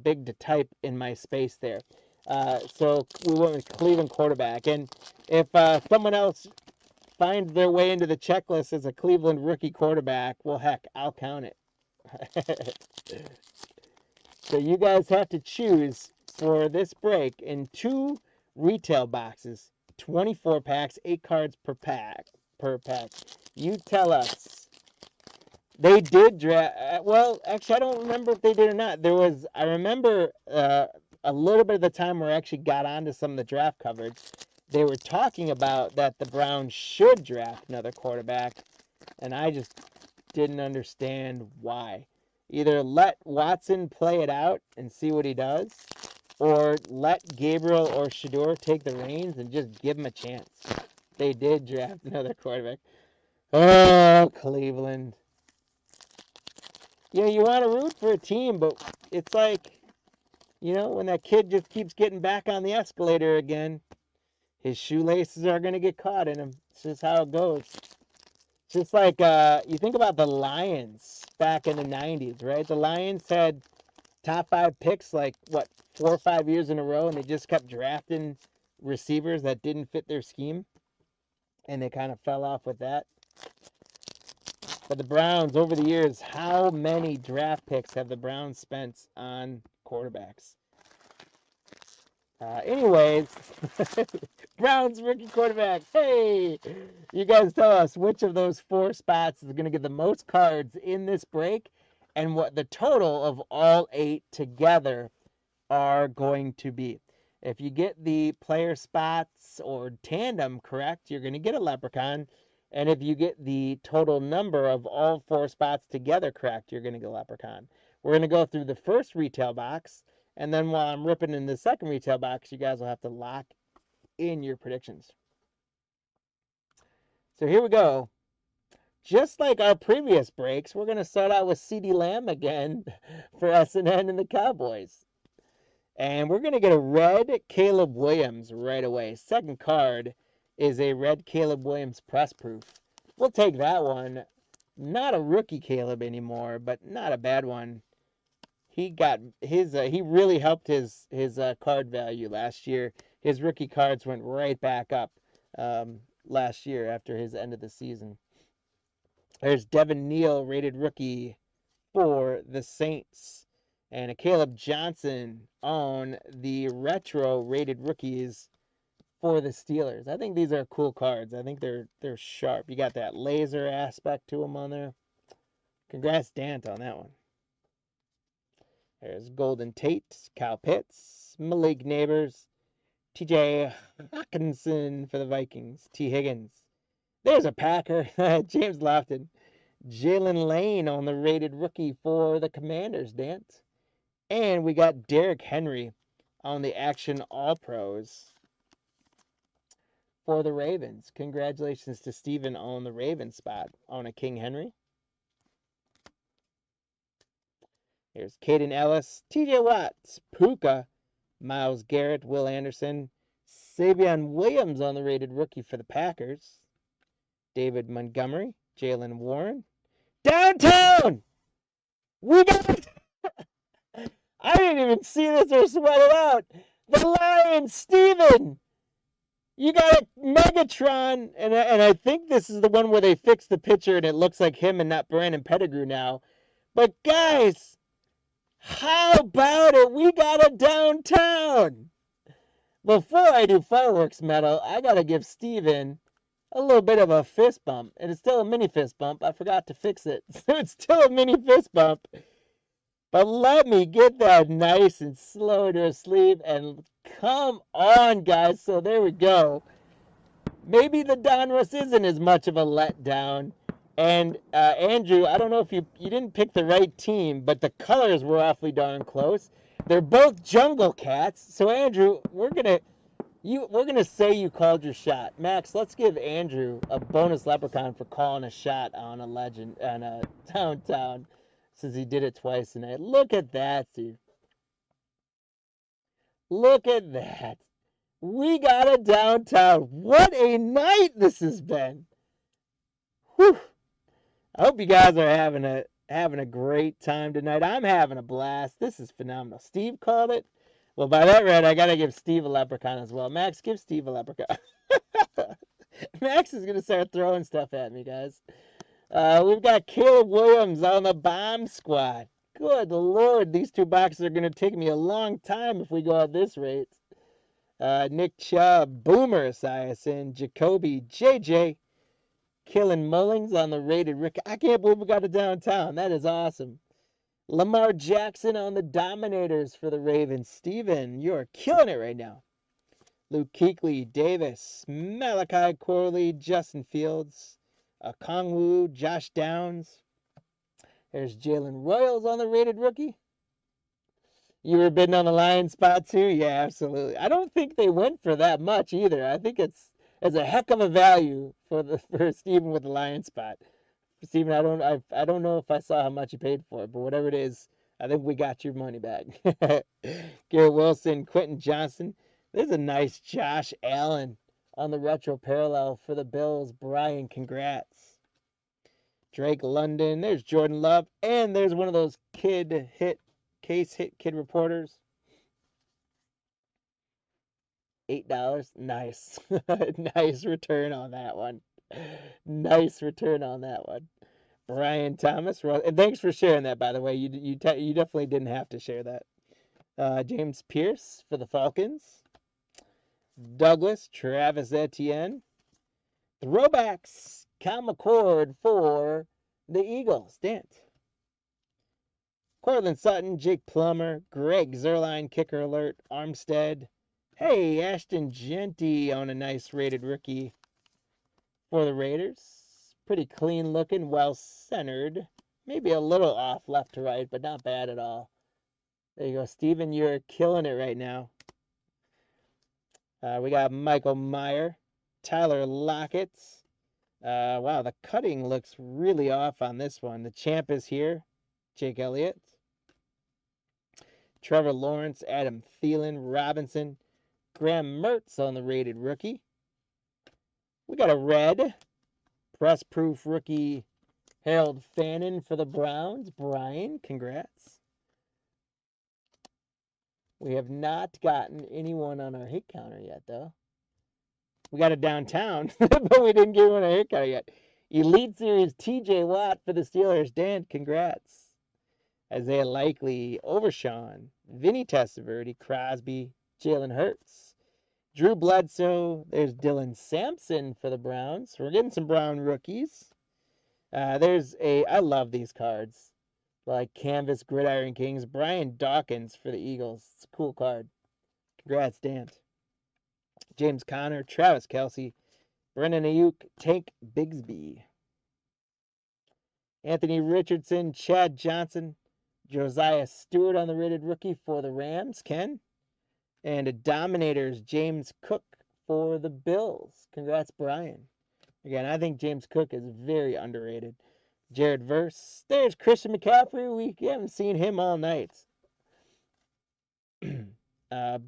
[SPEAKER 1] big to type in my space there. So we went with Cleveland quarterback. And if someone else finds their way into the checklist as a Cleveland rookie quarterback, well, heck, I'll count it. So you guys have to choose for this break in 2 retail boxes, 24 packs, 8 cards per pack. You tell us. They did draft. Well, actually, I don't remember if they did or not. I remember a little bit of the time where I actually got onto some of the draft coverage. They were talking about that the Browns should draft another quarterback, and I just didn't understand why. Either let Watson play it out and see what he does, or let Gabriel or Shador take the reins and just give him a chance. They did draft another quarterback. Oh, Cleveland. You want to root for a team, but it's like, when that kid just keeps getting back on the escalator again, his shoelaces are going to get caught in him. It's just how it goes. Just like you think about the Lions back in the 90s, right? The Lions had top 5 picks like, 4 or 5 years in a row, and they just kept drafting receivers that didn't fit their scheme, and they kind of fell off with that. But the Browns, over the years, how many draft picks have the Browns spent on quarterbacks? Anyways, Browns rookie quarterback. Hey, you guys tell us which of those 4 spots is going to get the most cards in this break, and what the total of all 8 together are going to be. If you get the player spots or tandem correct, you're going to get a leprechaun. And if you get the total number of all 4 spots together correct, you're going to get a leprechaun. We're going to go through the first retail box, and then while I'm ripping in the second retail box, you guys will have to lock in your predictions. So here we go. Just like our previous breaks, we're going to start out with CeeDee Lamb again for SNN and the Cowboys. And we're going to get a red Caleb Williams right away. Second card is a red Caleb Williams press proof. We'll take that one. Not a rookie Caleb anymore, but not a bad one. He got his. He really helped his card value last year. His rookie cards went right back up last year after his end of the season. There's Devin Neal, rated rookie for the Saints, and a Caleb Johnson on the retro rated rookies for the Steelers. I think these are cool cards. I think they're sharp. You got that laser aspect to them on there. Congrats, Dant, on that one. There's Golden Tate, Kyle Pitts, Malik Neighbors, TJ Hawkinson for the Vikings, T. Higgins. There's a Packer, James Lofton. Jalen Lane on the rated rookie for the Commanders, Dant. And we got Derrick Henry on the Action All-Pros for the Ravens. Congratulations to Steven on the Ravens spot on a King Henry. Here's Caden Ellis, TJ Watt, Puka, Myles Garrett, Will Anderson, Savion Williams on the rated rookie for the Packers, David Montgomery, Jalen Warren. Downtown! We got it! I didn't even see this or sweat it out. The Lions, Steven! You got a Megatron, and I think this is the one where they fixed the picture and it looks like him and not Brandon Pettigrew now. But guys, how about it? We got a downtown! Before I do fireworks medal, I gotta give Steven a little bit of a fist bump. And it's still a mini fist bump. I forgot to fix it. So it's still a mini fist bump. But let me get that nice and slow to a sleeve. And come on, guys. So there we go. maybe the Donruss isn't as much of a letdown. And Andrew, I don't know if you didn't pick the right team, but the colors were awfully darn close. They're both jungle cats. So Andrew, we're gonna say you called your shot. Max, let's give Andrew a bonus leprechaun for calling a shot on a legend on a downtown, since he did it twice tonight. Look at that, Steve. Look at that. We got a downtown. What a night this has been. Whew. I hope you guys are having a great time tonight. I'm having a blast. This is phenomenal. Steve called it. Well, by that red, I gotta give Steve a leprechaun as well. Max, give Steve a leprechaun. Max is gonna start throwing stuff at me, guys. We've got Caleb Williams on the bomb squad. Good Lord, these two boxes are gonna take me a long time if we go at this rate. Nick Chubb, Boomer Esiason, Jacoby, JJ, Killing Mullings on the rated Rick. I can't believe we got it downtown. That is awesome. Lamar Jackson on the Dominators for the Ravens. Steven, you're killing it right now. Luke Kuechly, Davis, Malachi Corley, Justin Fields, Kongwu, Josh Downs. There's Jalen Royals on the rated rookie. You were bidding on the Lions spot too? Yeah, absolutely. I don't think they went for that much either. I think it's a heck of a value for Steven with the Lions spot. Steven, I don't know if I saw how much you paid for it, but whatever it is, I think we got your money back. Garrett Wilson, Quentin Johnson. There's a nice Josh Allen on the retro parallel for the Bills. Brian, congrats. Drake London. There's Jordan Love, and there's one of those kid reporters. $8. Nice. Nice return on that one. Nice return on that one. Brian Thomas. And thanks for sharing that, by the way. You definitely didn't have to share that. James Pierce for the Falcons. Douglas, Travis Etienne. Throwbacks, Cal McCord for the Eagles. Dant. Cortland Sutton, Jake Plummer, Greg Zerline, kicker alert, Armstead. Hey, Ashton Genty on a nice rated rookie for the Raiders. Pretty clean looking, well centered. Maybe a little off left to right, but not bad at all. There you go, Steven. You're killing it right now. We got Michael Meyer, Tyler Lockett. Wow, the cutting looks really off on this one. The champ is here. Jake Elliott. Trevor Lawrence, Adam Thielen, Robinson, Graham Mertz on the rated rookie. We got a red press-proof rookie, Harold Fannin for the Browns. Brian, congrats. We have not gotten anyone on our hit counter yet, though. We got it downtown, but we didn't get one on our hit counter yet. Elite Series TJ Watt for the Steelers. Dan, congrats. Isaiah Likely, Overshawn, Vinny Testaverde, Crosby, Jalen Hurts, Drew Bledsoe. There's Dylan Sampson for the Browns. We're getting some Brown rookies. I love these cards. Like Canvas Gridiron Kings. Brian Dawkins for the Eagles. It's a cool card. Congrats, Dan. James Conner, Travis Kelce, Brendan Ayuk, Tank Bigsby. Anthony Richardson, Chad Johnson, Josiah Stewart on the rated rookie for the Rams, Ken. And a Dominators, James Cook for the Bills. Congrats, Brian. Again, I think James Cook is very underrated. Jared Verse. There's Christian McCaffrey. We haven't seen him all night.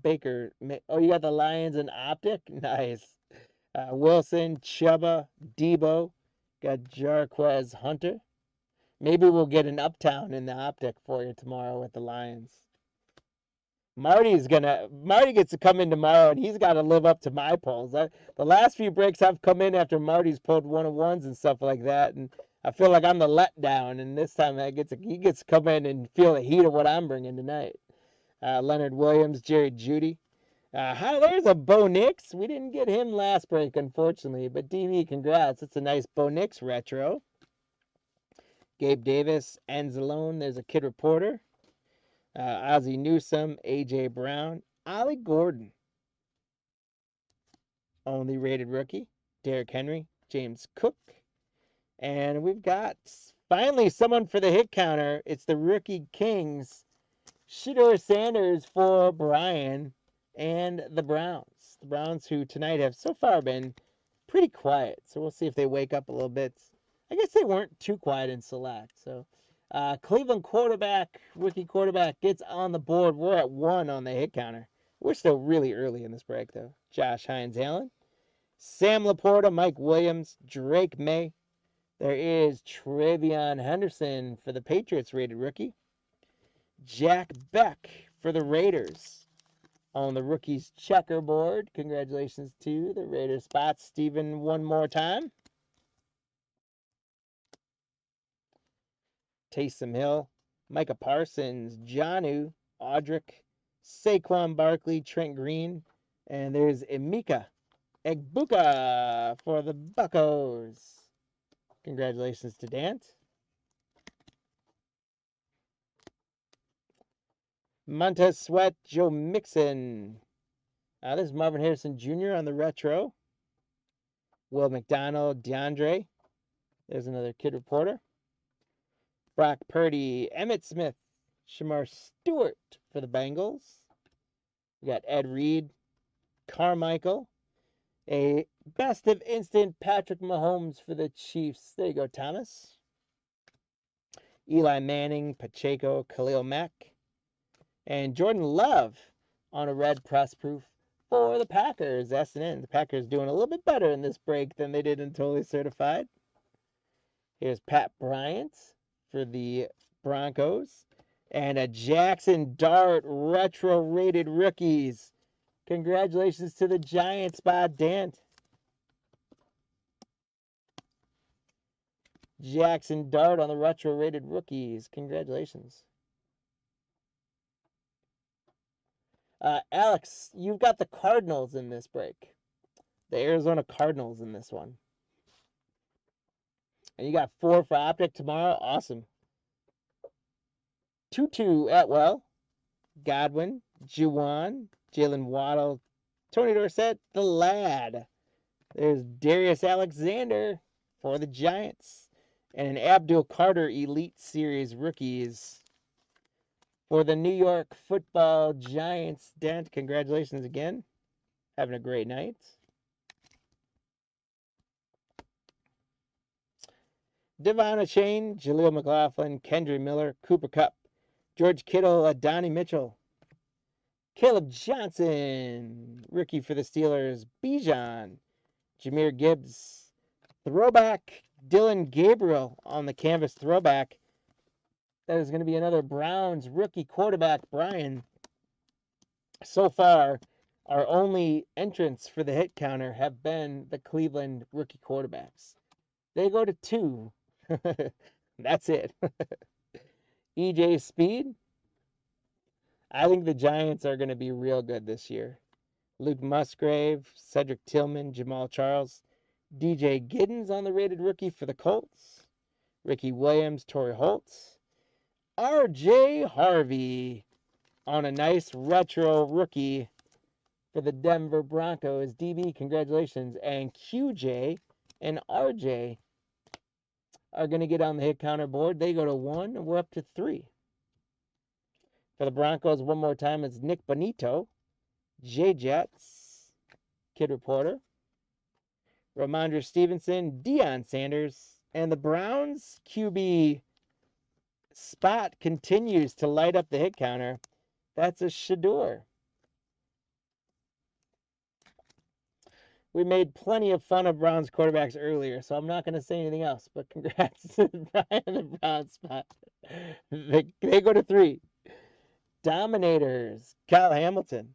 [SPEAKER 1] Baker. Oh, you got the Lions and Optic? Nice. Wilson, Chuba, Debo. Got Jarquez Hunter. Maybe we'll get an Uptown in the Optic for you tomorrow with the Lions. Marty gets to come in tomorrow, and he's got to live up to my polls. The last few breaks I've come in after Marty's pulled 1-on-1s and stuff like that, and I feel like I'm the letdown, and this time he gets to come in and feel the heat of what I'm bringing tonight. Leonard Williams, Jerry Jeudy. There's a Bo Nix. We didn't get him last break, unfortunately, but DB, congrats. It's a nice Bo Nix retro. Gabe Davis, Anzalone. There's a Kid Reporter. Ozzie Newsome, A.J. Brown. Ollie Gordon. Only rated rookie. Derrick Henry, James Cook. And we've got finally someone for the hit counter. It's the Rookie Kings, Shedeur Sanders for Brian and the Browns. The Browns, who tonight have so far been pretty quiet. So we'll see if they wake up a little bit. I guess they weren't too quiet in select. So Cleveland quarterback, rookie quarterback, gets on the board. We're at 1 on the hit counter. We're still really early in this break, though. Josh Hines-Allen, Sam Laporta, Mike Williams, Drake May. There is Travion Henderson for the Patriots, rated rookie. Jack Beck for the Raiders on the rookies checkerboard. Congratulations to the Raiders spot. Steven, one more time. Taysom Hill, Micah Parsons, Jonnu, Audric, Saquon Barkley, Trent Green, and there's Emeka Egbuka for the Buccos. Congratulations to Dant. Montez Sweat, Joe Mixon. There's Marvin Harrison Jr. on the retro. Will McDonald, DeAndre. There's another kid reporter. Brock Purdy, Emmitt Smith, Shamar Stewart for the Bengals. We got Ed Reed, Carmichael. A best of instant Patrick Mahomes for the Chiefs. There you go, Thomas. Eli Manning, Pacheco, Khalil Mack. And Jordan Love on a red press proof for the Packers. S&N. The Packers doing a little bit better in this break than they did in Totally Certified. Here's Pat Bryant for the Broncos. And a Jackson Dart retro rated rookies. Congratulations to the Giants by Dant. Jackson Dart on the retro rated rookies. Congratulations. Alex, you've got the Cardinals in this break. The Arizona Cardinals in this one. And you got 4 for Optic tomorrow. Awesome. Tutu Atwell, Godwin, Juwan, Jalen Waddle, Tony Dorsett, the lad. There's Darius Alexander for the Giants. And an Abdul Carter Elite Series rookies for the New York Football Giants. Dent, congratulations again. Having a great night. Devon Achane, Jaleel McLaughlin, Kendry Miller, Cooper Kupp, George Kittle, Adonai Mitchell, Caleb Johnson, rookie for the Steelers, Bijan, Jahmyr Gibbs, throwback, Dylan Gabriel on the canvas throwback. That is going to be another Browns rookie quarterback, Brian. So far, our only entrants for the hit counter have been the Cleveland rookie quarterbacks. They go to 2. That's it. EJ Speed. I think the Giants are going to be real good this year. Luke Musgrave, Cedric Tillman, Jamal Charles, DJ Giddens on the rated rookie for the Colts. Ricky Williams, Torrey Holtz. RJ Harvey on a nice retro rookie for the Denver Broncos. DB, congratulations. And QJ and RJ are going to get on the hit counter board. They go to 1, and we're up to 3. For the Broncos, one more time, it's Nick Bonito, J-Jets, Kid Reporter, Ramondre Stevenson, Deion Sanders, and the Browns QB spot continues to light up the hit counter. That's a Shedeur. We made plenty of fun of Browns quarterbacks earlier, so I'm not going to say anything else, but congrats to Brian and the Browns spot. They go to 3. Dominators, Kyle Hamilton,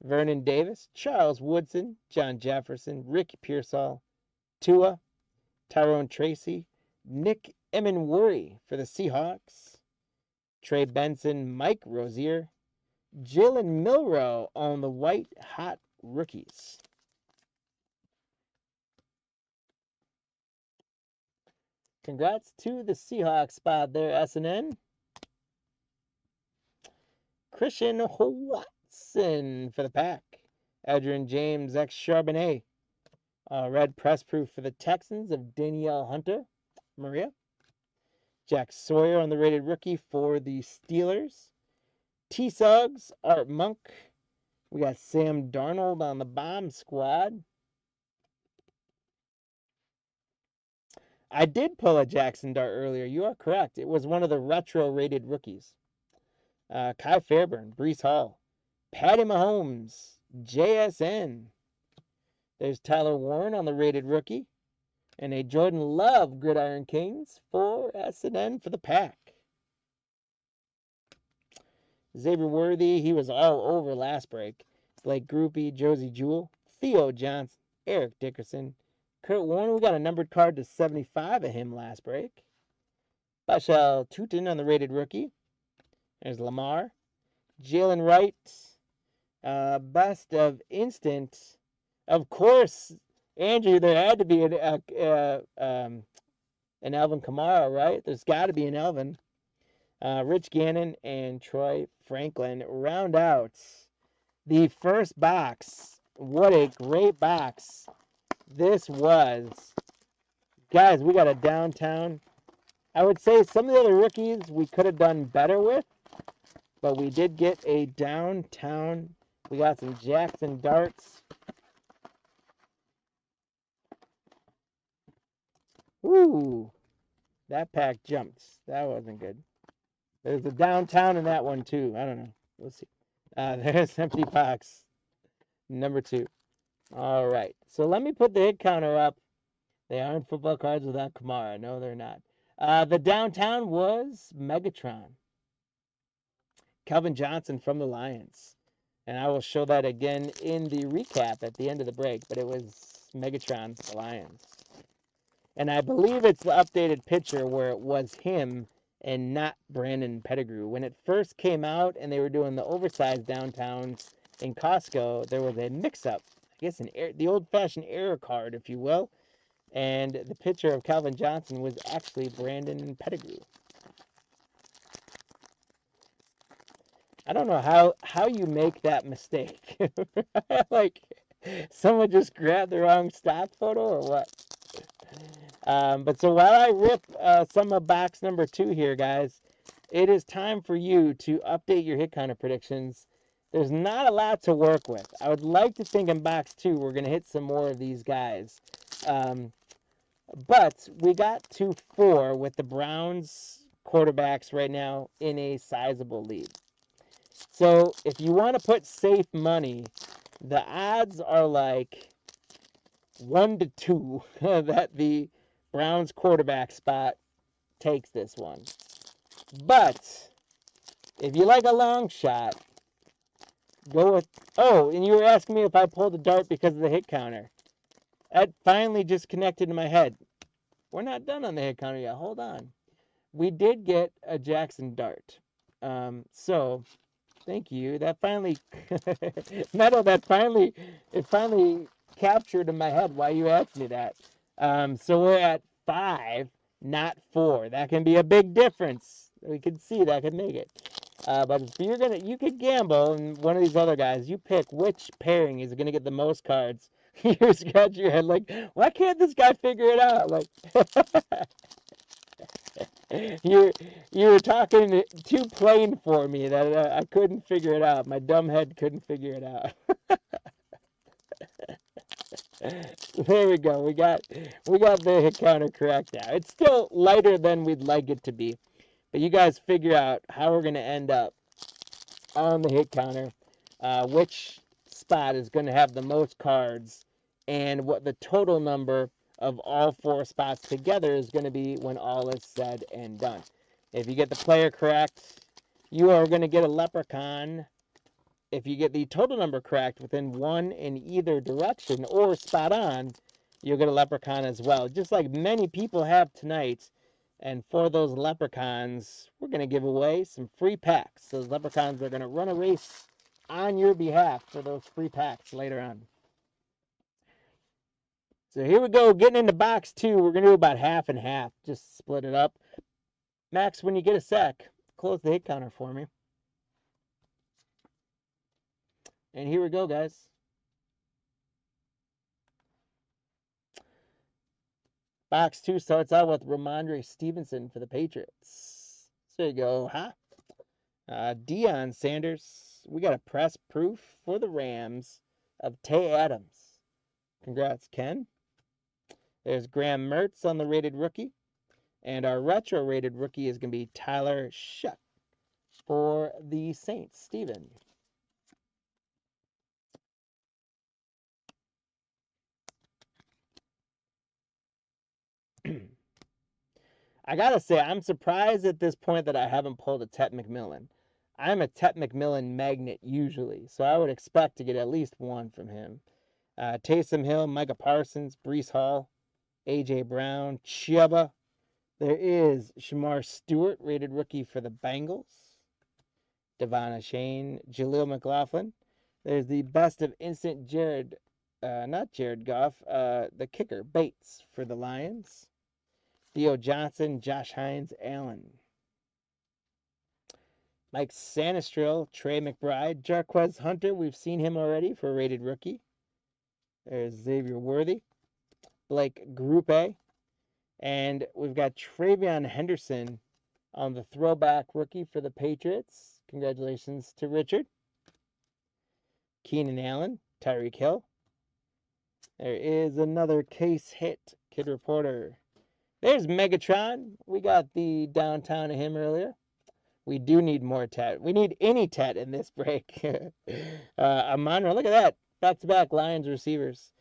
[SPEAKER 1] Vernon Davis, Charles Woodson, John Jefferson, Rick Pearsall, Tua, Tyrone Tracy, Nick Emenworry for the Seahawks, Trey Benson, Mike Rozier, Jalen Milroe on the white hot rookies. Congrats to the Seahawks spot there, S&N. Christian Watson for the Pack. Adrian James, X Charbonnet Red press proof for the Texans of Danielle Hunter, Maria. Jack Sawyer on the rated rookie for the Steelers. T. Suggs, Art Monk. We got Sam Darnold on the bomb squad. I did pull a Jackson Dart earlier. You are correct. It was one of the retro rated rookies. Kai Fairburn, Brees Hall, Patty Mahomes, JSN. There's Tyler Warren on the rated rookie. And a Jordan Love Gridiron Kings for S&N for the pack. Xavier Worthy, he was all over last break. Blake Groupie, Josie Jewell, Theo Johnson, Eric Dickerson, Kurt Warner. We got a numbered card to 75 of him last break. Bashal Tutin on the rated rookie. There's Lamar. Jalen Wright. Best of instant. Of course, Andrew, there had to be an Alvin Kamara, right? There's got to be an Alvin. Rich Gannon and Troy Franklin round out the first box. What a great box this was. Guys, we got a downtown. I would say some of the other rookies we could have done better with, but we did get a downtown. We got some Jackson Darts. Ooh, that pack jumped. That wasn't good. There's a downtown in that one too. I don't know. We'll see. There's empty box number 2. All right. So let me put the hit counter up. They aren't football cards without Kamara. No, they're not. The downtown was Megatron. Calvin Johnson from the Lions. And I will show that again in the recap at the end of the break. But it was Megatron, the Lions. And I believe it's the updated picture where it was him and not Brandon Pettigrew. When it first came out and they were doing the oversized downtowns in Costco, there was a mix-up. I guess the old-fashioned error card, if you will. And the picture of Calvin Johnson was actually Brandon Pettigrew. I don't know how you make that mistake. Like, someone just grabbed the wrong stock photo or what? But so while I rip some of box number 2 here, guys, it is time for you to update your hit counter predictions. There's not a lot to work with. I would like to think in box 2 we're going to hit some more of these guys. But we got to 4 with the Browns quarterbacks right now in a sizable lead. So if you want to put safe money, the odds are like 1 to 2 that the Browns quarterback spot takes this one. But if you like a long shot, go with... Oh, and you were asking me if I pulled a dart because of the hit counter. That finally just connected to my head. We're not done on the hit counter yet. Hold on. We did get a Jackson Dart. So, thank you. That finally... Metal, it finally captured in my head why you asked me that. So we're at 5, not 4. That can be a big difference. We can see that could make it. But if you could gamble, and one of these other guys, you pick which pairing is gonna get the most cards. You scratch your head like, why can't this guy figure it out? Like, you were talking too plain for me that I couldn't figure it out. My dumb head couldn't figure it out. There we go. We got the hit counter correct now. It's still lighter than we'd like it to be, but you guys figure out how we're gonna end up on the hit counter, which spot is going to have the most cards, and what the total number of all 4 spots together is going to be when all is said and done. If you get the player correct, you are going to get a leprechaun. If you get the total number correct within 1 in either direction or spot on, you'll get a leprechaun as well, just like many people have tonight. And for those leprechauns, we're going to give away some free packs. Those leprechauns are going to run a race on your behalf for those free packs later on. So here we go, getting into box 2. We're going to do about half and half, just split it up. Max, when you get a sec, close the hit counter for me. And here we go, guys. Box 2 starts out with Ramondre Stevenson for the Patriots. So there you go, huh? Deion Sanders. We got a press proof for the Rams of Tay Adams. Congrats, Ken. There's Graham Mertz on the rated rookie. And our retro rated rookie is going to be Tyler Shuck for the Saints. Steven. I got to say, I'm surprised at this point that I haven't pulled a Tet McMillan. I'm a Tet McMillan magnet usually, so I would expect to get at least one from him. Taysom Hill, Micah Parsons, Breece Hall, A.J. Brown, Chuba. There is Shamar Stewart, rated rookie for the Bengals. Devon Shane, Jaleel McLaughlin. There's the best of instant not Jared Goff, the kicker, Bates for the Lions. Theo Johnson, Josh Hines, Allen. Mike Sanistril, Trey McBride, Jarquez Hunter. We've seen him already for a rated rookie. There's Xavier Worthy, Blake Grupe, and we've got Travion Henderson on the throwback rookie for the Patriots. Congratulations to Richard. Keenan Allen, Tyreek Hill. There is another case hit, Kid Reporter. There's Megatron. We got the downtown of him earlier. We do need more tat. We need any tat in this break. Amonra, look at that. Back-to-back Lions receivers.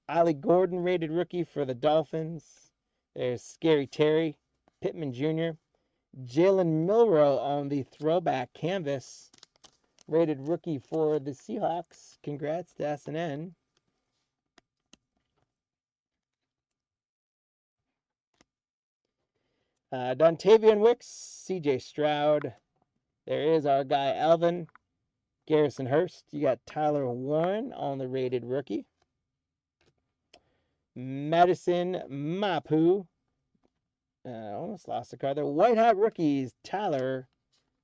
[SPEAKER 1] Ollie Gordon, rated rookie for the Dolphins. There's Scary Terry, Pittman Jr. Jalen Milroe on the throwback canvas. Rated rookie for the Seahawks. Congrats to SNN. Dontavian Wicks, C.J. Stroud. There is our guy Alvin. Garrison Hurst. You got Tyler Warren on the rated rookie. Madison Mapu. Almost lost the card there. White Hot Rookies, Tyler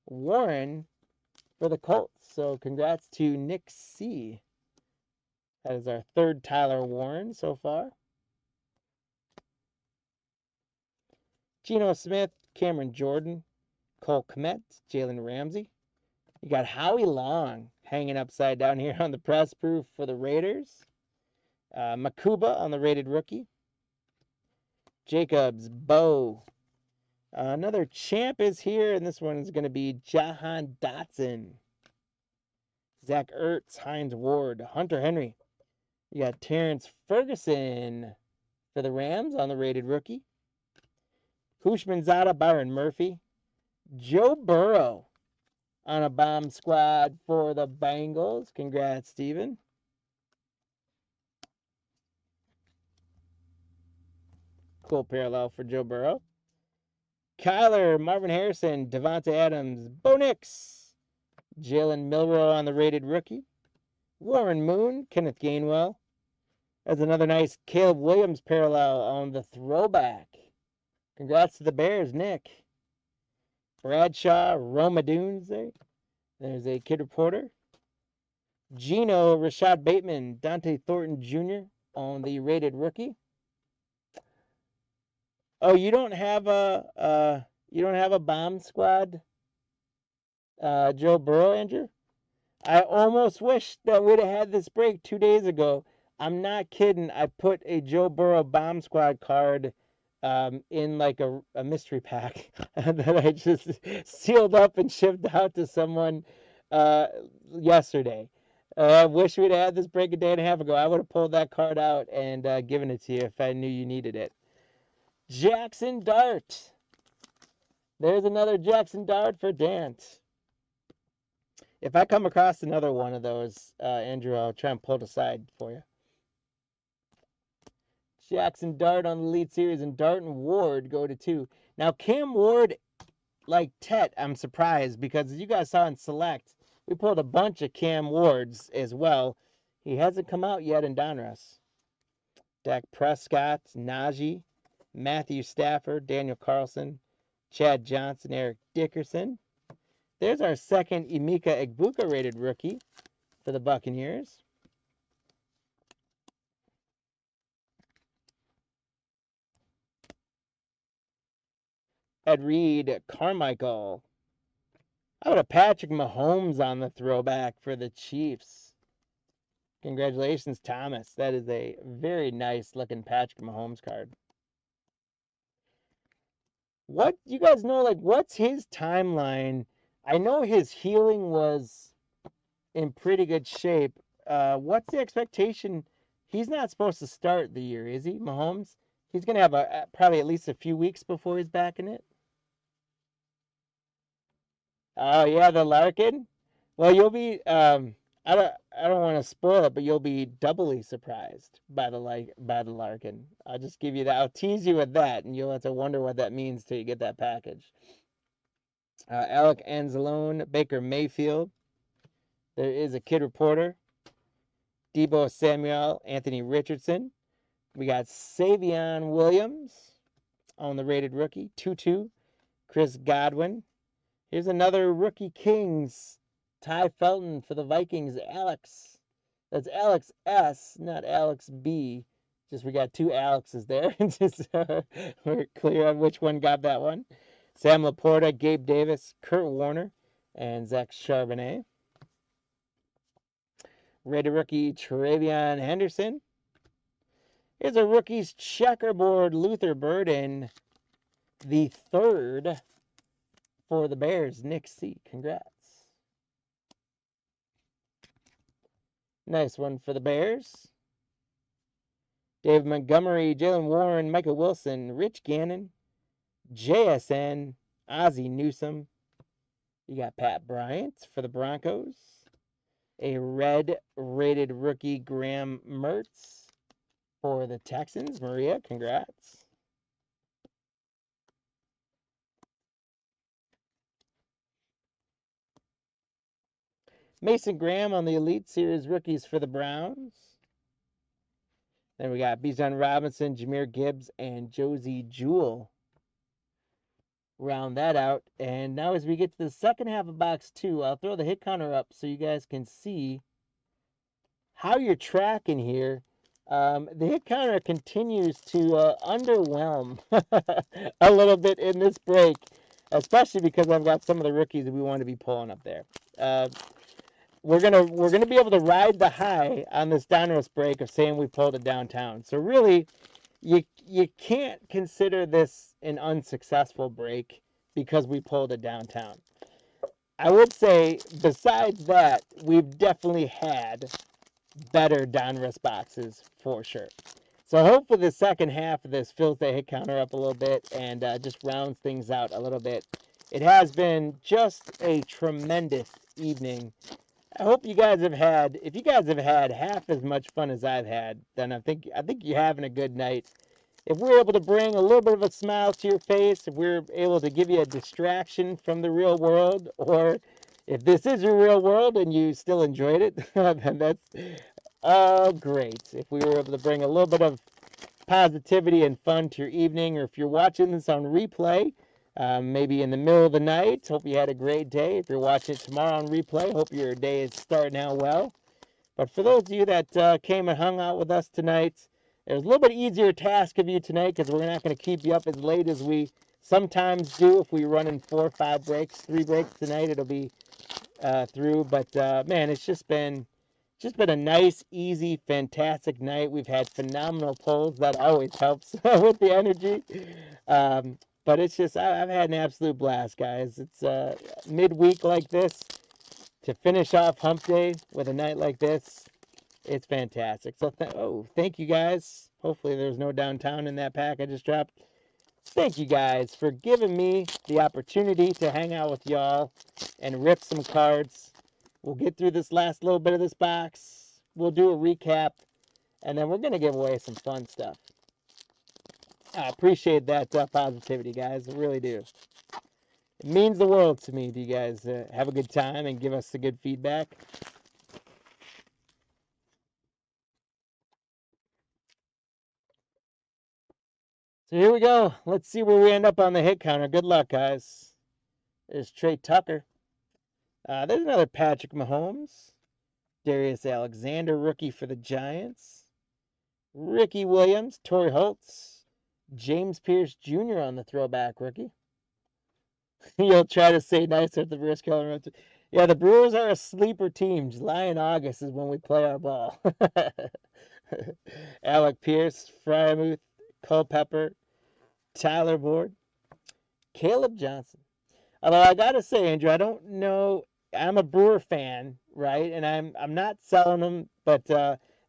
[SPEAKER 1] Warren for the Colts. So congrats to Nick C. That is our third Tyler Warren so far. Geno Smith, Cameron Jordan, Cole Kmet, Jalen Ramsey. You got Howie Long hanging upside down here on the press proof for the Raiders. Makuba on the rated rookie. Jacobs, Bo. Another champ is here, and this one is going to be Jahan Dotson. Zach Ertz, Hines Ward, Hunter Henry. You got Terrence Ferguson for the Rams on the rated rookie. Hushmanzada, Byron Murphy. Joe Burrow on a bomb squad for the Bengals. Congrats, Steven. Cool parallel for Joe Burrow. Kyler, Marvin Harrison, Devontae Adams, Bo Nix, Jalen Milroe on the rated rookie. Warren Moon, Kenneth Gainwell. That's another nice Caleb Williams parallel on the throwback. Congrats to the Bears, Nick. Bradshaw, Roma Dunes there. There's a Kid Reporter. Geno, Rashad Bateman, Dante Thornton Jr. on the rated rookie. Oh, you don't have a bomb squad, Joe Burrow, Andrew? I almost wish that we'd have had this break 2 days ago. I'm not kidding. I put a Joe Burrow bomb squad card in like a mystery pack that I just sealed up and shipped out to someone yesterday. I wish we'd had this break a day and a half ago. I would have pulled that card out and given it to you if I knew you needed it. Jackson Dart. There's another Jackson Dart for Dant. If I come across another one of those, Andrew, I'll try and pull it aside for you. Jackson Dart on the lead series, and Dart and Ward go to 2. Now, Cam Ward, like Tet, I'm surprised because as you guys saw in Select, we pulled a bunch of Cam Wards as well. He hasn't come out yet in Donruss. Dak Prescott, Najee, Matthew Stafford, Daniel Carlson, Chad Johnson, Eric Dickerson. There's our second Emeka Egbuka rated rookie for the Buccaneers. Ed Reed, Carmichael. How about a Patrick Mahomes on the throwback for the Chiefs? Congratulations, Thomas. That is a very nice looking Patrick Mahomes card. What you guys know, like, what's his timeline? I know his healing was in pretty good shape. What's the expectation? He's not supposed to start the year, is he, Mahomes? He's gonna have probably at least a few weeks before he's back in it. Oh yeah, the Larkin. Well, you'll be. I don't want to spoil it, but you'll be doubly surprised by the Larkin. I'll just give you that. I'll tease you with that, and you'll have to wonder what that means till you get that package. Alec Anzalone, Baker Mayfield. There is a kid reporter. Debo Samuel, Anthony Richardson. We got Savion Williams on the rated rookie. 2-2. Chris Godwin. Here's another rookie Kings. Ty Felton for the Vikings. Alex. That's Alex S, not Alex B. Just we got two Alexes there. Just we're clear on which one got that one. Sam Laporta, Gabe Davis, Kurt Warner, and Zach Charbonnet. Rated rookie Travion Henderson. Here's a rookies checkerboard, Luther Burden, the third for the Bears. Nick C. Congrats. Nice one for the Bears. Dave Montgomery, Jalen Warren, Michael Wilson, Rich Gannon, JSN, Ozzie Newsome. You got Pat Bryant for the Broncos. A red rated rookie, Graham Mertz for the Texans. Maria, congrats. Mason Graham on the Elite Series rookies for the Browns. Then we got Bijan Robinson, Jahmyr Gibbs, and Josie Jewell. Round that out. And now as we get to the second half of box 2, I'll throw the hit counter up so you guys can see how you're tracking here. The hit counter continues to underwhelm a little bit in this break, especially because I've got some of the rookies that we want to be pulling up there. We're gonna be able to ride the high on this Donruss break of saying we pulled it downtown. So really, you can't consider this an unsuccessful break because we pulled it downtown. I would say besides that, we've definitely had better Donruss boxes for sure. So hopefully the second half of this fills the hit counter up a little bit and just rounds things out a little bit. It has been just a tremendous evening. I hope you guys have had, if you guys have had half as much fun as I've had, then I think you're having a good night. If we're able to bring a little bit of a smile to your face, if we're able to give you a distraction from the real world, or if this is your real world and you still enjoyed it, then that's great. If we were able to bring a little bit of positivity and fun to your evening, or if you're watching this on replay, maybe in the middle of the night, hope you had a great day. If you're watching it tomorrow on replay, hope your day is starting out well. But for those of you that came and hung out with us tonight, it was a little bit easier task of you tonight because we're not going to keep you up as late as we sometimes do. If we run in 4 or 5 breaks, 3 breaks tonight, it'll be through. But man, it's just been a nice, easy, fantastic night. We've had phenomenal pulls. That always helps with the energy. But it's just, I've had an absolute blast, guys. It's midweek like this to finish off Hump Day with a night like this. It's fantastic. So, thank you guys. Hopefully there's no downtown in that pack I just dropped. Thank you guys for giving me the opportunity to hang out with y'all and rip some cards. We'll get through this last little bit of this box. We'll do a recap, and then we're going to give away some fun stuff. I appreciate that positivity, guys. I really do. It means the world to me if you guys have a good time and give us the good feedback. So here we go. Let's see where we end up on the hit counter. Good luck, guys. There's Trey Tucker. There's another Patrick Mahomes. Darius Alexander, rookie for the Giants. Ricky Williams, Torrey Holtz. James Pierce Jr. on the throwback rookie. You'll try to say nicer at the Brewers Color. Yeah, the Brewers are a sleeper team. July and August is when we play our ball. Alec Pierce, Fryermuth, Culpepper, Tyler Board, Caleb Johnson. Although I gotta say, Andrew, I don't know. I'm a Brewer fan, right? And I'm not selling them, but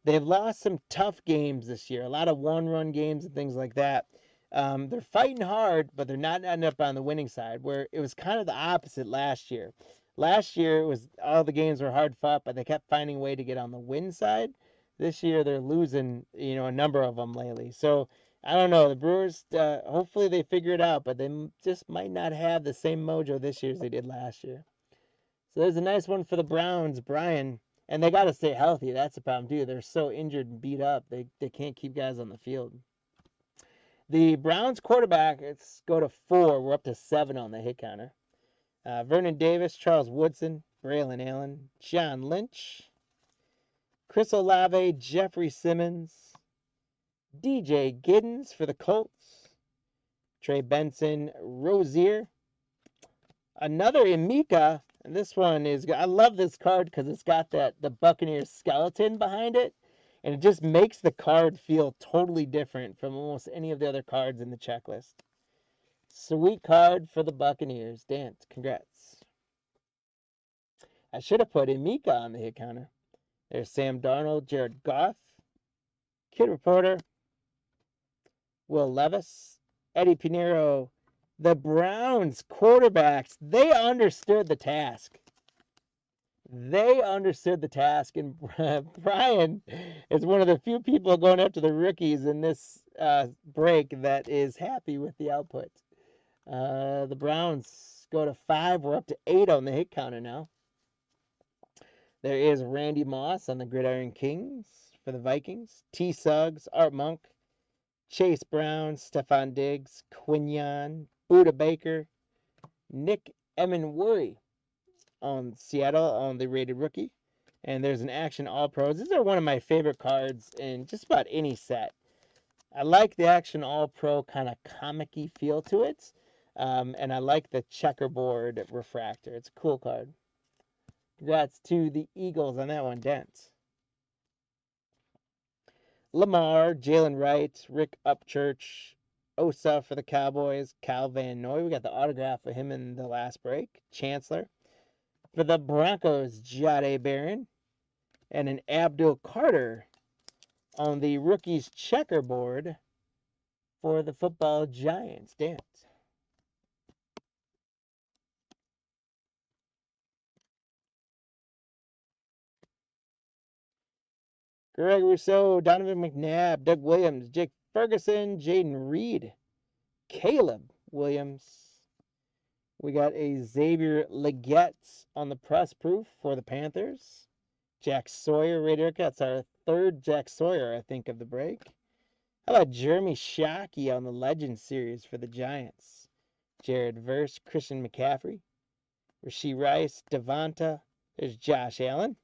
[SPEAKER 1] they've lost some tough games this year. A lot of one-run games and things like that. They're fighting hard, but they're not ending up on the winning side. Where it was kind of the opposite last year. Last year it was all the games were hard fought, but they kept finding a way to get on the win side. This year they're losing, a number of them lately. So I don't know. The Brewers, hopefully they figure it out, but they just might not have the same mojo this year as they did last year. So there's a nice one for the Browns, Brian. And they got to stay healthy. That's the problem, too. They're so injured and beat up, they can't keep guys on the field. The Browns quarterback, let's go to 4. We're up to 7 on the hit counter. Vernon Davis, Charles Woodson, Braylon Allen, John Lynch, Chris Olave, Jeffrey Simmons, DJ Giddens for the Colts, Trey Benson, Rozier, another Emeka, and this one is, I love this card because it's got the Buccaneers skeleton behind it, and it just makes the card feel totally different from almost any of the other cards in the checklist. Sweet card for the Buccaneers. Dance, congrats. I should have put Emeka on the hit counter. There's Sam Darnold, Jared Goff, Kid Reporter, Will Levis, Eddie Pinheiro. The Browns quarterbacks, they understood the task. They understood the task, and Brian is one of the few people going after the rookies in this break that is happy with the output. The Browns go to 5. We're up to 8 on the hit counter now. There is Randy Moss on the Gridiron Kings for the Vikings. T. Suggs, Art Monk, Chase Brown, Stephon Diggs, Quinyon, Buda Baker, Nick Emenworry on Seattle on the rated rookie. And there's an Action All Pros. These are one of my favorite cards in just about any set. I like the Action All Pro kind of comic-y feel to it. And I like the checkerboard refractor. It's a cool card. Congrats to the Eagles on that one, Dent. Lamar, Jalen Wright, Rick Upchurch, Osa for the Cowboys, Cal Van Noy. We got the autograph for him in the last break. Chancellor. For the Broncos, Jade Barron. And an Abdul Carter on the rookies checkerboard for the football Giants. Dance. Greg Rousseau, Donovan McNabb, Doug Williams, Jake Ferguson, Jaden Reed, Caleb Williams. We got a Xavier Legette on the press proof for the Panthers. Jack Sawyer, rated. That's our 3rd Jack Sawyer, I think, of the break. How about Jeremy Shockey on the Legends series for the Giants? Jared Verse, Christian McCaffrey, Rashee Rice, Devonta. There's Josh Allen.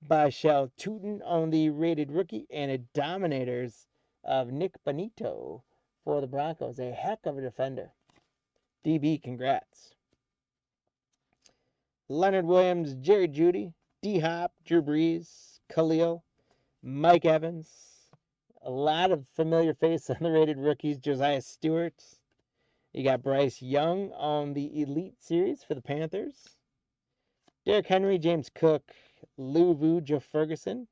[SPEAKER 1] Bashal Tootin on the rated rookie, and a Dominators of Nick Bonito for the Broncos. A heck of a defender. DB, congrats. Leonard Williams, Jerry Jeudy, D-Hop, Drew Brees, Khalil, Mike Evans. A lot of familiar faces on the rated rookies. Josiah Stewart. You got Bryce Young on the Elite Series for the Panthers. Derrick Henry, James Cook, Lou Vu, Joe Ferguson,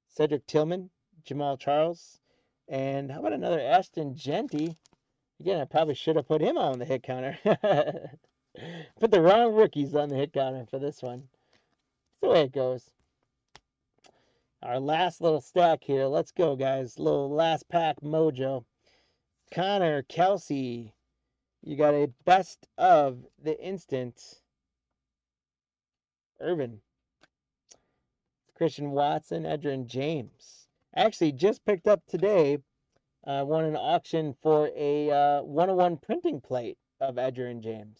[SPEAKER 1] Cedric Tillman, Jamal Charles, and how about another Ashton Genty? Again, I probably should have put him on the hit counter. Put the wrong rookies on the hit counter for this one. That's the way it goes. Our last little stack here. Let's go, guys. Little last pack mojo. Connor Kelsey. You got a best of the instant. Irvin. Christian Watson, Edgerrin James. Actually, just picked up today. Won an auction for a 101 printing plate of Edgerrin James.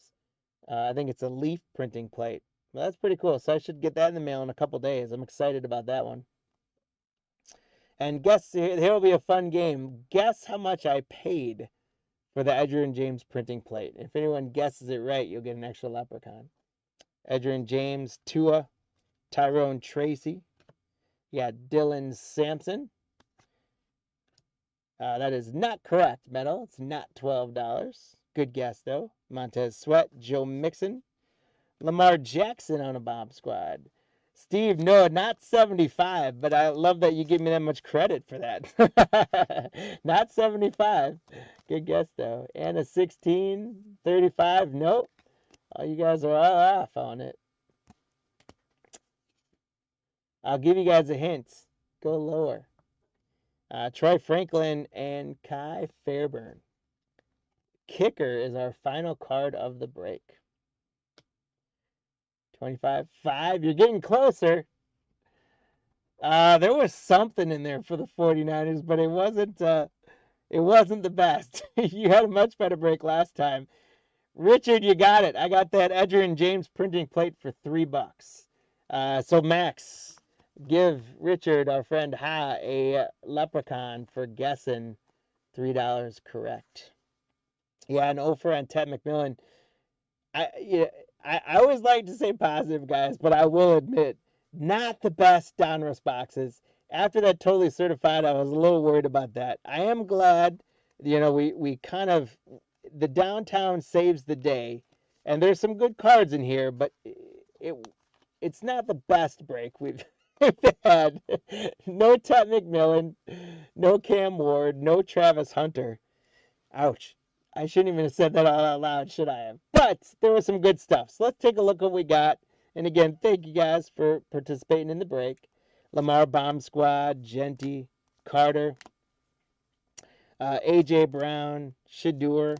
[SPEAKER 1] I think it's a leaf printing plate. Well, that's pretty cool. So I should get that in the mail in a couple days. I'm excited about that one. And guess, here will be a fun game. Guess how much I paid for the Edgerrin James printing plate. If anyone guesses it right, you'll get an extra leprechaun. Edgerrin James, Tua, Tyrone Tracy. You got Dylan Sampson. That is not correct, Metal. It's not $12. Good guess, though. Montez Sweat, Joe Mixon, Lamar Jackson on a bomb squad. Steve, no, not 75, but I love that you give me that much credit for that. Not 75. Good guess, though. And a 16, 35, nope. Oh, you guys are all off on it. I'll give you guys a hint. Go lower. Troy Franklin and Kai Fairburn. Kicker is our final card of the break. 25-5. You're getting closer. There was something in there for the 49ers, but it wasn't the best. You had a much better break last time. Richard, you got it. I got that Edgerrin James printing plate for $3. So Max, give Richard, our friend Ha, a leprechaun for guessing $3 correct. Yeah, an offer on Ted McMillan. I always like to say positive, guys, but I will admit, not the best Donruss boxes. After that totally certified, I was a little worried about that. I am glad, we kind of, the downtown saves the day, and there's some good cards in here, but it's not the best break we've had. No Ted McMillan, no Cam Ward, no Travis Hunter. Ouch. I shouldn't even have said that all out loud, should I have? But there was some good stuff. So let's take a look at what we got. And again, thank you guys for participating in the break. Lamar Bomb Squad, Genty, Carter, A.J. Brown, Shadur,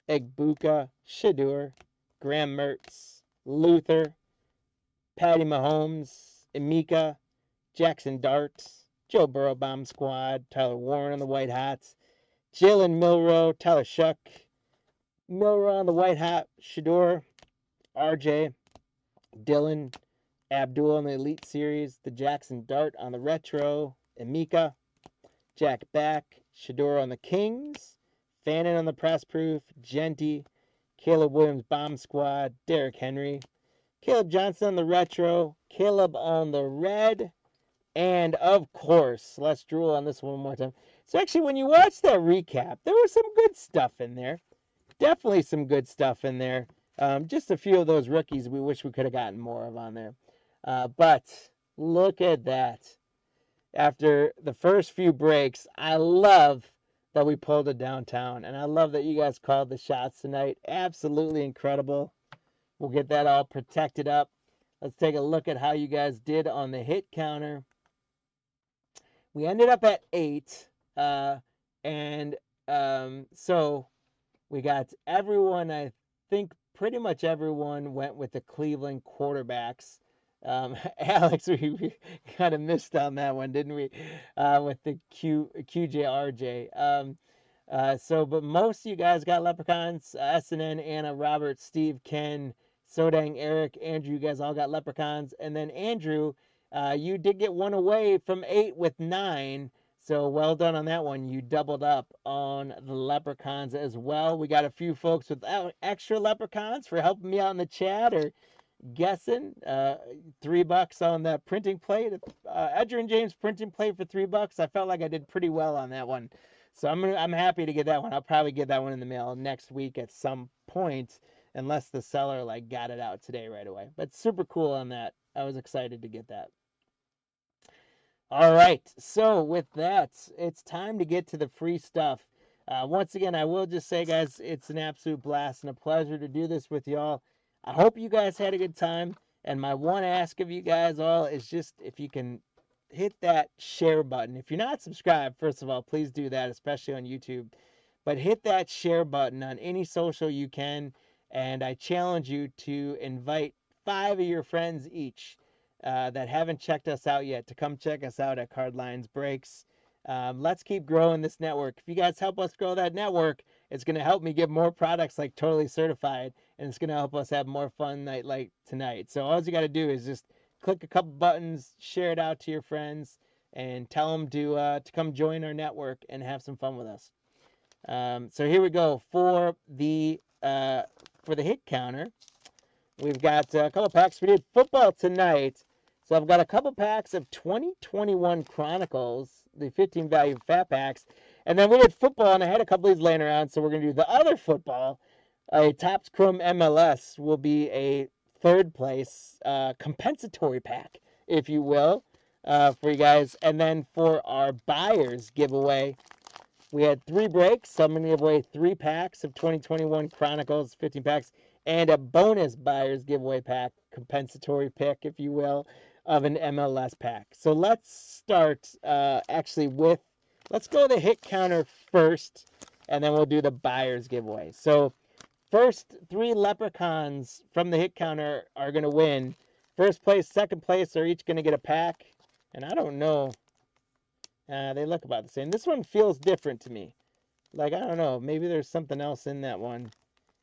[SPEAKER 1] Egbuka, Shadur, Graham Mertz, Luther, Patty Mahomes, Emeka, Jackson Dart, Joe Burrow Bomb Squad, Tyler Warren on the White Hats, Jalen Milroe, Tyler Shuck, Milroe on the White Hat, Shador, RJ, Dylan, Abdul on the Elite Series, the Jackson Dart on the Retro, Emeka, Jack Back, Shador on the Kings, Fannin on the Press Proof, Genty, Caleb Williams Bomb Squad, Derrick Henry, Caleb Johnson on the Retro, Caleb on the Red, and of course, let's drool on this one more time. So actually, when you watch that recap, there was some good stuff in there. Definitely some good stuff in there. Just a few of those rookies we wish we could have gotten more of on there. But look at that. After the first few breaks, I love that we pulled it downtown. And I love that you guys called the shots tonight. Absolutely incredible. We'll get that all protected up. Let's take a look at how you guys did on the hit counter. We ended up at 8. So we got everyone, I think pretty much everyone went with the Cleveland quarterbacks. Alex, we kind of missed on that one, didn't we? With the QJRJ. But most of you guys got leprechauns. SNN, Anna, Robert, Steve, Ken, Sodang, Eric, Andrew, you guys all got leprechauns. And then Andrew, you did get one away from 8 with 9. So well done on that one. You doubled up on the leprechauns as well. We got a few folks with extra leprechauns for helping me out in the chat or guessing. $3 on that printing plate. Edgerrin James printing plate for $3. I felt like I did pretty well on that one. So I'm happy to get that one. I'll probably get that one in the mail next week at some point, unless the seller got it out today right away. But super cool on that. I was excited to get that. All right, so with that, it's time to get to the free stuff. Once again, I will just say, guys, it's an absolute blast and a pleasure to do this with y'all. I hope you guys had a good time, and my one ask of you guys all is just if you can hit that share button. If you're not subscribed, first of all, please do that, especially on YouTube. But hit that share button on any social you can, and I challenge you to invite 5 of your friends each that haven't checked us out yet to come check us out at Card Lines Breaks. Let's keep growing this network. If you guys help us grow that network, it's going to help me get more products like Totally Certified, and it's going to help us have more fun night like tonight. So all you got to do is just click a couple buttons, share it out to your friends, and tell them to come join our network and have some fun with us. So here we go for the hit counter. We've got a couple packs. We did football tonight. So I've got a couple packs of 2021 Chronicles, the 15 value fat packs. And then we did football, and I had a couple of these laying around, so we're going to do the other football. A Topps Chrome MLS will be a third place compensatory pack, if you will, for you guys. And then for our buyers giveaway, we had 3 breaks. So I'm going to give away 3 packs of 2021 Chronicles, 15 packs, and a bonus buyer's giveaway pack, compensatory pick, if you will, of an MLS pack. So let's start actually with, let's go the hit counter first, and then we'll do the buyer's giveaway. So first 3 leprechauns from the hit counter are going to win. First place, second place are each going to get a pack. And I don't know. They look about the same. This one feels different to me. Like, I don't know. Maybe there's something else in that one.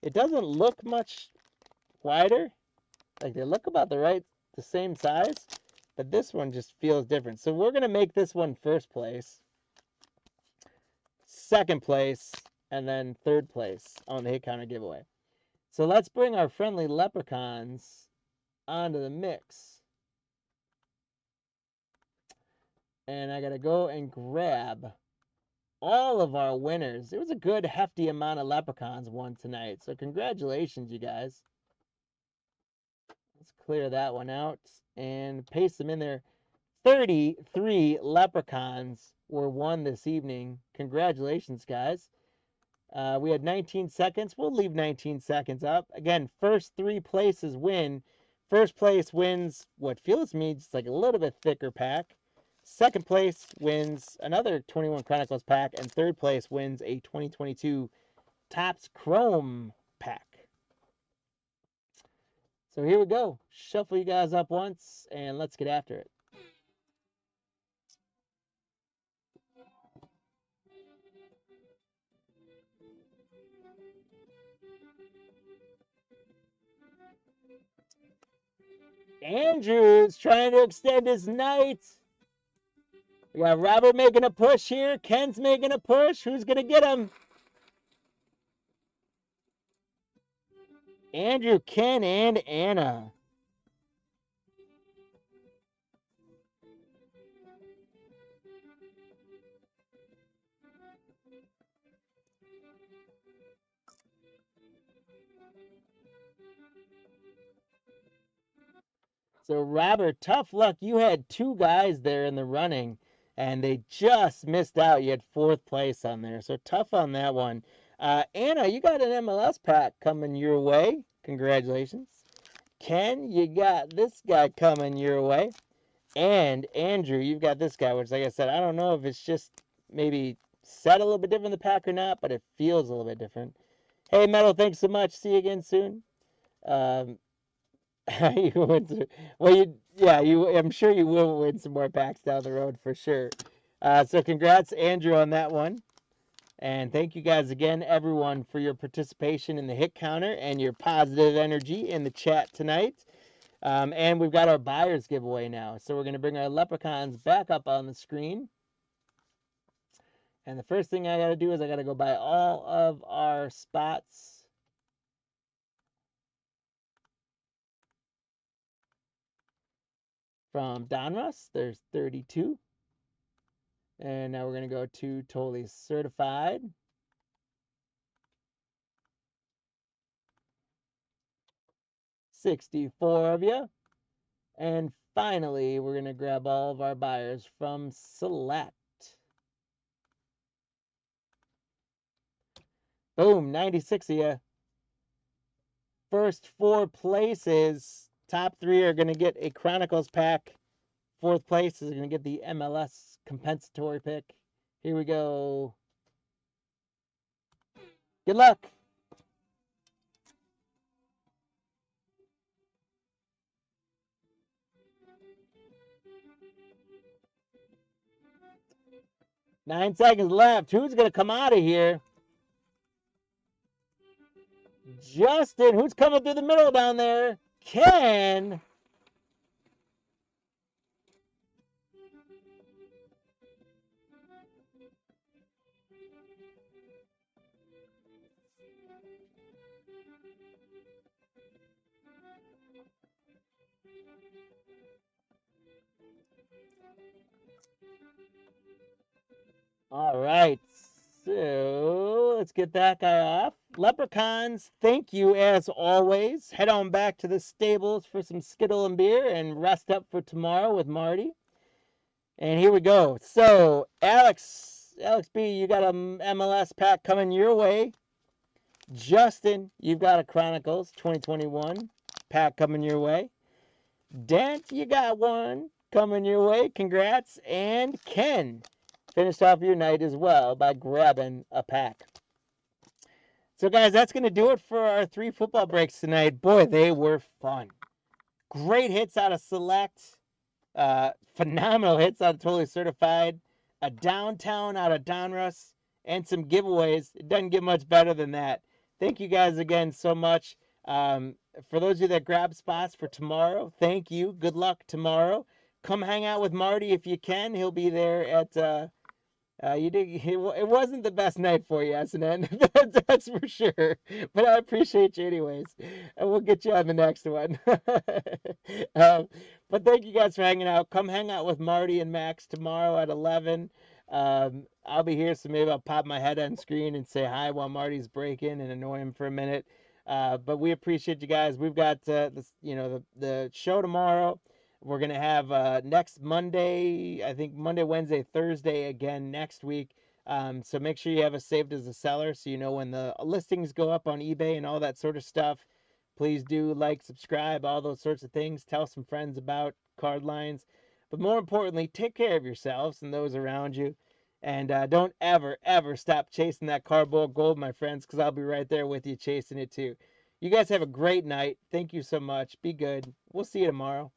[SPEAKER 1] It doesn't look much wider. Like, they look about the same size. But this one just feels different. So we're going to make this one first place, second place, and then third place on the hit counter giveaway. So let's bring our friendly leprechauns onto the mix. And I got to go and grab all of our winners. It was a good hefty amount of leprechauns won tonight. So congratulations, you guys. Let's clear that one out and paste them in there. 33 leprechauns were won this evening. Congratulations, guys. We had 19 seconds. We'll leave 19 seconds up. Again, first 3 places win. First place wins what feels to me just like a little bit thicker pack. Second place wins another 21 Chronicles pack. And third place wins a 2022 Topps Chrome pack. So here we go. Shuffle you guys up once, and let's get after it. Andrew's trying to extend his night. We got Robert making a push here. Ken's making a push. Who's going to get him? Andrew, Ken, and Anna. So, Robert, tough luck. You had 2 guys there in the running, and they just missed out. You had 4th place on there. So, tough on that one. Anna, you got an MLS pack coming your way. Congratulations. Ken, you got this guy coming your way. And Andrew, you've got this guy, which, like I said, I don't know if it's just maybe set a little bit different in the pack or not, but it feels a little bit different. Hey, Metal, thanks so much. See you again soon. You went to, well, I'm sure you will win some more packs down the road for sure. So congrats, Andrew, on that one. And thank you guys again, everyone, for your participation in the hit counter and your positive energy in the chat tonight. And we've got our buyers giveaway now. So we're going to bring our leprechauns back up on the screen. And the first thing I got to do is I got to go buy all of our spots. From Donruss, there's 32. And now we're going to go to Totally Certified. $64 of you. And finally, we're going to grab all of our buyers from Select. Boom, 96 of you. First 4 places, top 3 are going to get a Chronicles pack. 4th place is going to get the MLS compensatory pick. Here we go. Good luck. Nine seconds left. Who's going to come out of here? Justin. Who's coming through the middle down there? Ken. All right, so let's get that guy off. Leprechauns, thank you as always. Head on back to the stables for some Skittle and beer and rest up for tomorrow with Marty. And here we go. So, Alex B, you got a MLS pack coming your way. Justin, you've got a Chronicles 2021 pack coming your way. Dent, you got one coming your way. Congrats. And Ken finished off your night as well by grabbing a pack. So, guys, that's going to do it for our 3 football breaks tonight. Boy, they were fun. Great hits out of Select. Phenomenal hits out of Totally Certified. A downtown out of Donruss. And some giveaways. It doesn't get much better than that. Thank you guys again so much. For those of you that grab spots for tomorrow, thank you. Good luck tomorrow. Come hang out with Marty if you can. He'll be there at it wasn't the best night for you, SNN. That's for sure. But I appreciate you anyways. And we'll get you on the next one. But thank you guys for hanging out. Come hang out with Marty and Max tomorrow at 11. I'll be here, so maybe I'll pop my head on screen and say hi while Marty's breaking and annoy him for a minute. But we appreciate you guys. We've got the show tomorrow. We're going to have next Monday, I think Monday, Wednesday, Thursday again next week. So make sure you have us saved as a seller so you know when the listings go up on eBay and all that sort of stuff. Please do like, subscribe, all those sorts of things. Tell some friends about Card Lines. But more importantly, take care of yourselves and those around you. And don't ever, ever stop chasing that cardboard gold, my friends, because I'll be right there with you chasing it too. You guys have a great night. Thank you so much. Be good. We'll see you tomorrow.